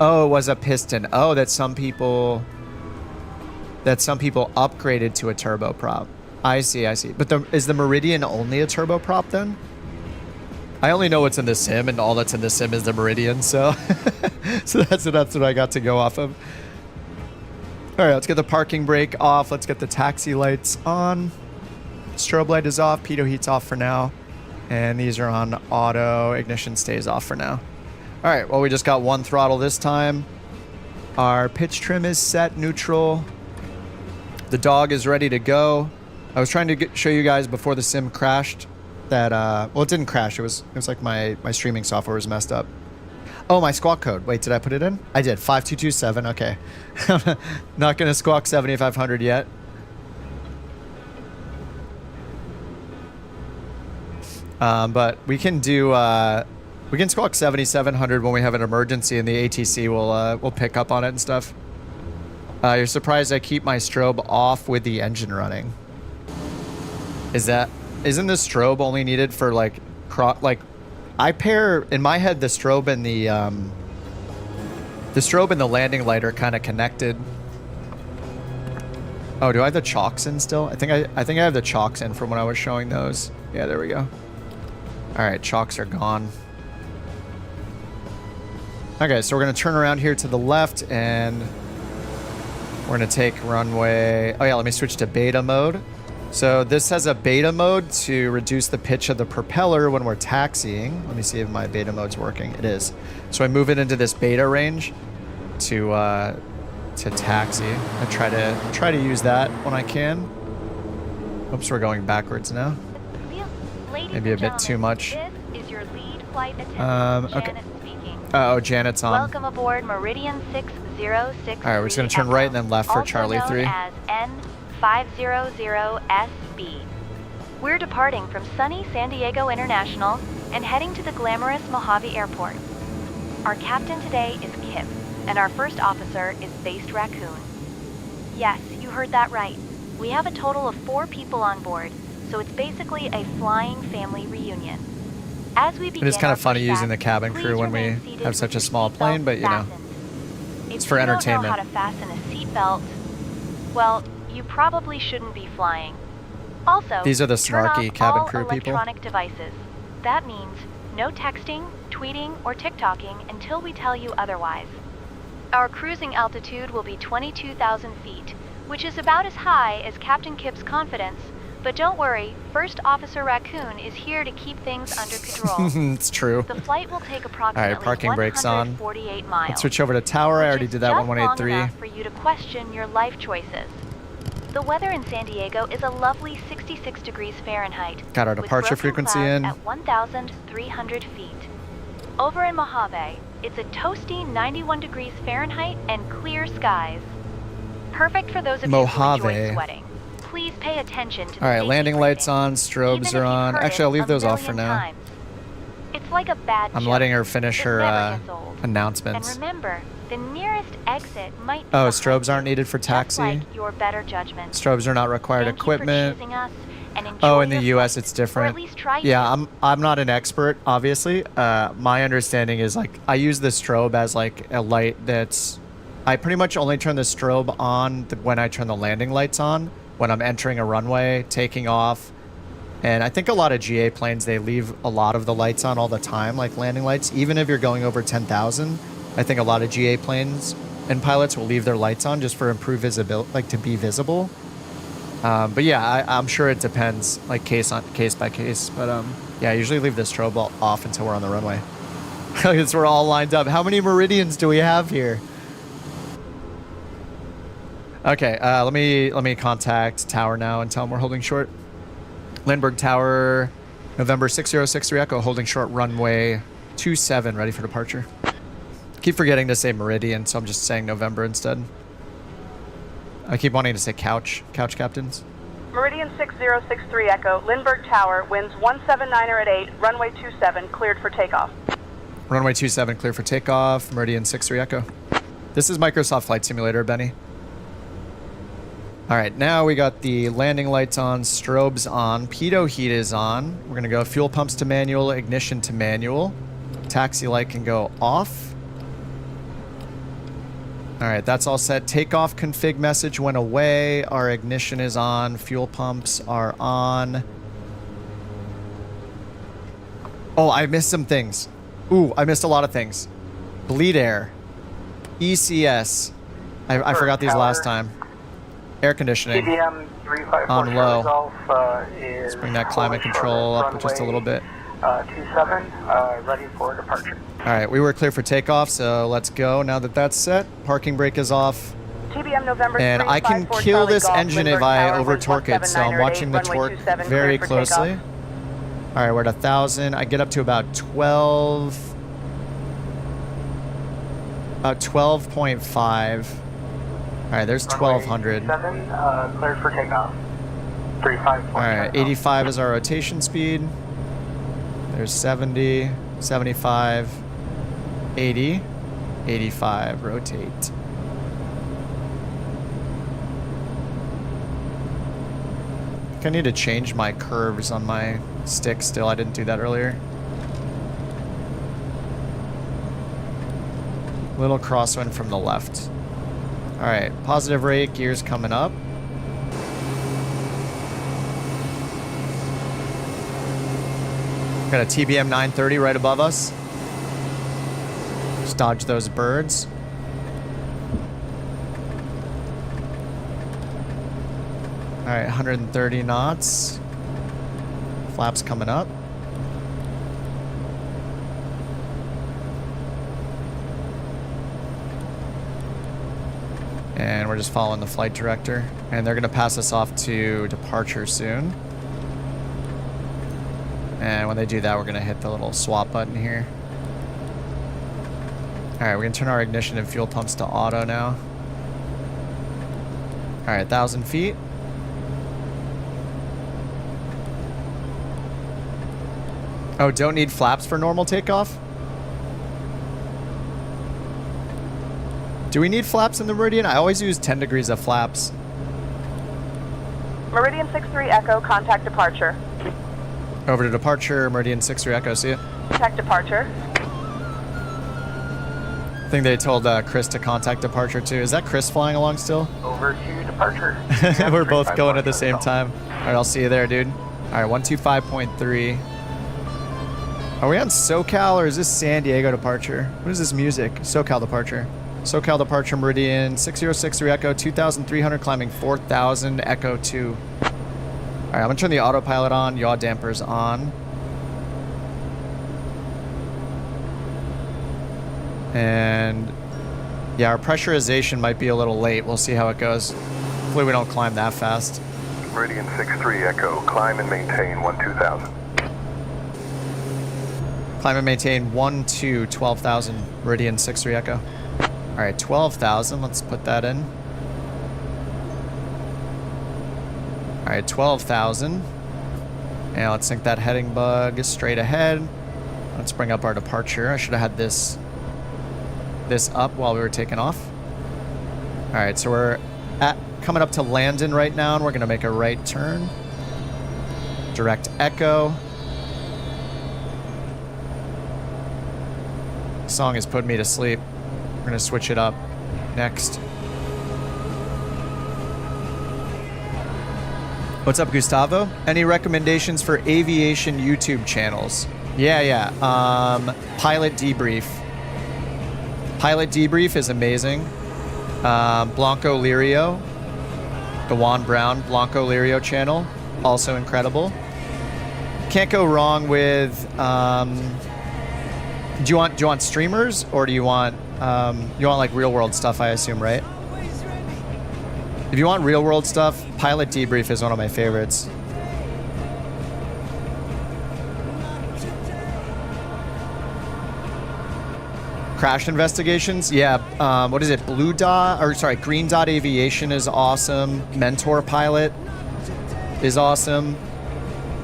Oh, it was a piston. Oh, that some people upgraded to a turboprop. I see. But is the Meridian only a turboprop then? I only know what's in the sim, and all that's in the sim is the Meridian, so so that's what I got to go off of. All right, let's get the parking brake off. Let's get the taxi lights on. Strobe light is off. Pitot heat's off for now. And these are on auto. Ignition stays off for now. All right, well, we just got one throttle this time. Our pitch trim is set neutral. The dog is ready to go. I was trying to show you guys before the sim crashed that, well, it didn't crash. It was like my streaming software was messed up. Oh, my squawk code. Wait, did I put it in? I did. 5227. Okay. Not going to squawk 7500 yet. But we can do, we can squawk 7700 when we have an emergency, and the ATC will pick up on it and stuff. You're surprised I keep my strobe off with the engine running. Isn't the strobe only needed for like I pair in my head the strobe and the The strobe and the landing light are kind of connected. Oh, do I have the chocks in still? I think I have the chocks in from when I was showing those. Yeah, there we go. All right, chocks are gone. Okay, so we're gonna turn around here to the left and we're gonna take runway. Oh yeah, let me switch to beta mode. So this has a beta mode to reduce the pitch of the propeller when we're taxiing. Let me see if my beta mode's working. It is. So I move it into this beta range to taxi. I try to use that when I can. Oops, we're going backwards now. Maybe a bit too much. This is your lead flight attendant, okay. Janet speaking. Oh, Janet's on. Welcome aboard Meridian 6063. All right, we're just gonna turn right and then left for Charlie 3. As N500SB. We're departing from sunny San Diego International and heading to the glamorous Mojave Airport. Our captain today is Kip, and our first officer is Based Raccoon. Yes, you heard that right. We have a total of 4 people on board, so it's basically a flying family reunion. As we begin, it is kind of funny using the cabin crew when we have such a small plane, but you know, it's for entertainment. If you don't know how to fasten a seatbelt, well, you probably shouldn't be flying. Also, these are the turn snarky off cabin all crew people. Electronic devices. That means no texting, tweeting, or TikToking until we tell you otherwise. Our cruising altitude will be 22,000 feet, which is about as high as Captain Kip's confidence. But don't worry, First Officer Raccoon is here to keep things under control. It's true. The flight will take approximately all right, parking brakes on. 148 miles. Let's switch over to tower. I already did that 1183. Long enough for you to question your life choices. The weather in San Diego is a lovely 66 degrees Fahrenheit. Got our departure frequency in. At 1,300 feet. Over in Mojave, it's a toasty 91 degrees Fahrenheit and clear skies. Perfect for those of you who enjoy sweating. Please pay attention to the all right, landing safety lights rating. on, strobes Even are if you've on. heard Actually, I'll leave it those a off for million now. times. It's like a bad I'm joke. letting her finish It her never gets old. announcements. And remember, the nearest exit might be Oh, behind strobes you, aren't needed for just taxi. like your better judgment. Strobes are not required Thank equipment. You for choosing us, and enjoy Oh, in the your US flight, it's or different. at least try Yeah, to. I'm not an expert, obviously. My understanding is like I use the strobe as like a light that's I pretty much only turn the strobe on when I turn the landing lights on, when I'm entering a runway, taking off. And I think a lot of GA planes, they leave a lot of the lights on all the time, like landing lights. Even if you're going over 10,000, I think a lot of GA planes and pilots will leave their lights on just for improved visibility, like to be visible. But yeah, I'm sure it depends, like case by case. But yeah, I usually leave the strobe off until we're on the runway. Because we're all lined up. How many meridians do we have here? Okay, let me contact Tower now and tell them we're holding short. Lindbergh Tower, November 6063 Echo, holding short runway 27, ready for departure. Keep forgetting to say meridian, so I'm just saying November instead. I keep wanting to say couch captains. Meridian 6063 Echo, Lindbergh Tower, winds 179er at 8, runway 27, cleared for takeoff. Runway 27, clear for takeoff, Meridian 63 Echo. This is Microsoft Flight Simulator, Benny. All right, now we got the landing lights on, strobes on, pitot heat is on. We're gonna go fuel pumps to manual, ignition to manual. Taxi light can go off. All right, that's all set. Takeoff config message went away. Our ignition is on, fuel pumps are on. Oh, I missed some things. Ooh, I missed a lot of things. Bleed air, ECS. I forgot these last time. Air conditioning TBM 354 on low. Golf, is let's bring that climate control up just a little bit. 27, ready for departure. All right, we were clear for takeoff, so let's go. Now that that's set, parking brake is off. TBM November And I can kill this engine if I over torque it, so I'm watching the torque very closely. All right, we're at 1,000. I get up to about 12. About 12.5. All right, there's 1,200. 7, cleared for takeoff. 354. All right, 85 is our rotation speed. There's 70, 75, 80, 85, rotate. I think I need to change my curves on my stick still. I didn't do that earlier. Little crosswind from the left. All right, positive rate, gears coming up. Got a TBM 930 right above us. Just dodge those birds. All right, 130 knots. Flaps coming up. And we're just following the flight director. And they're gonna pass us off to departure soon. And when they do that, we're gonna hit the little swap button here. All right, we're gonna turn our ignition and fuel pumps to auto now. All right, 1,000 feet. Oh, don't need flaps for normal takeoff? Do we need flaps in the Meridian? I always use 10 degrees of flaps. Meridian 6-3 Echo, contact departure. Over to departure, Meridian 6-3 Echo, see ya. Contact departure. I think they told Chris to contact departure too. Is that Chris flying along still? Over to departure. We're both going at the same time. All right, I'll see you there, dude. All right, 125.3. Are we on SoCal or is this San Diego departure? What is this music? SoCal departure. SoCal departure, Meridian 6063 Echo, 2,300 climbing 4,000 Echo 2. All right, I'm gonna turn the autopilot on, yaw dampers on. And yeah, our pressurization might be a little late. We'll see how it goes. Hopefully we don't climb that fast. Meridian 6-3 Echo, climb and maintain 12,000. Climb and maintain 12,000, Meridian 6-3 Echo. All right, 12,000, let's put that in. All right, 12,000. And let's sync that heading bug straight ahead. Let's bring up our departure. I should have had this up while we were taking off. All right, so we're coming up to Landon right now, and we're gonna make a right turn. Direct echo. Song has put me to sleep. We're gonna switch it up next. What's up, Gustavo? Any recommendations for aviation YouTube channels? Yeah. Pilot Debrief. Pilot Debrief is amazing. Blanco Lirio, the Juan Brown Blanco Lirio channel, also incredible. Can't go wrong with. Do you want streamers or do you want like real world stuff? I assume, right? If you want real world stuff, Pilot Debrief is one of my favorites. Crash investigations, yeah. What is it? Green Dot Aviation is awesome. Mentor Pilot is awesome.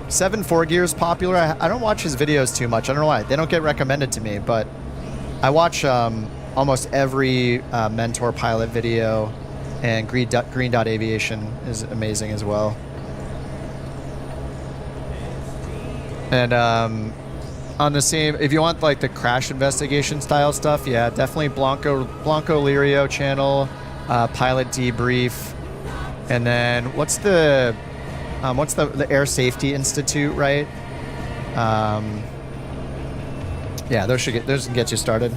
7 Gear is popular. I don't watch his videos too much. I don't know why. They don't get recommended to me, but I watch almost every Mentor Pilot video, and Green Dot Aviation is amazing as well. And on the same, if you want like the crash investigation style stuff, yeah, definitely Blanco Lirio channel, Pilot Debrief, and then what's the Air Safety Institute, right? Yeah, those can get you started.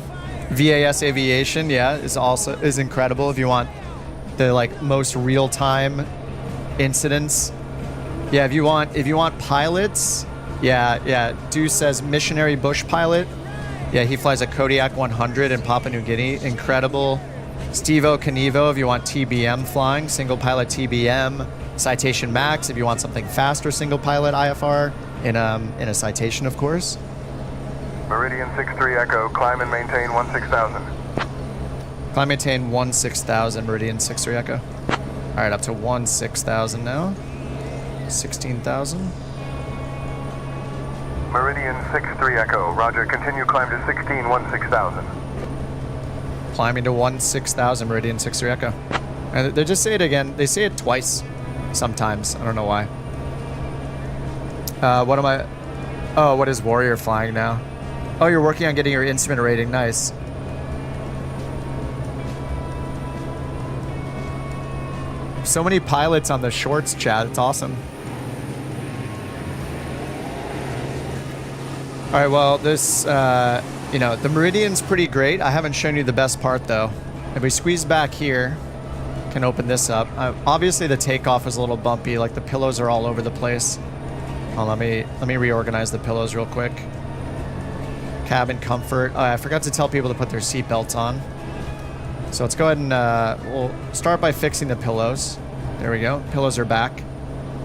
VAS Aviation, yeah, is incredible if you want the like most real time incidents. Yeah, if you want pilots. Yeah. Deuce says missionary bush pilot. Yeah, he flies a Kodiak 100 in Papua New Guinea. Incredible. Stevo Canevo, if you want TBM flying, single pilot TBM. Citation Max, if you want something faster, single pilot IFR in a citation, of course. Meridian 6-3 Echo, climb and maintain 16,000. Climb maintain 16,000, Meridian 6-3 Echo. All right, up to 16,000 now. 16,000. Meridian 6-3 Echo, roger, continue climb to 16,000. Climbing to 16,000, Meridian 6-3 Echo. And they just say it again. They say it twice sometimes. I don't know why. What am I? Oh, what is Warrior flying now? Oh, you're working on getting your instrument rating. Nice. So many pilots on the shorts chat. It's awesome. All right, well, this, you know, the Meridian's pretty great. I haven't shown you the best part, though. If we squeeze back here, can open this up. Obviously, the takeoff is a little bumpy. Like, the pillows are all over the place. Oh, let me reorganize the pillows real quick. Cabin comfort. Oh, I forgot to tell people to put their seatbelts on. So let's go ahead and we'll start by fixing the pillows. There we go. Pillows are back.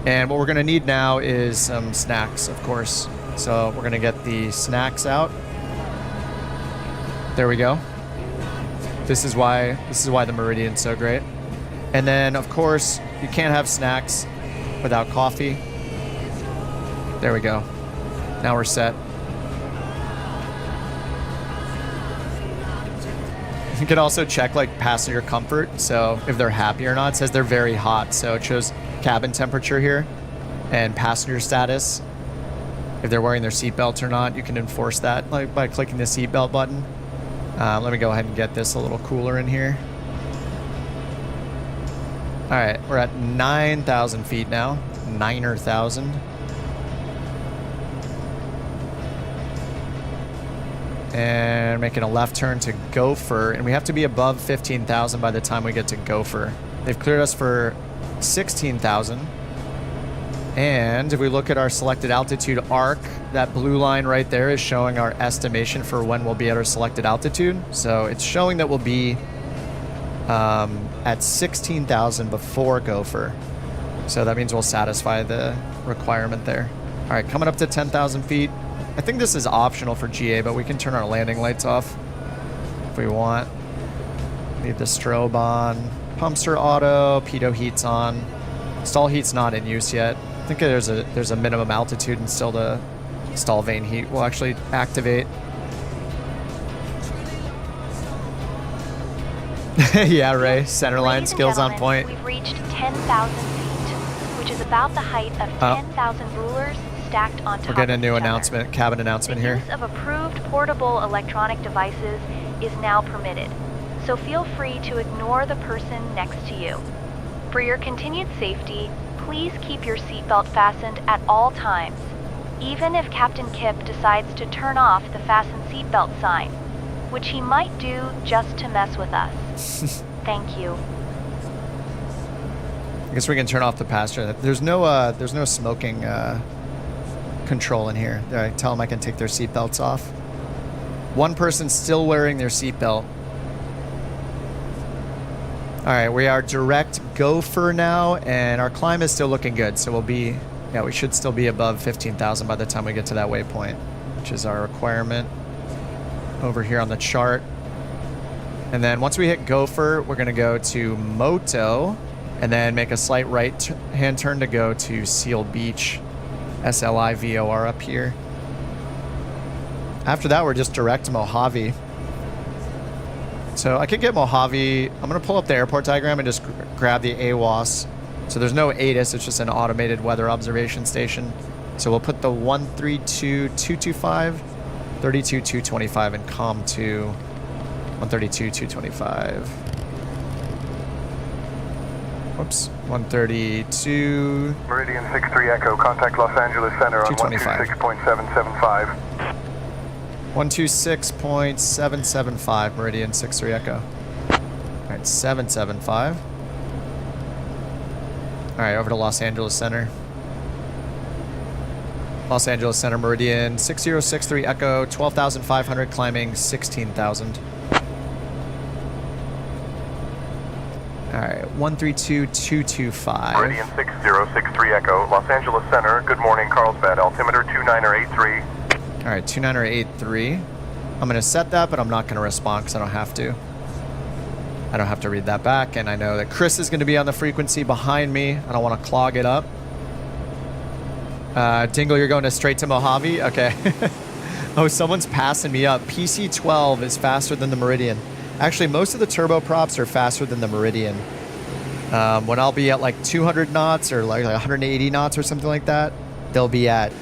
And what we're going to need now is some snacks, of course. So we're going to get the snacks out. There we go. This is why the Meridian's so great. And then, of course, you can't have snacks without coffee. There we go. Now we're set. You can also check like passenger comfort. So if they're happy or not, it says they're very hot. So it shows cabin temperature here and passenger status. If they're wearing their seatbelts or not, you can enforce that like by clicking the seatbelt button. Let me go ahead and get this a little cooler in here. All right, we're at 9,000 feet now. 9,000. And making a left turn to Gopher, and we have to be above 15,000 by the time we get to Gopher. They've cleared us for 16,000. And if we look at our selected altitude arc, that blue line right there is showing our estimation for when we'll be at our selected altitude. So it's showing that we'll be at 16,000 before Gopher. So that means we'll satisfy the requirement there. All right, coming up to 10,000 feet. I think this is optional for GA, but we can turn our landing lights off if we want. Leave the strobe on. Pumps are auto. Pitot heat's on. Stall heat's not in use yet. I think there's a minimum altitude and still the stall vane heat will actually activate. Yeah, Ray. Centerline skills on point. We've reached 10,000 feet, which is about the height of 10,000 rulers stacked on top. We're getting a new announcement, cabin announcement here. The use of approved portable electronic devices is now permitted, so feel free to ignore the person next to you. For your continued safety, please keep your seatbelt fastened at all times, even if Captain Kip decides to turn off the fasten seatbelt sign, which he might do just to mess with us. Thank you. I guess we can turn off the passenger. There's no smoking control in here. There, I tell them I can take their seatbelts off. One person's still wearing their seatbelt. All right, we are direct Gopher now, and our climb is still looking good. So we should still be above 15,000 by the time we get to that waypoint, which is our requirement over here on the chart. And then once we hit Gopher, we're gonna go to Moto, and then make a slight right-hand turn to go to Seal Beach, SLIVOR up here. After that, we're just direct to Mojave. So I could get Mojave. I'm going to pull up the airport diagram and just grab the AWOS. So there's no ATIS, it's just an automated weather observation station. So we'll put the 132.225, 32.225, and COM 2, 132.225. Whoops, 132. Meridian 63 Echo, contact Los Angeles Center on 126.775. 126.775, Meridian 63 Echo. All right, 775. All right, over to Los Angeles Center. Los Angeles Center, Meridian 6063 Echo, 12,500, climbing 16,000. All right, 132.225. Meridian 6063 Echo, Los Angeles Center, good morning, Carlsbad, altimeter 2983. All right, 2983. I'm going to set that, but I'm not going to respond because I don't have to. I don't have to read that back, and I know that Chris is going to be on the frequency behind me. I don't want to clog it up. Dingle, you're going straight to Mojave? Okay. Oh, someone's passing me up. PC-12 is faster than the Meridian. Actually, most of the turboprops are faster than the Meridian. When I'll be at like 200 knots or like 180 knots or something like that, they'll be at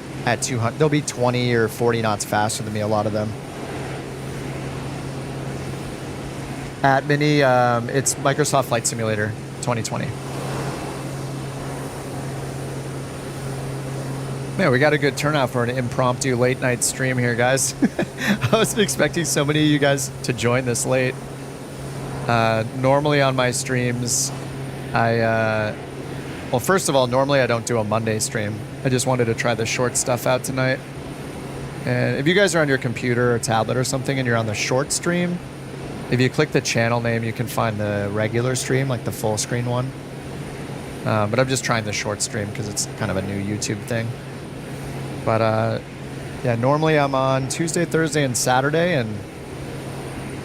200. They'll be 20 or 40 knots faster than me, a lot of them. At Mini, it's Microsoft Flight Simulator 2020. Man, we got a good turnout for an impromptu late night stream here, guys. I wasn't expecting so many of you guys to join this late. Normally on my streams, well, first of all, normally I don't do a Monday stream. I just wanted to try the short stuff out tonight. And if you guys are on your computer or tablet or something and you're on the short stream, if you click the channel name, you can find the regular stream, like the full screen one. But I'm just trying the short stream because it's kind of a new YouTube thing. But yeah, normally I'm on Tuesday, Thursday, and Saturday. And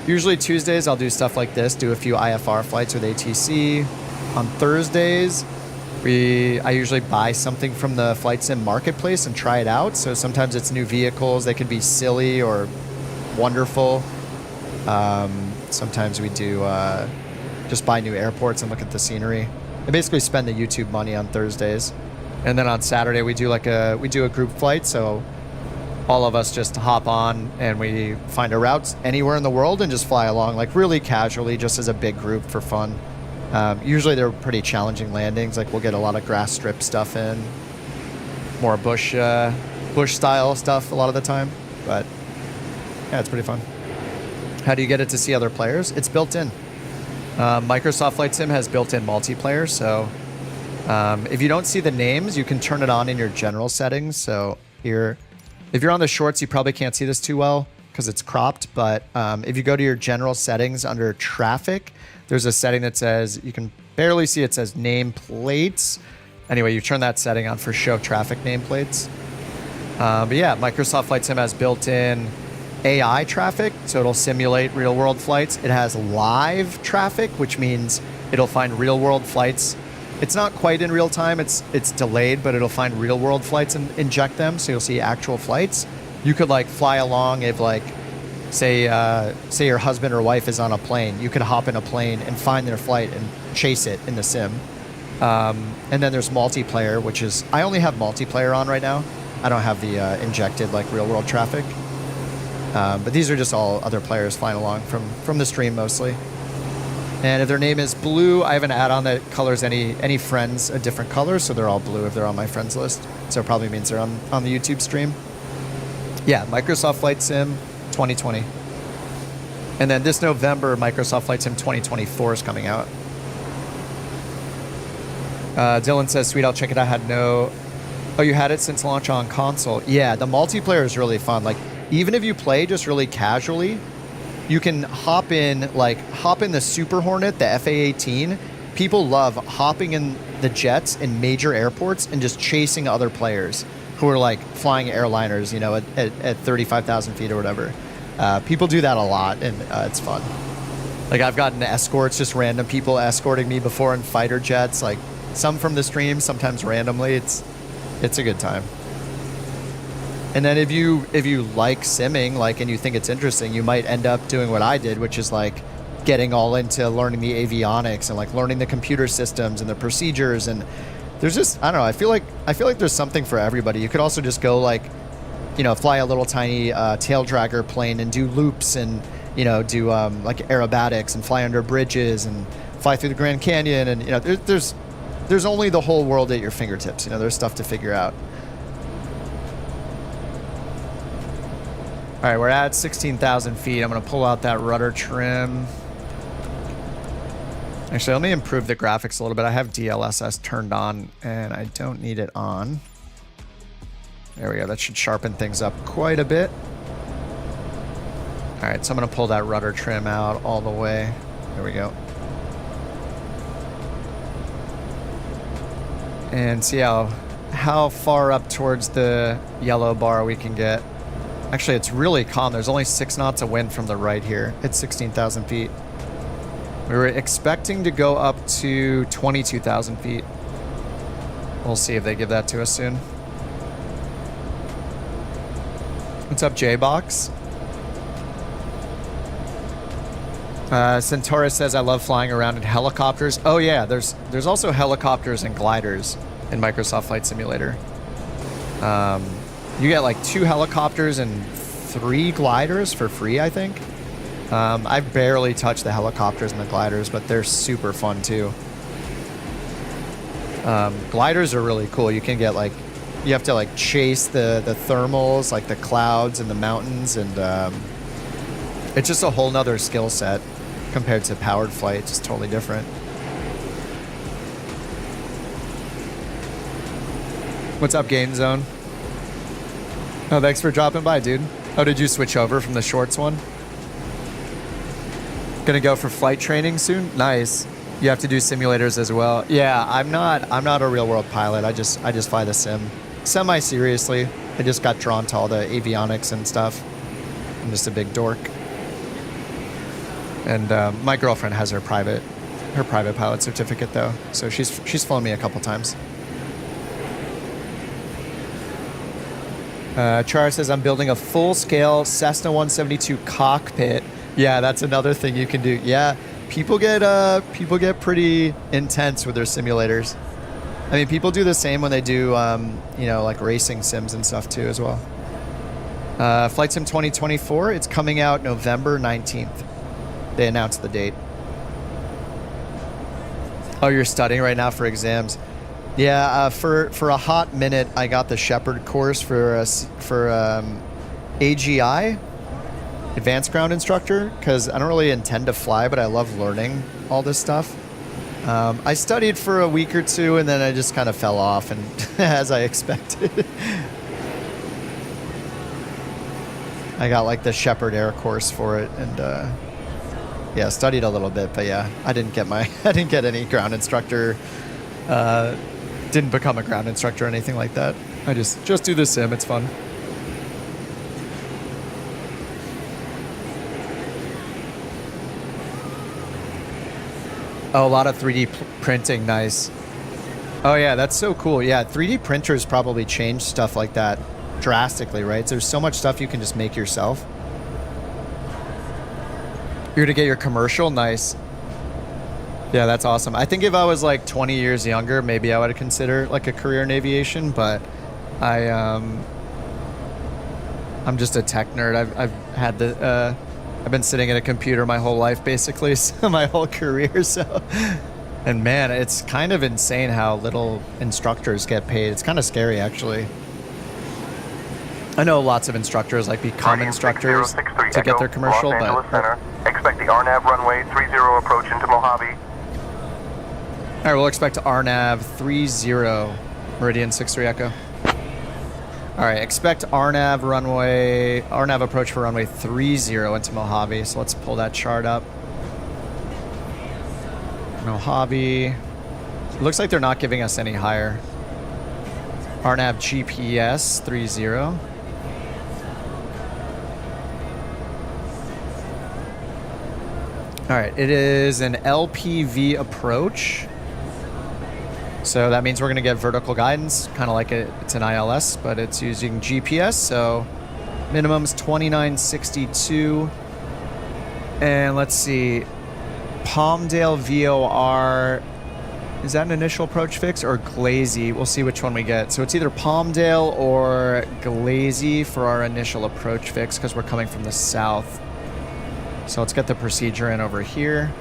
usually Tuesdays I'll do stuff like this, do a few IFR flights with ATC. On Thursdays, I usually buy something from the Flight Sim marketplace and try it out. So sometimes it's new vehicles. They can be silly or wonderful. Sometimes we do just buy new airports and look at the scenery. I basically spend the YouTube money on Thursdays. And then on Saturday we do a group flight. So all of us just hop on and we find a route anywhere in the world and just fly along, like really casually, just as a big group for fun. Usually they're pretty challenging landings. Like we'll get a lot of grass strip stuff in, more bush style stuff a lot of the time. But yeah, it's pretty fun. How do you get it to see other players? It's built in. Microsoft Flight Sim has built-in multiplayer. So if you don't see the names, you can turn it on in your general settings. So here, if you're on the shorts, you probably can't see this too well because it's cropped. But if you go to your general settings under traffic, there's a setting that says, you can barely see, it says nameplates. Anyway, you turn that setting on for show traffic nameplates. But yeah, Microsoft Flight Sim has built-in AI traffic, so it'll simulate real-world flights. It has live traffic, which means it'll find real-world flights. It's not quite in real time, it's delayed, but it'll find real-world flights and inject them, so you'll see actual flights. You could like fly along if like, say your husband or wife is on a plane. You could hop in a plane and find their flight and chase it in the sim. And then there's multiplayer, which is, I only have multiplayer on right now. I don't have the injected like real-world traffic. But these are just all other players flying along from the stream mostly. And if their name is blue, I have an add-on that colors any friends a different color, so they're all blue if they're on my friends list. So it probably means they're on the YouTube stream. Yeah, Microsoft Flight Sim 2020. And then this November, Microsoft Flight Sim 2024 is coming out. Dylan says, sweet, I'll check it out. Oh, you had it since launch on console. Yeah, the multiplayer is really fun. Like, even if you play just really casually, you can hop in the Super Hornet, the FA-18. People love hopping in the jets in major airports and just chasing other players who are like flying airliners, you know, at 35,000 feet or whatever. People do that a lot, and it's fun. Like, I've gotten escorts, just random people escorting me before in fighter jets, like some from the stream, sometimes randomly. It's a good time. And then if you like simming, like, and you think it's interesting, you might end up doing what I did, which is like getting all into learning the avionics and like learning the computer systems and the procedures. And there's just, I don't know, I feel like there's something for everybody. You could also just go like, you know, fly a little tiny tail dragger plane and do loops and, you know, do like aerobatics and fly under bridges and fly through the Grand Canyon. And, you know, there's only the whole world at your fingertips. You know, there's stuff to figure out. All right, we're at 16,000 feet. I'm going to pull out that rudder trim. Actually, let me improve the graphics a little bit. I have DLSS turned on, and I don't need it on. There we go. That should sharpen things up quite a bit. All right, so I'm going to pull that rudder trim out all the way. There we go. And see how far up towards the yellow bar we can get. Actually, it's really calm. There's only 6 knots of wind from the right here. It's 16,000 feet. We were expecting to go up to 22,000 feet. We'll see if they give that to us soon. What's up, J-Box? Centaurus says, I love flying around in helicopters. Oh yeah, there's also helicopters and gliders in Microsoft Flight Simulator. You get like 2 helicopters and 3 gliders for free, I think. I've barely touched the helicopters and the gliders, but they're super fun too. Gliders are really cool. You can get like You have to like chase the thermals, like the clouds and the mountains, and it's just a whole nother skill set compared to powered flight. It's just totally different. What's up, Game Zone? Oh, thanks for dropping by, dude. Oh, did you switch over from the shorts one? Gonna go for flight training soon? Nice. You have to do simulators as well. Yeah, I'm not a real world pilot. I just fly the sim. Semi-seriously. I just got drawn to all the avionics and stuff. I'm just a big dork. And my girlfriend has her private pilot certificate though, so she's flown me a couple times. Char says, I'm building a full-scale Cessna 172 cockpit. Yeah, that's another thing you can do. Yeah, people get pretty intense with their simulators. I mean, people do the same when they do, you know, like racing sims and stuff too as well. Flight Sim 2024, it's coming out November 19th. They announced the date. Oh, you're studying right now for exams. Yeah, for a hot minute, I got the Shepherd course for AGI, Advanced Ground Instructor, because I don't really intend to fly, but I love learning all this stuff. I studied for a week or two, and then I just kind of fell off, and as I expected. I got like the Shepherd Air course for it, and yeah, studied a little bit, but yeah, I didn't get any ground instructor. Didn't become a ground instructor or anything like that. I just do the sim. It's fun. Oh, a lot of 3D printing. Nice. Oh yeah, that's so cool. Yeah, 3D printers probably change stuff like that drastically, right? There's so much stuff you can just make yourself. You're to get your commercial. Nice. Yeah, that's awesome. I think if I was like 20 years younger, maybe I would consider like a career in aviation, but I'm just a tech nerd. I've been sitting at a computer my whole life, basically, so my whole career. So, and man, it's kind of insane how little instructors get paid. It's kind of scary, actually. I know lots of instructors like become instructors to get their commercial, Los Angeles but Center. Expect the RNAV runway 30 approach into Mojave. All right, we'll expect RNAV 30, Meridian 63 Echo. All right, expect RNAV approach for runway 30 into Mojave. So let's pull that chart up. Mojave. It looks like they're not giving us any higher. RNAV GPS 30. All right, it is an LPV approach. So that means we're going to get vertical guidance, kind of like it's an ILS, but it's using GPS. So minimum's 2962. And let's see, Palmdale VOR. Is that an initial approach fix or Glazy? We'll see which one we get. So it's either Palmdale or Glazy for our initial approach fix because we're coming from the south. So let's get the procedure in over here.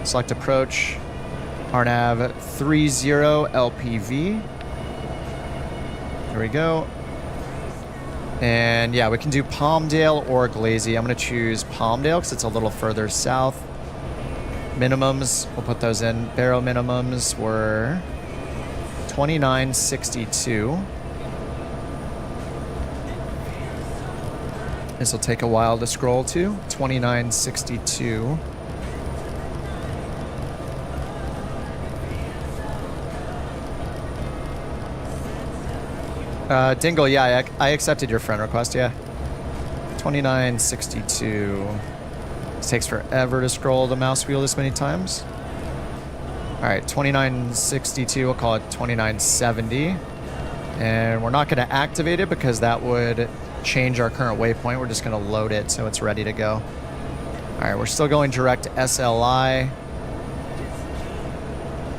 Select approach. RNAV 30 LPV. There we go. And yeah, we can do Palmdale or Glazy. I'm going to choose Palmdale because it's a little further south. Minimums, we'll put those in. Barrow minimums were 2962. This will take a while to scroll to. 2962. Dingle, yeah, I accepted your friend request, yeah. 2962. This takes forever to scroll the mouse wheel this many times. All right, 2962, we'll call it 2970. And we're not gonna activate it because that would change our current waypoint. We're just gonna load it so it's ready to go. All right, we're still going direct to SLI.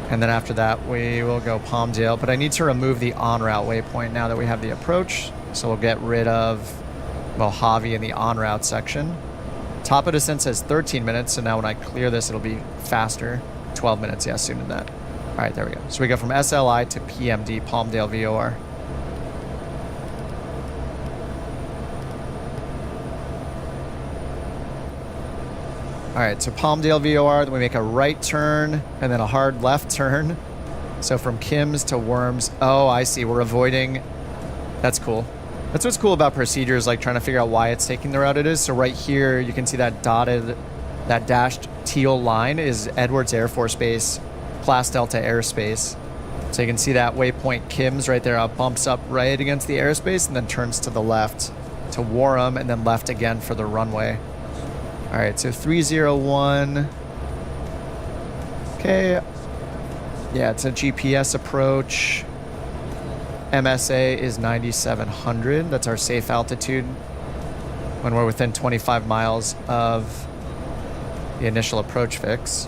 And then after that, we will go Palmdale. But I need to remove the en route waypoint now that we have the approach. So we'll get rid of Mojave in the en route section. Top of descent says 13 minutes. So now when I clear this, it'll be faster. 12 minutes, yeah, sooner than that. All right, there we go. So we go from SLI to PMD, Palmdale VOR. All right, so Palmdale VOR, then we make a right turn and then a hard left turn. So from Kim's to Worms. Oh, I see. We're avoiding. That's cool. That's what's cool about procedures, like trying to figure out why it's taking the route it is. So right here, you can see that dotted, that dashed teal line is Edwards Air Force Base, Class Delta airspace. So you can see that waypoint Kim's right there, bumps up right against the airspace and then turns to the left to Warham and then left again for the runway. All right, so 301. Okay. Yeah, it's a GPS approach. MSA is 9,700. That's our safe altitude when we're within 25 miles of the initial approach fix.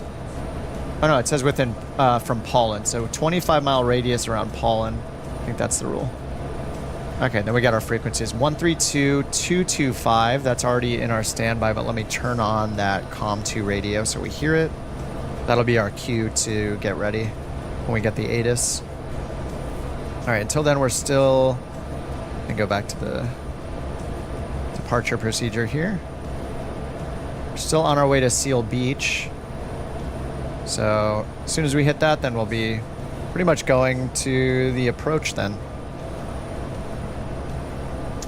Oh no, it says within from Pollen. So 25-mile radius around Pollen. I think that's the rule. Okay, then we got our frequencies. 132.225. That's already in our standby, but let me turn on that COM2 radio so we hear it. That'll be our cue to get ready when we get the ATIS. All right, until then, we're still... And go back to the departure procedure here. We're still on our way to Seal Beach. So as soon as we hit that, then we'll be pretty much going to the approach then.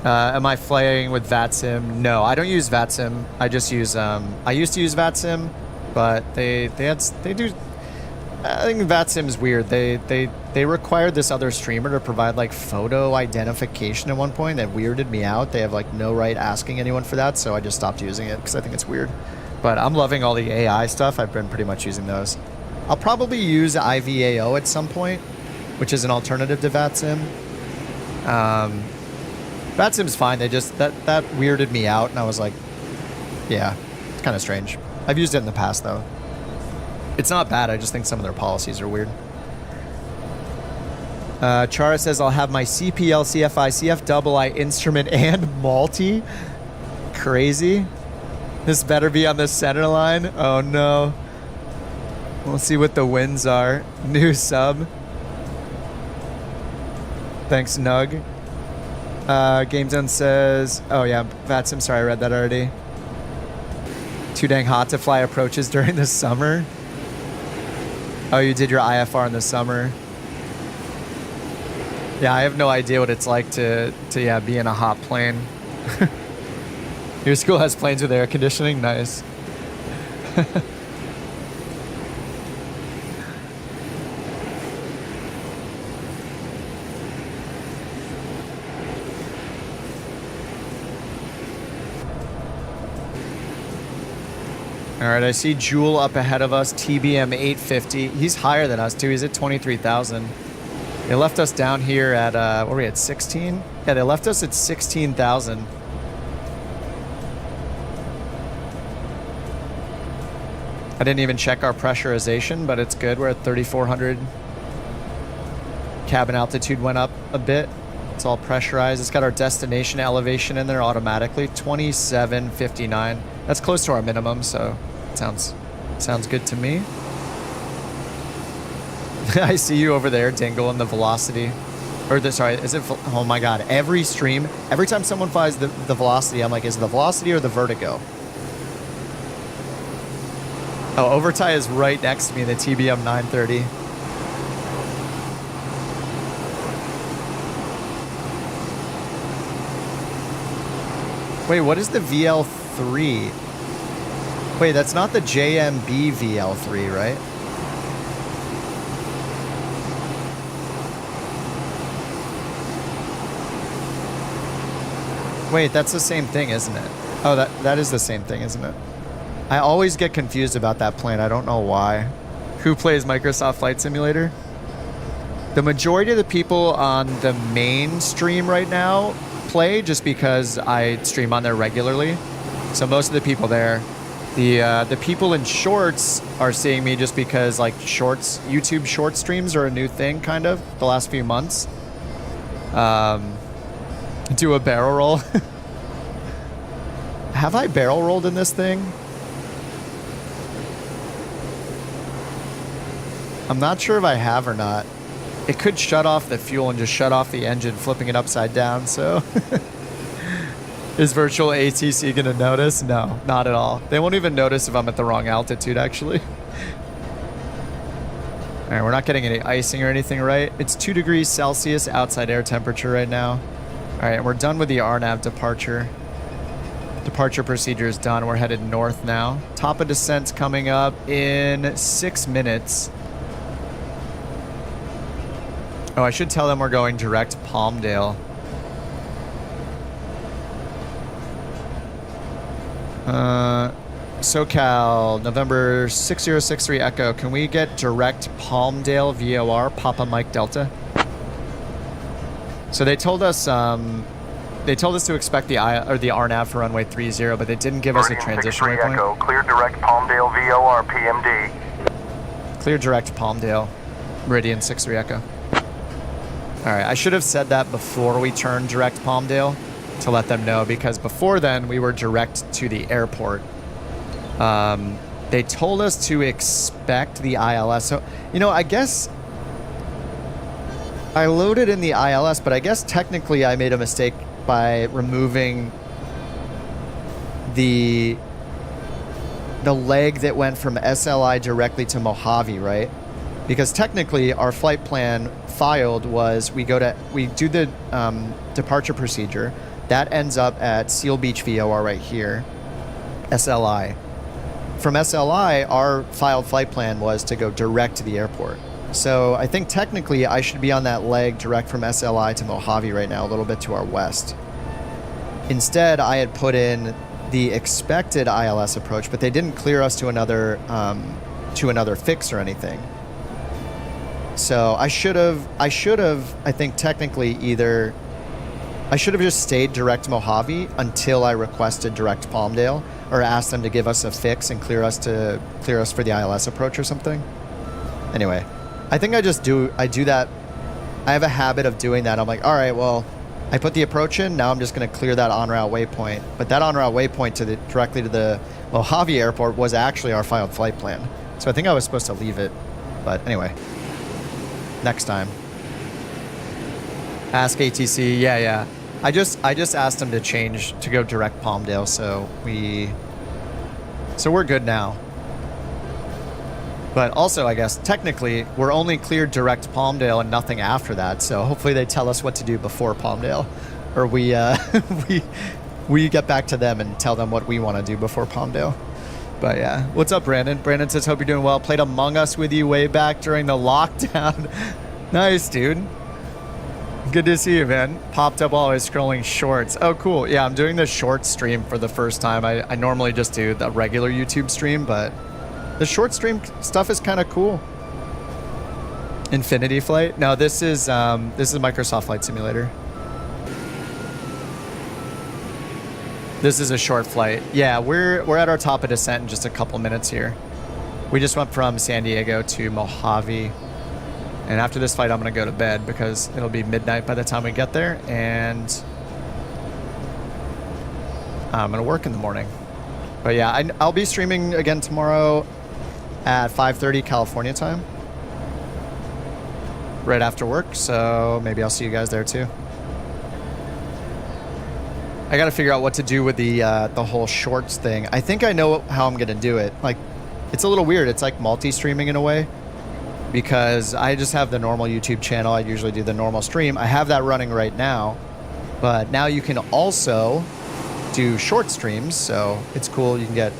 Am I flying with VATSIM? No, I don't use VATSIM. I just use, I used to use VATSIM, but they do, I think VATSIM is weird. They required this other streamer to provide like photo identification at one point. That weirded me out. They have like no right asking anyone for that, so I just stopped using it because I think it's weird. But I'm loving all the AI stuff. I've been pretty much using those. I'll probably use IVAO at some point, which is an alternative to VATSIM. VATSIM's fine. They just, that weirded me out, and I was like, yeah, it's kind of strange. I've used it in the past, though. It's not bad. I just think some of their policies are weird. Chara says, I'll have my CPL, CFI, CFII instrument and multi. Crazy. This better be on the center line. Oh, no. We'll see what the wins are. New sub. Thanks, Nug. Game Zone says, oh yeah, VATSIM, sorry, I read that already. Too dang hot to fly approaches during the summer. Oh, you did your IFR in the summer. Yeah, I have no idea what it's like to yeah, be in a hot plane. Your school has planes with air conditioning? Nice. All right, I see Jewel up ahead of us, TBM 850. He's higher than us too. He's at 23,000. They left us down here at, what were we at, 16? Yeah, they left us at 16,000. I didn't even check our pressurization, but it's good. We're at 3,400. Cabin altitude went up a bit. It's all pressurized. It's got our destination elevation in there automatically, 2759. That's close to our minimum, so sounds good to me. I see you over there, Dingle, in the velocity. Or sorry, is it? Oh my God! Every stream, every time someone flies the velocity, I'm like, is it the velocity or the vertigo? Oh, Overtie is right next to me, the TBM 930. Wait, what is the VL3? Wait, that's not the JMB VL3, right? Wait, that's the same thing, isn't it? Oh, that is the same thing, isn't it? I always get confused about that plane. I don't know why. Who plays Microsoft Flight Simulator? The majority of the people on the main stream right now play just because I stream on there regularly. So most of the people there, the people in shorts are seeing me just because like shorts, YouTube short streams are a new thing kind of the last few months. Do a barrel roll. Have I barrel rolled in this thing? I'm not sure if I have or not. It could shut off the fuel and just shut off the engine, flipping it upside down, so... Is virtual ATC gonna notice? No, not at all. They won't even notice if I'm at the wrong altitude, actually. All right, we're not getting any icing or anything, right? It's 2 degrees Celsius outside air temperature right now. All right, we're done with the RNAV departure. Departure procedure is done. We're headed north now. Top of descent's coming up in 6 minutes. Oh, I should tell them we're going direct Palmdale. SoCal, November 6063 Echo. Can we get direct Palmdale VOR, Papa Mike Delta? So they told us to expect the RNAV for runway 30, but they didn't give us a transition waypoint. Echo, clear direct Palmdale VOR PMD. Clear direct Palmdale, Meridian 63 Echo. All right, I should have said that before we turned direct Palmdale to let them know, because before then we were direct to the airport. They told us to expect the ILS. So, you know, I guess I loaded in the ILS, but I guess technically I made a mistake by removing the leg that went from SLI directly to Mojave, right? Because technically our flight plan filed was we do the departure procedure. That ends up at Seal Beach VOR right here, SLI. From SLI, our filed flight plan was to go direct to the airport. So I think technically I should be on that leg direct from SLI to Mojave right now, a little bit to our west. Instead, I had put in the expected ILS approach, but they didn't clear us to another fix or anything. So I should have, I think technically I should have just stayed direct Mojave until I requested direct Palmdale, or asked them to give us a fix and clear us for the ILS approach or something. Anyway, I think I do that. I have a habit of doing that. I'm like, all right, well, I put the approach in. Now I'm just going to clear that en route waypoint. But that en route waypoint directly to the Mojave airport was actually our filed flight plan. So I think I was supposed to leave it. But anyway, next time. Ask ATC. Yeah. I just asked them to change to go direct Palmdale, so we're good now. But also, I guess technically we're only cleared direct Palmdale and nothing after that. So hopefully they tell us what to do before Palmdale, or we get back to them and tell them what we want to do before Palmdale. But yeah, what's up, Brandon? Brandon says, hope you're doing well. Played Among Us with you way back during the lockdown. Nice, dude. Good to see you, man. Popped up while I was scrolling shorts. Oh, cool. Yeah, I'm doing the short stream for the first time. I normally just do the regular YouTube stream, but the short stream stuff is kind of cool. Infinity Flight? No, this is Microsoft Flight Simulator. This is a short flight. Yeah, we're at our top of descent in just a couple minutes here. We just went from San Diego to Mojave. And after this flight, I'm going to go to bed because it'll be midnight by the time we get there. And I'm going to work in the morning. But yeah, I'll be streaming again tomorrow at 5:30 California time. Right after work. So maybe I'll see you guys there too. I got to figure out what to do with the whole shorts thing. I think I know how I'm going to do it. Like, it's a little weird. It's like multi-streaming in a way. Because I just have the normal YouTube channel. I usually do the normal stream. I have that running right now. But now you can also do short streams. So it's cool. You can get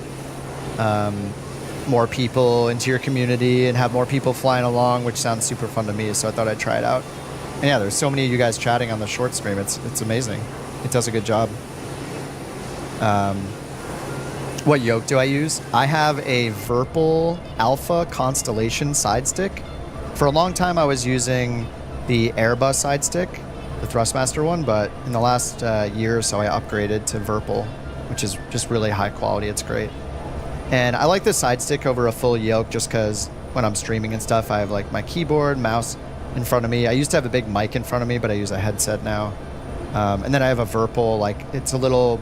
more people into your community and have more people flying along, which sounds super fun to me. So I thought I'd try it out. And yeah, there's so many of you guys chatting on the short stream. It's amazing. It does a good job. What yoke do I use? I have a Virpil Alpha Constellation side stick. For a long time, I was using the Airbus side stick, the Thrustmaster one, but in the last year or so, I upgraded to Virpil, which is just really high quality. It's great. And I like the side stick over a full yoke just because when I'm streaming and stuff, I have like my keyboard, mouse in front of me. I used to have a big mic in front of me, but I use a headset now. And then I have a Virpil, like it's a little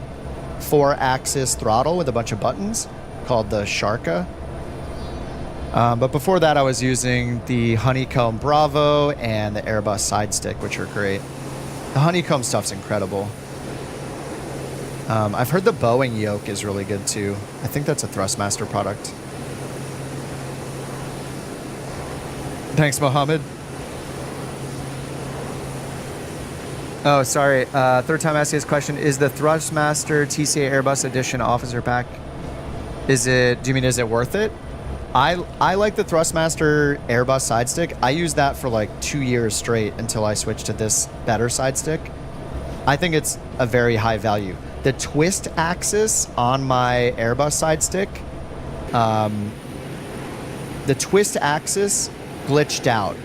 4-axis throttle with a bunch of buttons called the Sharka. But before that, I was using the Honeycomb Bravo and the Airbus side stick, which are great. The Honeycomb stuff's incredible. I've heard the Boeing yoke is really good too. I think that's a Thrustmaster product. Thanks, Mohammed. Oh, sorry. Third time asking this question. Is the Thrustmaster TCA Airbus Edition Officer Pack, do you mean is it worth it? I like the Thrustmaster Airbus side stick. I used that for like 2 years straight until I switched to this better side stick. I think it's a very high value. The twist axis on my Airbus side stick, the twist axis glitched out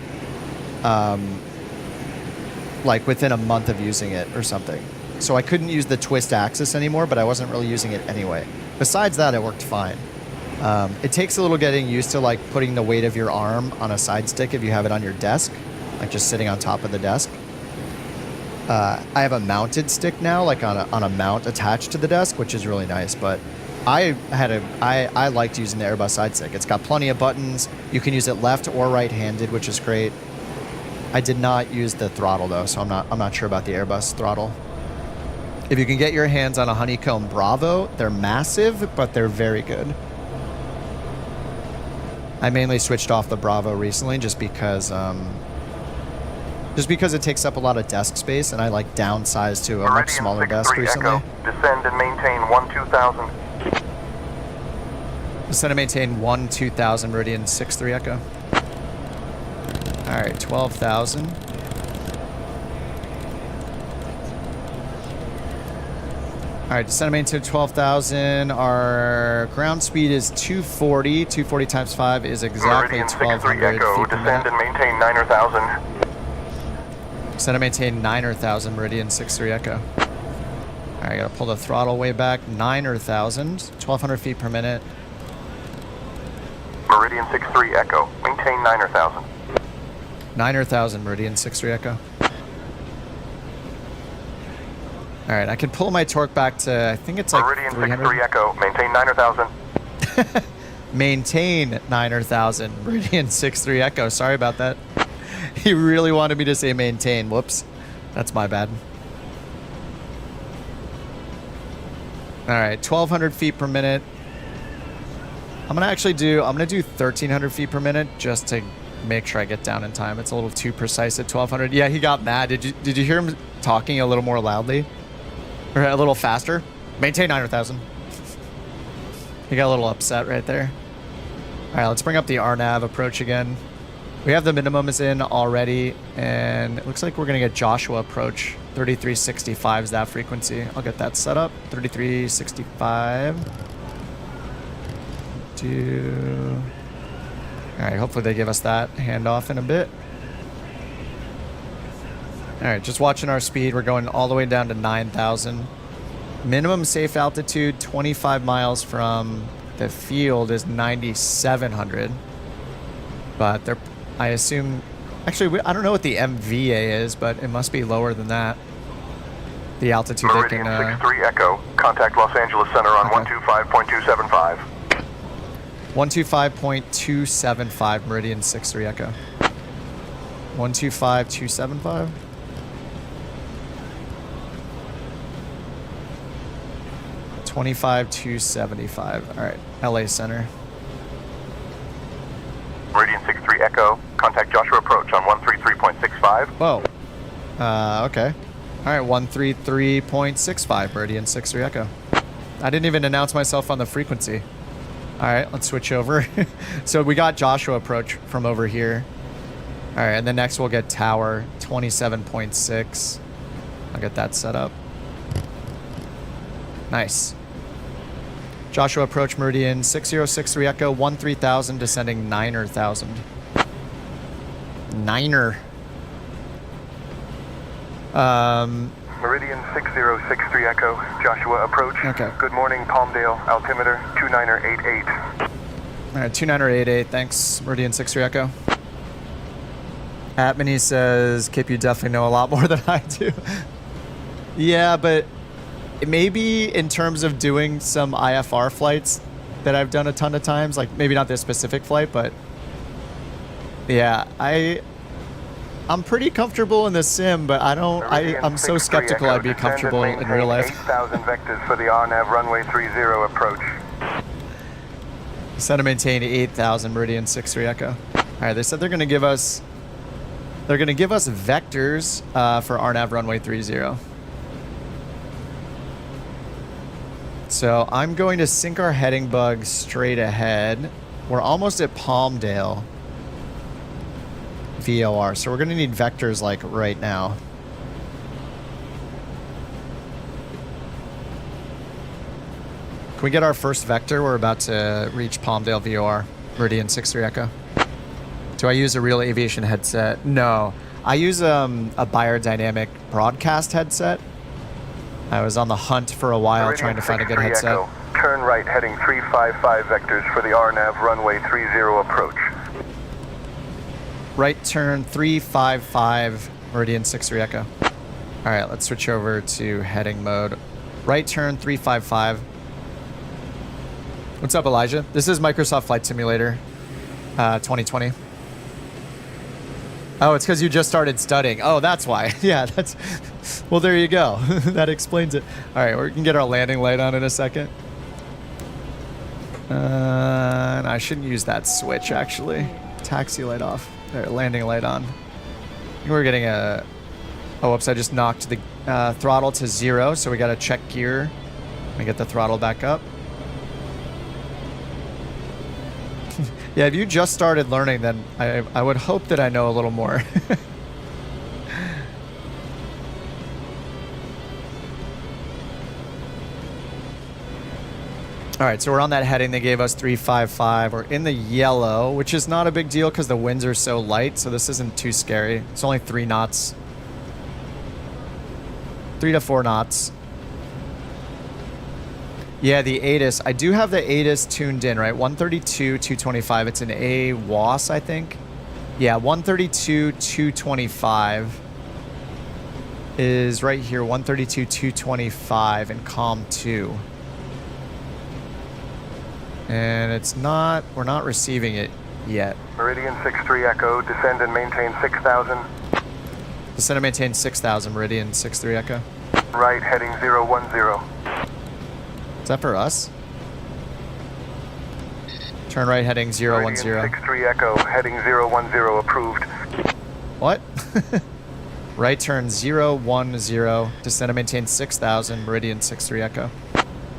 like within a month of using it or something. So I couldn't use the twist axis anymore, but I wasn't really using it anyway. Besides that, it worked fine. It takes a little getting used to like putting the weight of your arm on a side stick if you have it on your desk, like just sitting on top of the desk. I have a mounted stick now, like on a mount attached to the desk, which is really nice. But I liked using the Airbus side stick. It's got plenty of buttons. You can use it left or right-handed, which is great. I did not use the throttle though, so I'm not sure about the Airbus throttle. If you can get your hands on a Honeycomb Bravo, they're massive, but they're very good. I mainly switched off the Bravo recently just because it takes up a lot of desk space, and I like downsized to a much smaller desk recently. Echo. Descend and maintain 1-2000. Descend and maintain 1-2000, Meridian 6-3 Echo. All right, 12,000. All right, descend and maintain 12,000. Our ground speed is 240. 240 times 5 is exactly 1,200 feet per minute. Descend and maintain 9,000. Descend and maintain 9,000, Meridian 6-3 Echo. All right, I gotta pull the throttle way back. 9,000, 1,200 feet per minute. Meridian 6-3 Echo. Maintain 9,000. 9,000, Meridian 6-3 Echo. All right, I can pull my torque back to, I think it's like Meridian 300. 6-3 Echo. Maintain 9,000. Maintain 9,000, Meridian 6-3 Echo. Sorry about that. He really wanted me to say maintain. Whoops. That's my bad. All right, 1,200 feet per minute. I'm gonna do 1,300 feet per minute just to make sure I get down in time. It's a little too precise at 1,200. Yeah, he got mad. Did you hear him talking a little more loudly? Or a little faster? Maintain 9,000. He got a little upset right there. All right, let's bring up the RNAV approach again. We have the minimums in already, and it looks like we're going to get Joshua approach. 3365 is that frequency. I'll get that set up. 3365. All right, hopefully they give us that handoff in a bit. All right, just watching our speed. We're going all the way down to 9,000. Minimum safe altitude 25 miles from the field is 9,700. But I assume, actually, I don't know what the MVA is, but it must be lower than that. The altitude Meridian they can... 6-3 Echo. Contact Los Angeles Center on 125.275. 125.275, Meridian 6-3 Echo. 125.275. $25,275. All right, LA Center. Meridian 6-3 Echo. Contact Joshua approach on 133.65. Whoa. Okay. All right, 133.65, Meridian 6-3 Echo. I didn't even announce myself on the frequency. All right, let's switch over. So we got Joshua approach from over here. All right, and then next we'll get Tower 27.6. I'll get that set up. Nice. Joshua approach Meridian 6063 Echo 13,000 descending 9,000. Niner. Meridian 6063 Echo. Joshua approach. Okay. Good morning, Palmdale. Altimeter 2988. All right, 2988. Thanks, Meridian 63 Echo. Atmany says, Kip, you definitely know a lot more than I do. Yeah, but maybe in terms of doing some IFR flights that I've done a ton of times, like maybe not this specific flight, but yeah, I'm pretty comfortable in the sim, but I'm so skeptical I'd be comfortable in real life. 8,000 vectors for the RNAV runway 30 approach. Set to maintain 8,000 Meridian 63 Echo. All right, they said they're going to give us vectors for RNAV runway 30. So I'm going to sync our heading bug straight ahead. We're almost at Palmdale VOR, so we're going to need vectors like right now. Can we get our first vector? We're about to reach Palmdale VOR, Meridian 63 Echo. Do I use a real aviation headset? No. I use a biodynamic broadcast headset. I was on the hunt for a while trying to find a good headset. Echo. Turn right heading 355 vectors for the RNAV runway 30 approach. Right turn 355 Meridian 63 Echo. All right, let's switch over to heading mode. Right turn 355. What's up, Elijah? This is Microsoft Flight Simulator 2020. Oh, it's because you just started studying. Oh, that's why. Yeah, that's... Well, there you go. That explains it. All right, we can get our landing light on in a second. And I shouldn't use that switch, actually. Taxi light off. There, landing light on. I think we're getting a... Oh, whoops, I just knocked the throttle to 0, so we got to check gear and get the throttle back up. Yeah, if you just started learning, then I would hope that I know a little more. All right, so we're on that heading. They gave us 355. We're in the yellow, which is not a big deal because the winds are so light, so this isn't too scary. It's only 3 knots. 3 to 4 knots. Yeah, the ATIS. I do have the ATIS tuned in, right? 132, 225. It's an AWAS, I think. Yeah, 132, 225 is right here. 132, 225 in COM 2. And it's not, we're not receiving it yet. Meridian 63 Echo, descend and maintain 6,000. Descend and maintain 6,000, Meridian 63 Echo. Right, heading 010. Is that for us? Turn right, heading 010. Meridian 63 Echo, heading 010, approved. What? Right turn 010, descend and maintain 6,000, Meridian 63 Echo.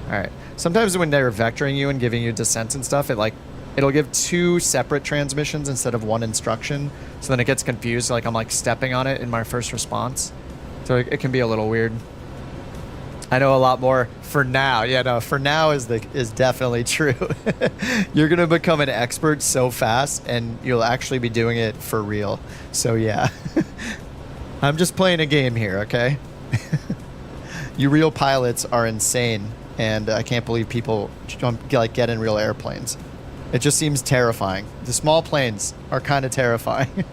Alright. Sometimes when they're vectoring you and giving you descents and stuff, it'll give 2 separate transmissions instead of 1 instruction. So then it gets confused, like I'm like stepping on it in my first response. So it can be a little weird. I know a lot more for now. Yeah, no, for now is definitely true. You're gonna become an expert so fast, and you'll actually be doing it for real. So yeah, I'm just playing a game here, okay? You real pilots are insane, and I can't believe people get in real airplanes. It just seems terrifying. The small planes are kind of terrifying.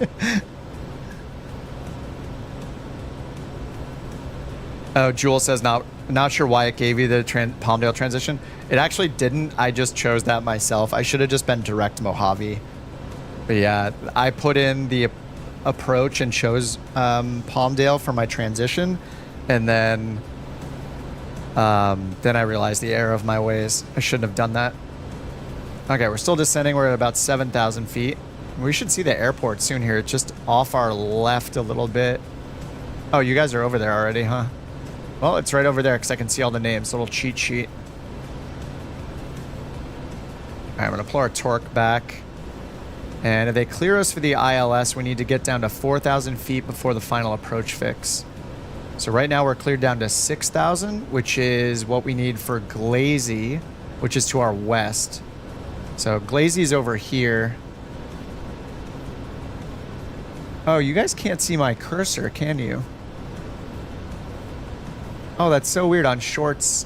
Oh, Jewel says not sure why it gave you the Palmdale transition. It actually didn't. I just chose that myself. I should have just been direct Mojave. But yeah, I put in the approach and chose Palmdale for my transition, and then I realized the error of my ways. I shouldn't have done that. Okay, we're still descending. We're at about 7,000 feet. We should see the airport soon here. It's just off our left a little bit. Oh, you guys are over there already, huh? Well, it's right over there because I can see all the names. Little cheat sheet. All right, I'm going to pull our torque back. And if they clear us for the ILS, we need to get down to 4,000 feet before the final approach fix. So right now we're cleared down to 6,000, which is what we need for Glazy, which is to our west. So Glazy's over here. Oh, you guys can't see my cursor, can you? Oh, that's so weird on shorts.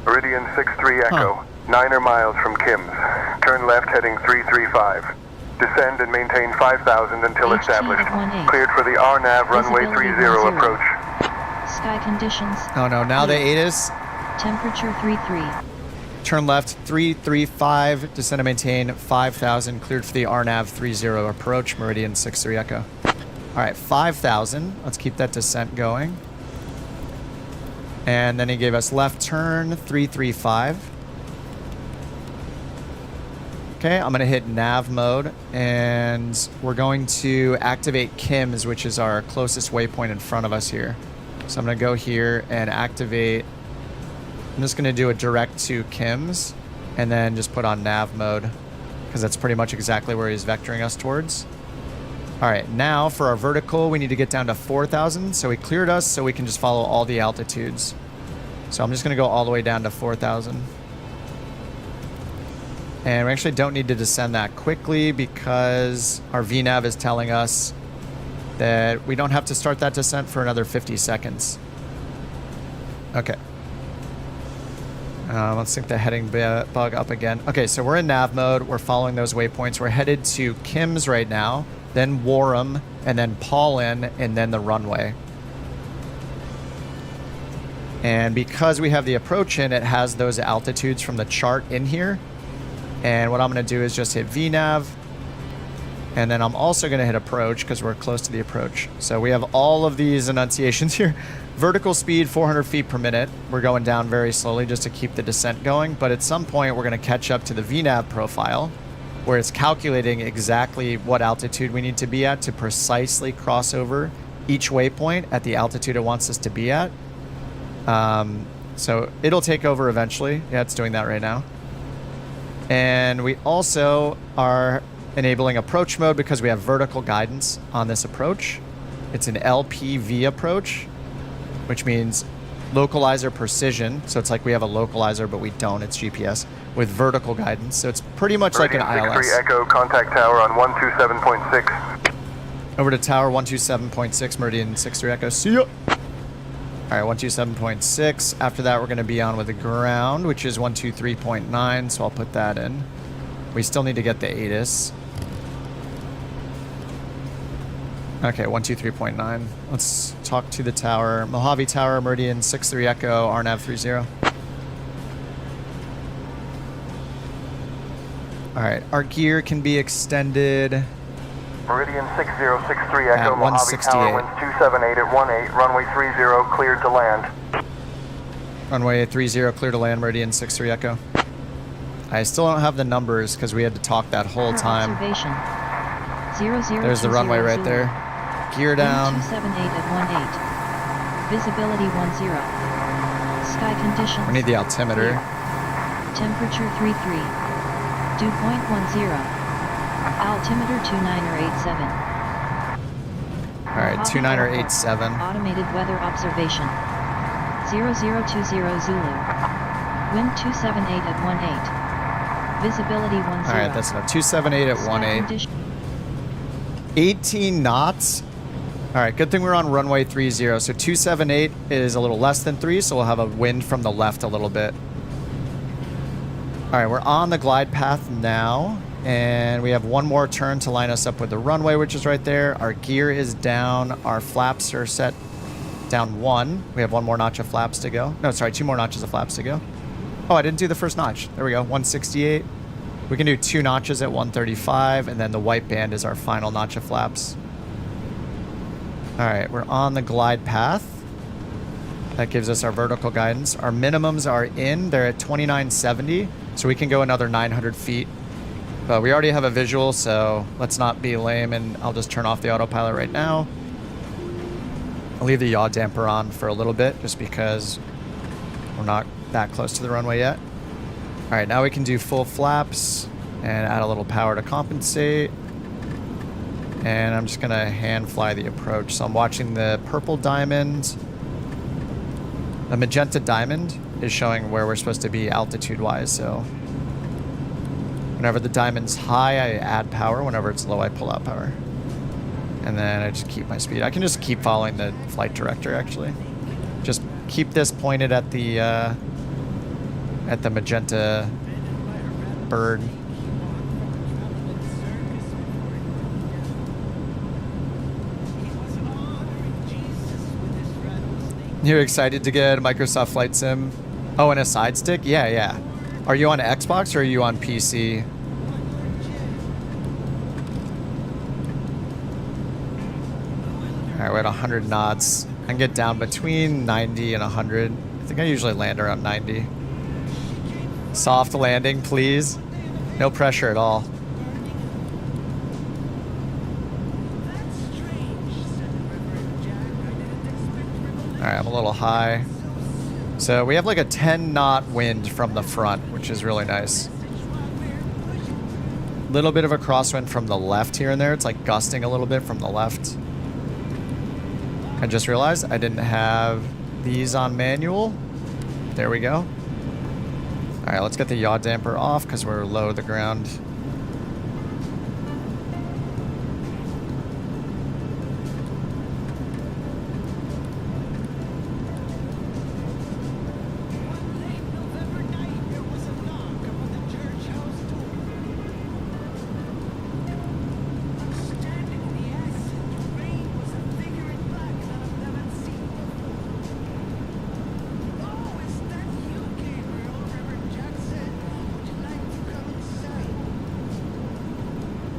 Meridian 63 Echo, 9 miles from Kim's. Turn left heading 335. Descend and maintain 5,000 until established. Cleared for the RNAV runway 30 approach. Sky conditions. Oh no, now the ATIS. Temperature 33. Turn left 335, descend and maintain 5,000, cleared for the RNAV 30 approach, Meridian 63 Echo. All right, 5,000. Let's keep that descent going. And then he gave us left turn 335. Okay, I'm gonna hit nav mode, and we're going to activate Kim's, which is our closest waypoint in front of us here. So I'm gonna go here and activate. I'm just gonna do a direct to Kim's, and then just put on nav mode, because that's pretty much exactly where he's vectoring us towards. All right, now for our vertical, we need to get down to 4,000. So he cleared us, so we can just follow all the altitudes. So I'm just gonna go all the way down to 4,000. And we actually don't need to descend that quickly because our VNAV is telling us that we don't have to start that descent for another 50 seconds. Okay. Let's sync the heading bug up again. Okay, so we're in nav mode. We're following those waypoints. We're headed to Kim's right now, then Warham, and then Paulin, and then the runway. And because we have the approach in, it has those altitudes from the chart in here. And what I'm going to do is just hit VNAV. And then I'm also going to hit approach because we're close to the approach. So we have all of these enunciations here. Vertical speed, 400 feet per minute. We're going down very slowly just to keep the descent going. But at some point, we're going to catch up to the VNAV profile where it's calculating exactly what altitude we need to be at to precisely cross over each waypoint at the altitude it wants us to be at. So it'll take over eventually. Yeah, it's doing that right now. And we also are enabling approach mode because we have vertical guidance on this approach. It's an LPV approach, which means localizer precision. So it's like we have a localizer, but we don't. It's GPS with vertical guidance. So it's pretty much like an ILS. 63 Echo, contact tower on 127.6. Over to tower 127.6, Meridian 63 Echo. See ya. All right, 127.6. After that, we're going to be on with the ground, which is 123.9, so I'll put that in. We still need to get the ATIS. Okay, 123.9. Let's talk to the tower. Mojave Tower, Meridian 63 Echo, RNAV 30. All right, our gear can be extended. Meridian 6063 Echo, at Mojave Tower, winds 278 at 18, runway 30, cleared to land. Runway 30, clear to land, Meridian 63 Echo. I still don't have the numbers because we had to talk that whole time. Observation. There's the runway right there. Gear down. 278 at 18. Visibility 10. Sky conditions. We need the altimeter. Temperature 33. Dew point 10. Altimeter 2987. Alright, 2987. Automated weather observation. 0020 Zulu. Wind 278 at 18. Visibility 10. Alright, that's enough. 278 at 18. 18 knots. Alright, good thing we're on runway 30. So 278 is a little less than 3, so we'll have a wind from the left a little bit. Alright, we're on the glide path now. And we have one more turn to line us up with the runway, which is right there. Our gear is down. Our flaps are set down 1. We have one more notch of flaps to go. No, sorry, 2 more notches of flaps to go. Oh, I didn't do the first notch. There we go, 168. We can do 2 notches at 135, and then the white band is our final notch of flaps. All right, we're on the glide path. That gives us our vertical guidance. Our minimums are in. They're at 2970, so we can go another 900 feet. But we already have a visual, so let's not be lame, and I'll just turn off the autopilot right now. I'll leave the yaw damper on for a little bit, just because we're not that close to the runway yet. All right, now we can do full flaps and add a little power to compensate. And I'm just gonna hand fly the approach. So I'm watching the purple diamond. The magenta diamond is showing where we're supposed to be altitude-wise, so whenever the diamond's high, I add power. Whenever it's low, I pull out power. And then I just keep my speed. I can just keep following the flight director, actually. Just keep this pointed at the magenta bird. You excited to get a Microsoft Flight Sim? Oh, and a side stick? Yeah, yeah. Are you on Xbox or are you on PC? Alright, we're at 100 knots. I can get down between 90 and 100. I think I usually land around 90. Soft landing, please. No pressure at all. Alright, I'm a little high. So we have like a 10 knot wind from the front, which is really nice. Little bit of a crosswind from the left here and there. It's like gusting a little bit from the left. I just realized I didn't have these on manual. There we go. Alright, let's get the yaw damper off because we're low to the ground.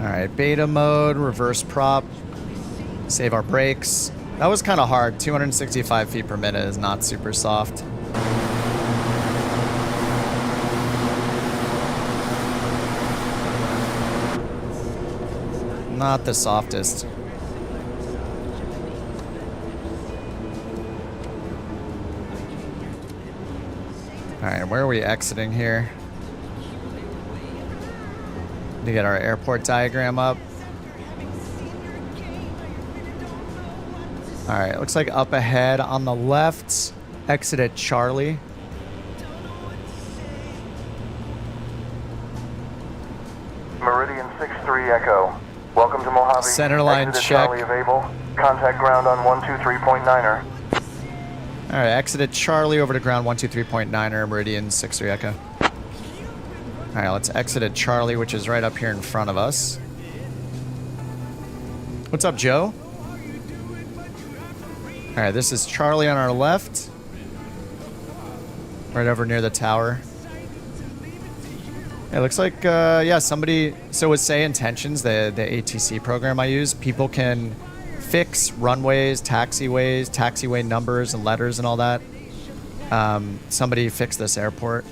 Alright, beta mode, reverse prop, save our brakes. That was kind of hard. 265 feet per minute is not super soft. Not the softest. Alright, where are we exiting here? To get our airport diagram up. Alright, looks like up ahead on the left, exit at Charlie. Meridian 63 Echo. Welcome to Mojave. Centerline Exit at check. Charlie available. Contact ground on 123.9er. Alright, exit at Charlie over to ground 123.9er, Meridian 63 Echo. Alright, let's exit at Charlie, which is right up here in front of us. What's up, Joe? Alright, this is Charlie on our left. Right over near the tower. It looks like, yeah, somebody... So with Say Intentions, the ATC program I use, people can fix runways, taxiway numbers and letters and all that. Somebody fixed this airport.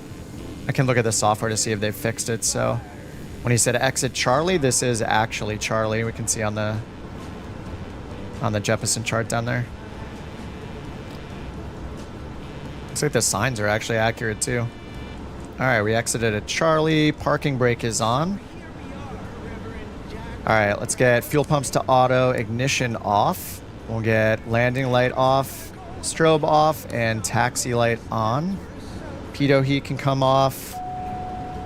I can look at the software to see if they've fixed it. So when he said exit Charlie, this is actually Charlie. We can see on the Jeppesen chart down there. Looks like the signs are actually accurate too. All right, we exited at Charlie. Parking brake is on. All right, let's get fuel pumps to auto, ignition off. We'll get landing light off, strobe off, and taxi light on. Pitot heat can come off.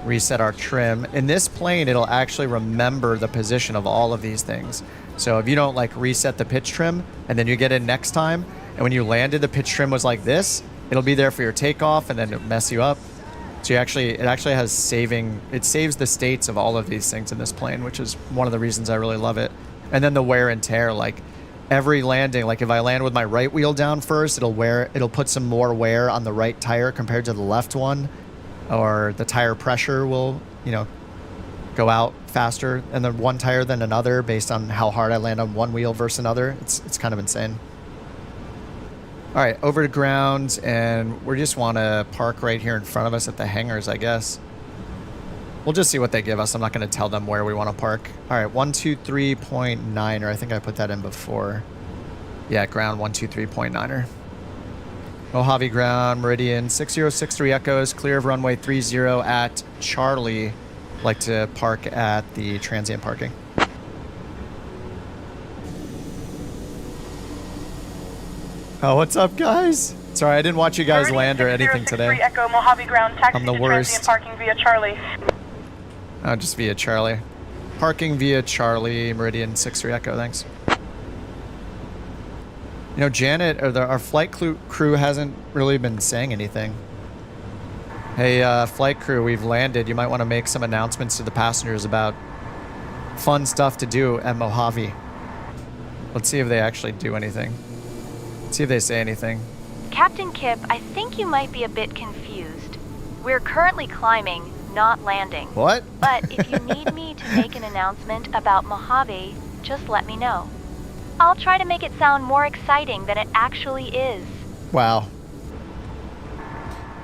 Reset our trim. In this plane, it'll actually remember the position of all of these things. So if you don't like reset the pitch trim and then you get in next time, and when you landed, the pitch trim was like this, it'll be there for your takeoff and then it'll mess you up. So it actually has it saves the states of all of these things in this plane, which is one of the reasons I really love it. And then the wear and tear, like every landing, like if I land with my right wheel down first, it'll put some more wear on the right tire compared to the left one, or the tire pressure will, go out faster in the one tire than another based on how hard I land on one wheel versus another. It's kind of insane. All right, over to ground, and we just want to park right here in front of us at the hangars, I guess. We'll just see what they give us. I'm not going to tell them where we want to park. All right, 123.9er. I think I put that in before. Yeah, ground 123.9er. Mojave ground, Meridian 6063 Echoes, clear of runway 30 at Charlie. Like to park at the transient parking. Oh, what's up, guys? Sorry, I didn't watch you guys land or anything today. Echo, Mojave ground, taxi I'm the to worst. transient parking via Charlie. Oh, just via Charlie. Parking via Charlie, Meridian 63 Echo, thanks. Janet, or our flight crew hasn't really been saying anything. Hey, flight crew, we've landed. You might want to make some announcements to the passengers about fun stuff to do at Mojave. Let's see if they actually do anything. Let's see if they say anything. Captain Kip, I think you might be a bit confused. We're currently climbing, not landing. What? But if you need me to make an announcement about Mojave, just let me know. I'll try to make it sound more exciting than it actually is. Wow.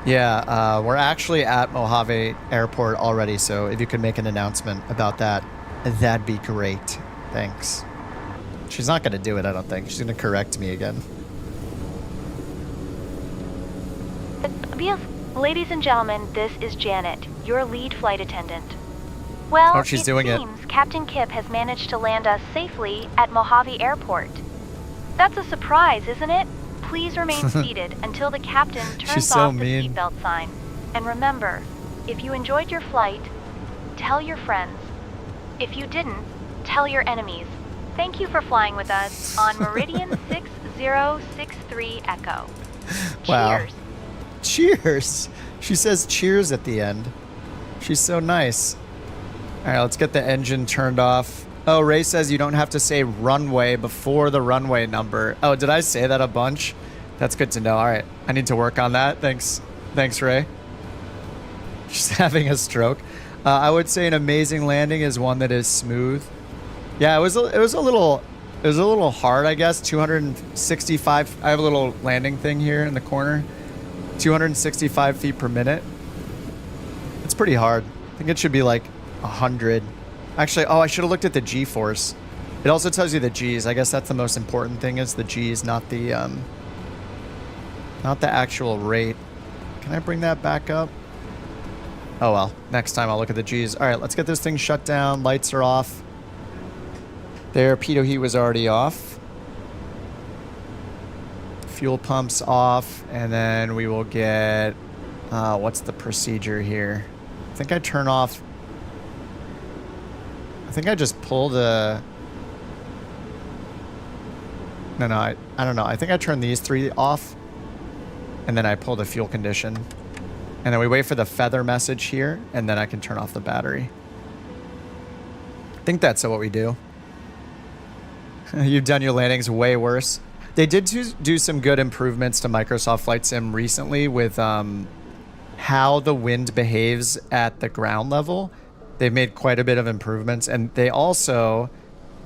Yeah, we're actually at Mojave Airport already, so if you could make an announcement about that, that'd be great. Thanks. She's not going to do it, I don't think. She's going to correct me again. Ladies and gentlemen, this is Janet, your lead flight attendant. Well, Oh, she's doing it. seems Captain Kip has managed to land us safely at Mojave Airport. That's a surprise, isn't it? Please remain seated until the captain turns so off the mean. seatbelt sign. And remember, if you enjoyed your flight, tell your friends. If you didn't, tell your enemies. Thank you for flying with us on Meridian 6063 Echo. Wow. Cheers. Cheers. She says cheers at the end. She's so nice. All right, let's get the engine turned off. Oh, Ray says you don't have to say runway before the runway number. Oh, did I say that a bunch? That's good to know. All right, I need to work on that. Thanks, Ray. She's having a stroke. I would say an amazing landing is one that is smooth. Yeah, it was a little hard, I guess. 265. I have a little landing thing here in the corner. 265 feet per minute. It's pretty hard. I think it should be like 100. Actually, oh, I should have looked at the G-force. It also tells you the G's. I guess that's the most important thing is the G's, not the actual rate. Can I bring that back up? Oh well, next time I'll look at the G's. All right, let's get this thing shut down. Lights are off. There, pitot heat was already off. Fuel pumps off, and then we will get, what's the procedure here? I think I turn off, I think I just pull the, no, I don't know. I think I turn these three off, and then I pull the fuel condition. And then we wait for the feather message here, and then I can turn off the battery. I think that's what we do. You've done your landings way worse. They did do some good improvements to Microsoft Flight Sim recently with how the wind behaves at the ground level. They've made quite a bit of improvements. And they also,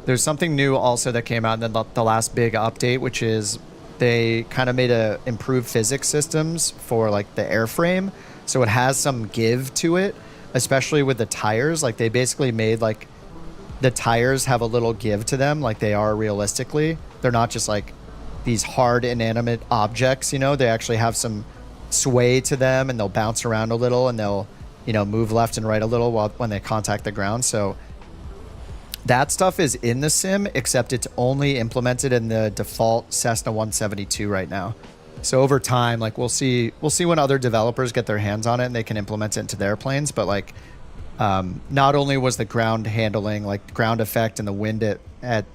there's something new also that came out in the last big update, which is they kind of made improved physics systems for like the airframe. So it has some give to it, especially with the tires. Like they basically made like the tires have a little give to them like they are realistically. They're not just like these hard inanimate objects, you know, they actually have some sway to them and they'll bounce around a little and they'll, you know, move left and right a little when they contact the ground. So that stuff is in the sim, except it's only implemented in the default Cessna 172 right now. So over time, like we'll see when other developers get their hands on it and they can implement it into their planes. But like, not only was the ground handling, like ground effect and the wind at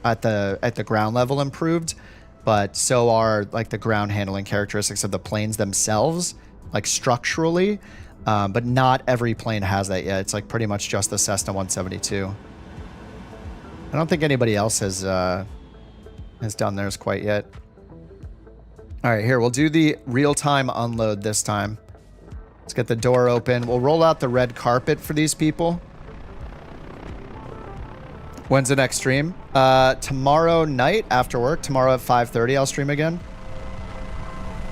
the ground level improved, but so are like the ground handling characteristics of the planes themselves, like structurally. But not every plane has that yet. It's like pretty much just the Cessna 172. I don't think anybody else has done theirs quite yet. All right, here, we'll do the real-time unload this time. Let's get the door open. We'll roll out the red carpet for these people. When's the next stream? Tomorrow night after work. Tomorrow at 5:30 I'll stream again.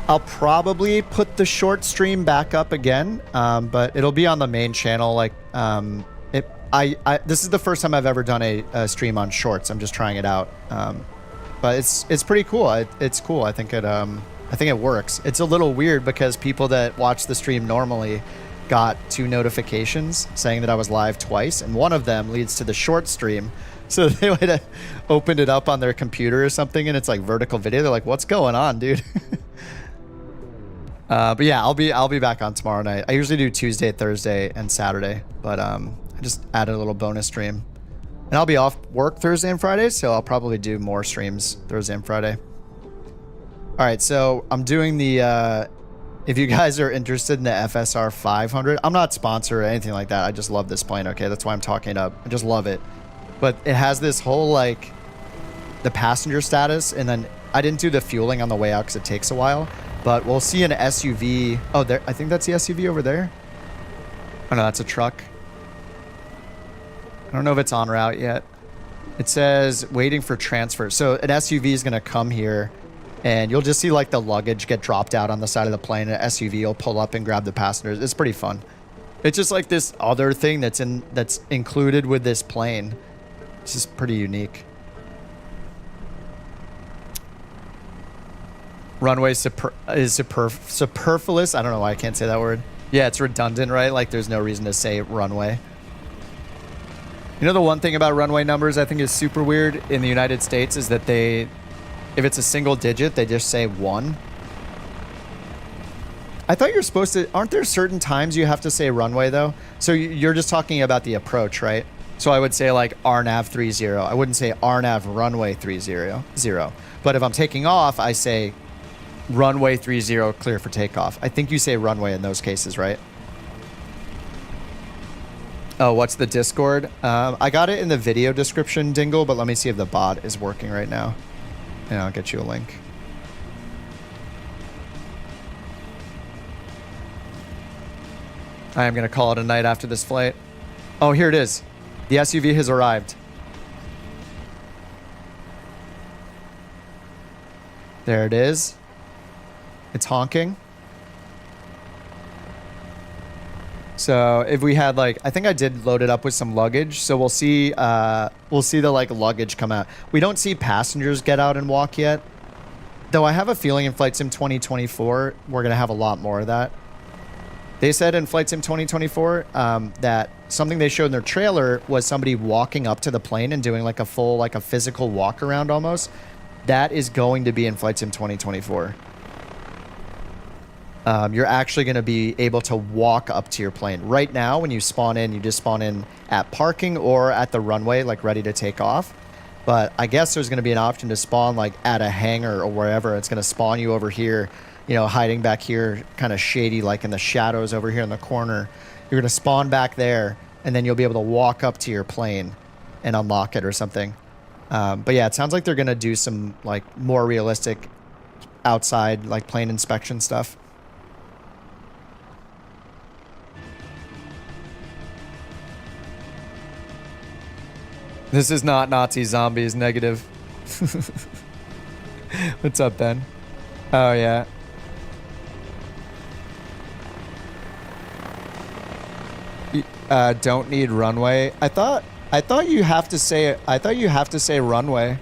I'll probably put the short stream back up again, but it'll be on the main channel. Like, this is the first time I've ever done a stream on shorts. I'm just trying it out, but it's pretty cool. It's cool. I think it works. It's a little weird because people that watch the stream normally got 2 notifications saying that I was live twice, and one of them leads to the short stream. So they would have opened it up on their computer or something, and it's like vertical video. They're like, "What's going on, dude?" But yeah, I'll be back on tomorrow night. I usually do Tuesday, Thursday, and Saturday, but I just added a little bonus stream, and I'll be off work Thursday and Friday, so I'll probably do more streams Thursday and Friday. All right, so I'm doing the. If you guys are interested in the FSR 500, I'm not sponsored or anything like that. I just love this plane. Okay, that's why I'm talking it up. I just love it. But it has this whole like the passenger status, and then I didn't do the fueling on the way out because it takes a while. But we'll see an SUV. Oh, there. I think that's the SUV over there. Oh, no, that's a truck. I don't know if it's en route yet. It says waiting for transfer. So an SUV is going to come here, and you'll just see like the luggage get dropped out on the side of the plane. An SUV will pull up and grab the passengers. It's pretty fun. It's just like this other thing that's included with this plane. It's just pretty unique. Runway is superfluous. I don't know why I can't say that word. Yeah, it's redundant, right? Like there's no reason to say runway. You know, the one thing about runway numbers I think is super weird in the United States is that if it's a single digit, they just say 1. I thought you're supposed to, aren't there certain times you have to say runway though? So you're just talking about the approach, right? So I would say like RNAV 30. I wouldn't say RNAV runway 30. But if I'm taking off, I say runway 30 clear for takeoff. I think you say runway in those cases, right? Oh, what's the Discord? I got it in the video description, Dingle, but let me see if the bot is working right now. And I'll get you a link. I am going to call it a night after this flight. Oh, here it is. The SUV has arrived. There it is. It's honking. So if we had like, I think I did load it up with some luggage. So we'll see the like luggage come out. We don't see passengers get out and walk yet. Though I have a feeling in Flight Sim 2024, we're going to have a lot more of that. They said in Flight Sim 2024 that something they showed in their trailer was somebody walking up to the plane and doing like a full, like a physical walk around almost. That is going to be in Flight Sim 2024. You're actually going to be able to walk up to your plane. Right now, when you spawn in, you just spawn in at parking or at the runway, like ready to take off. But I guess there's going to be an option to spawn like at a hangar or wherever. It's going to spawn you over here, you know, hiding back here, kind of shady, like in the shadows over here in the corner. You're going to spawn back there, and then you'll be able to walk up to your plane and unlock it or something. But yeah, it sounds like they're going to do some like more realistic outside like plane inspection stuff. This is not Nazi zombies, negative. What's up, Ben? Oh, yeah. Don't need runway. I thought you have to say runway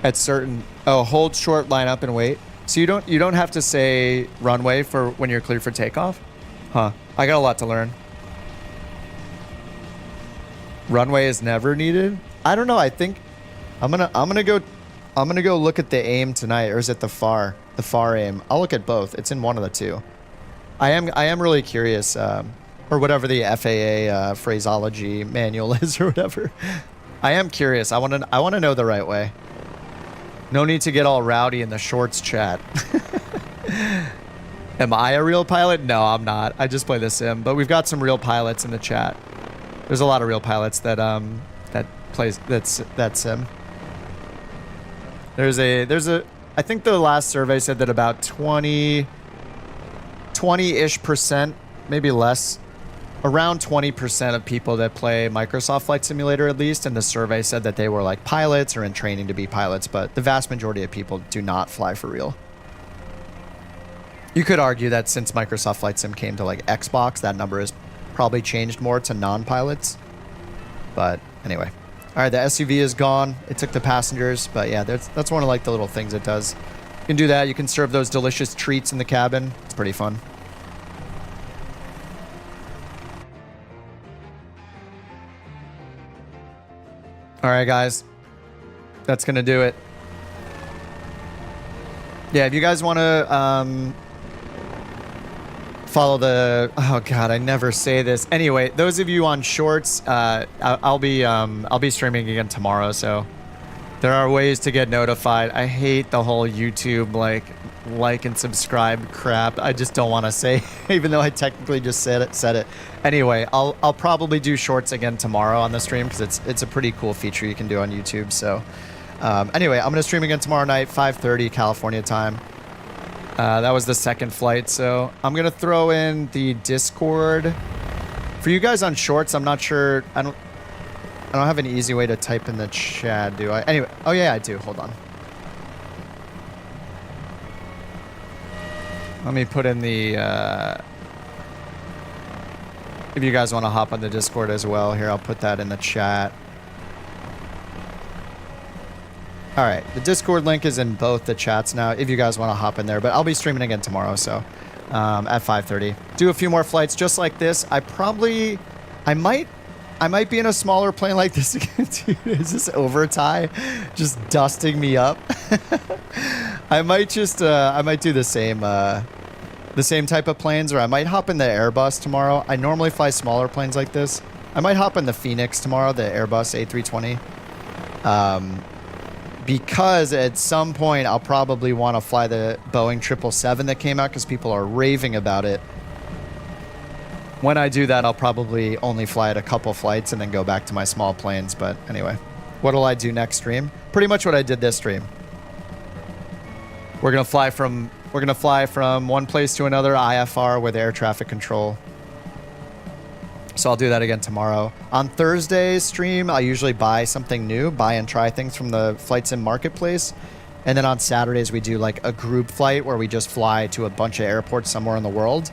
at certain. Oh, hold short, line up and wait. So you don't have to say runway for when you're clear for takeoff? Huh. I got a lot to learn. Runway is never needed? I don't know. I think I'm gonna go look at the aim tonight, or is it the FAR aim? I'll look at both. It's in one of the two. I am really curious, or whatever the FAA phraseology manual is, or whatever. I am curious. I want to know the right way. No need to get all rowdy in the shorts chat. Am I a real pilot? No, I'm not. I just play the sim. But we've got some real pilots in the chat. There's a lot of real pilots that plays that sim. There's a I think the last survey said that about 20-ish%, maybe less, around 20% of people that play Microsoft Flight Simulator at least, and the survey said that they were like pilots or in training to be pilots, but the vast majority of people do not fly for real. You could argue that since Microsoft Flight Sim came to like Xbox, that number has probably changed more to non-pilots. But anyway. All right, the SUV is gone. It took the passengers, but yeah, that's one of like the little things it does. You can do that. You can serve those delicious treats in the cabin. It's pretty fun. All right, guys. That's going to do it. Yeah, if you guys want to follow the... Oh, God, I never say this. Anyway, those of you on shorts, I'll be streaming again tomorrow, so there are ways to get notified. I hate the whole YouTube, like and subscribe crap. I just don't want to say, even though I technically just said it. Anyway, I'll probably do shorts again tomorrow on the stream because it's a pretty cool feature you can do on YouTube. So anyway, I'm going to stream again tomorrow night, 5:30 California time. That was the second flight, so I'm gonna throw in the Discord for you guys on shorts. I'm not sure. I don't have an easy way to type in the chat, do I? Anyway, oh yeah, I do. Hold on. Let me put in the. If you guys want to hop on the Discord as well, here I'll put that in the chat. All right, the Discord link is in both the chats now if you guys want to hop in there, but I'll be streaming again tomorrow, so at 5:30. Do a few more flights just like this. I might be in a smaller plane like this again. Dude, is this overtie just dusting me up? I might do the same type of planes, or I might hop in the Airbus tomorrow. I normally fly smaller planes like this. I might hop in the Phoenix tomorrow, the Airbus A320. Because at some point I'll probably want to fly the Boeing 777 that came out because people are raving about it. When I do that, I'll probably only fly it a couple flights and then go back to my small planes. But anyway, what'll I do next stream? Pretty much what I did this stream. We're gonna fly from one place to another, IFR with air traffic control. So I'll do that again tomorrow. On Thursday's stream, I usually buy something new, buy and try things from the Flight Sim Marketplace. And then on Saturdays, we do like a group flight where we just fly to a bunch of airports somewhere in the world.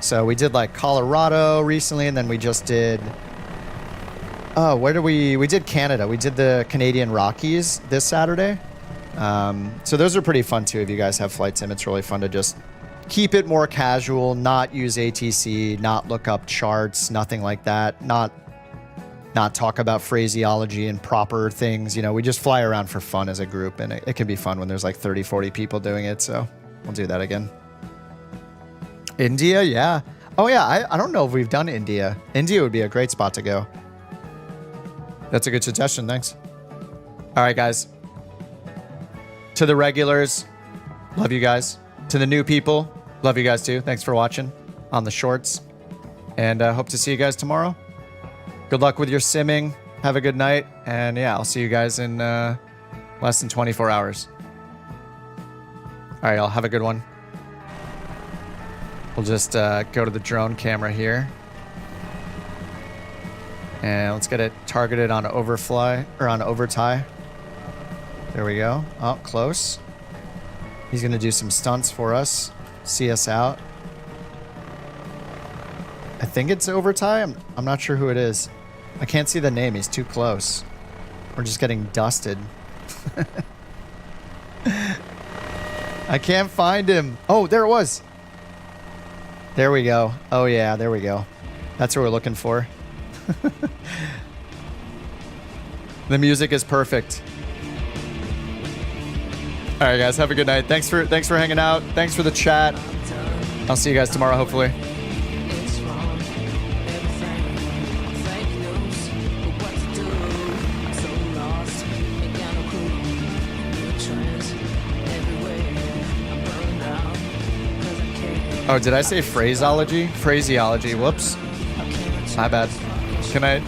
So we did like Colorado recently, and then we just did... Oh, where did we did Canada. We did the Canadian Rockies this Saturday. So those are pretty fun too. If you guys have Flight Sim, it's really fun to just keep it more casual, not use ATC, not look up charts, nothing like that. Not talk about phraseology and proper things. You know, we just fly around for fun as a group, and it can be fun when there's like 30, 40 people doing it. So we'll do that again. India, yeah. Oh yeah, I don't know if we've done India. India would be a great spot to go. That's a good suggestion, thanks. All right, guys. To the regulars, love you guys. To the new people, love you guys too. Thanks for watching on the shorts. And hope to see you guys tomorrow. Good luck with your simming. Have a good night. And yeah, I'll see you guys in less than 24 hours. All right, y'all. Have a good one. We'll just go to the drone camera here. And let's get it targeted on overfly, or on overtie. There we go. Oh, close. He's going to do some stunts for us. See us out. I think it's overtie. I'm not sure who it is. I can't see the name. He's too close. We're just getting dusted. I can't find him. Oh, there it was. There we go. Oh, yeah, there we go. That's what we're looking for. The music is perfect. All right, guys, have a good night. Thanks for hanging out. Thanks for the chat. I'll see you guys tomorrow, hopefully. Oh, did I say phraseology? Phraseology. Whoops. My bad. Good night.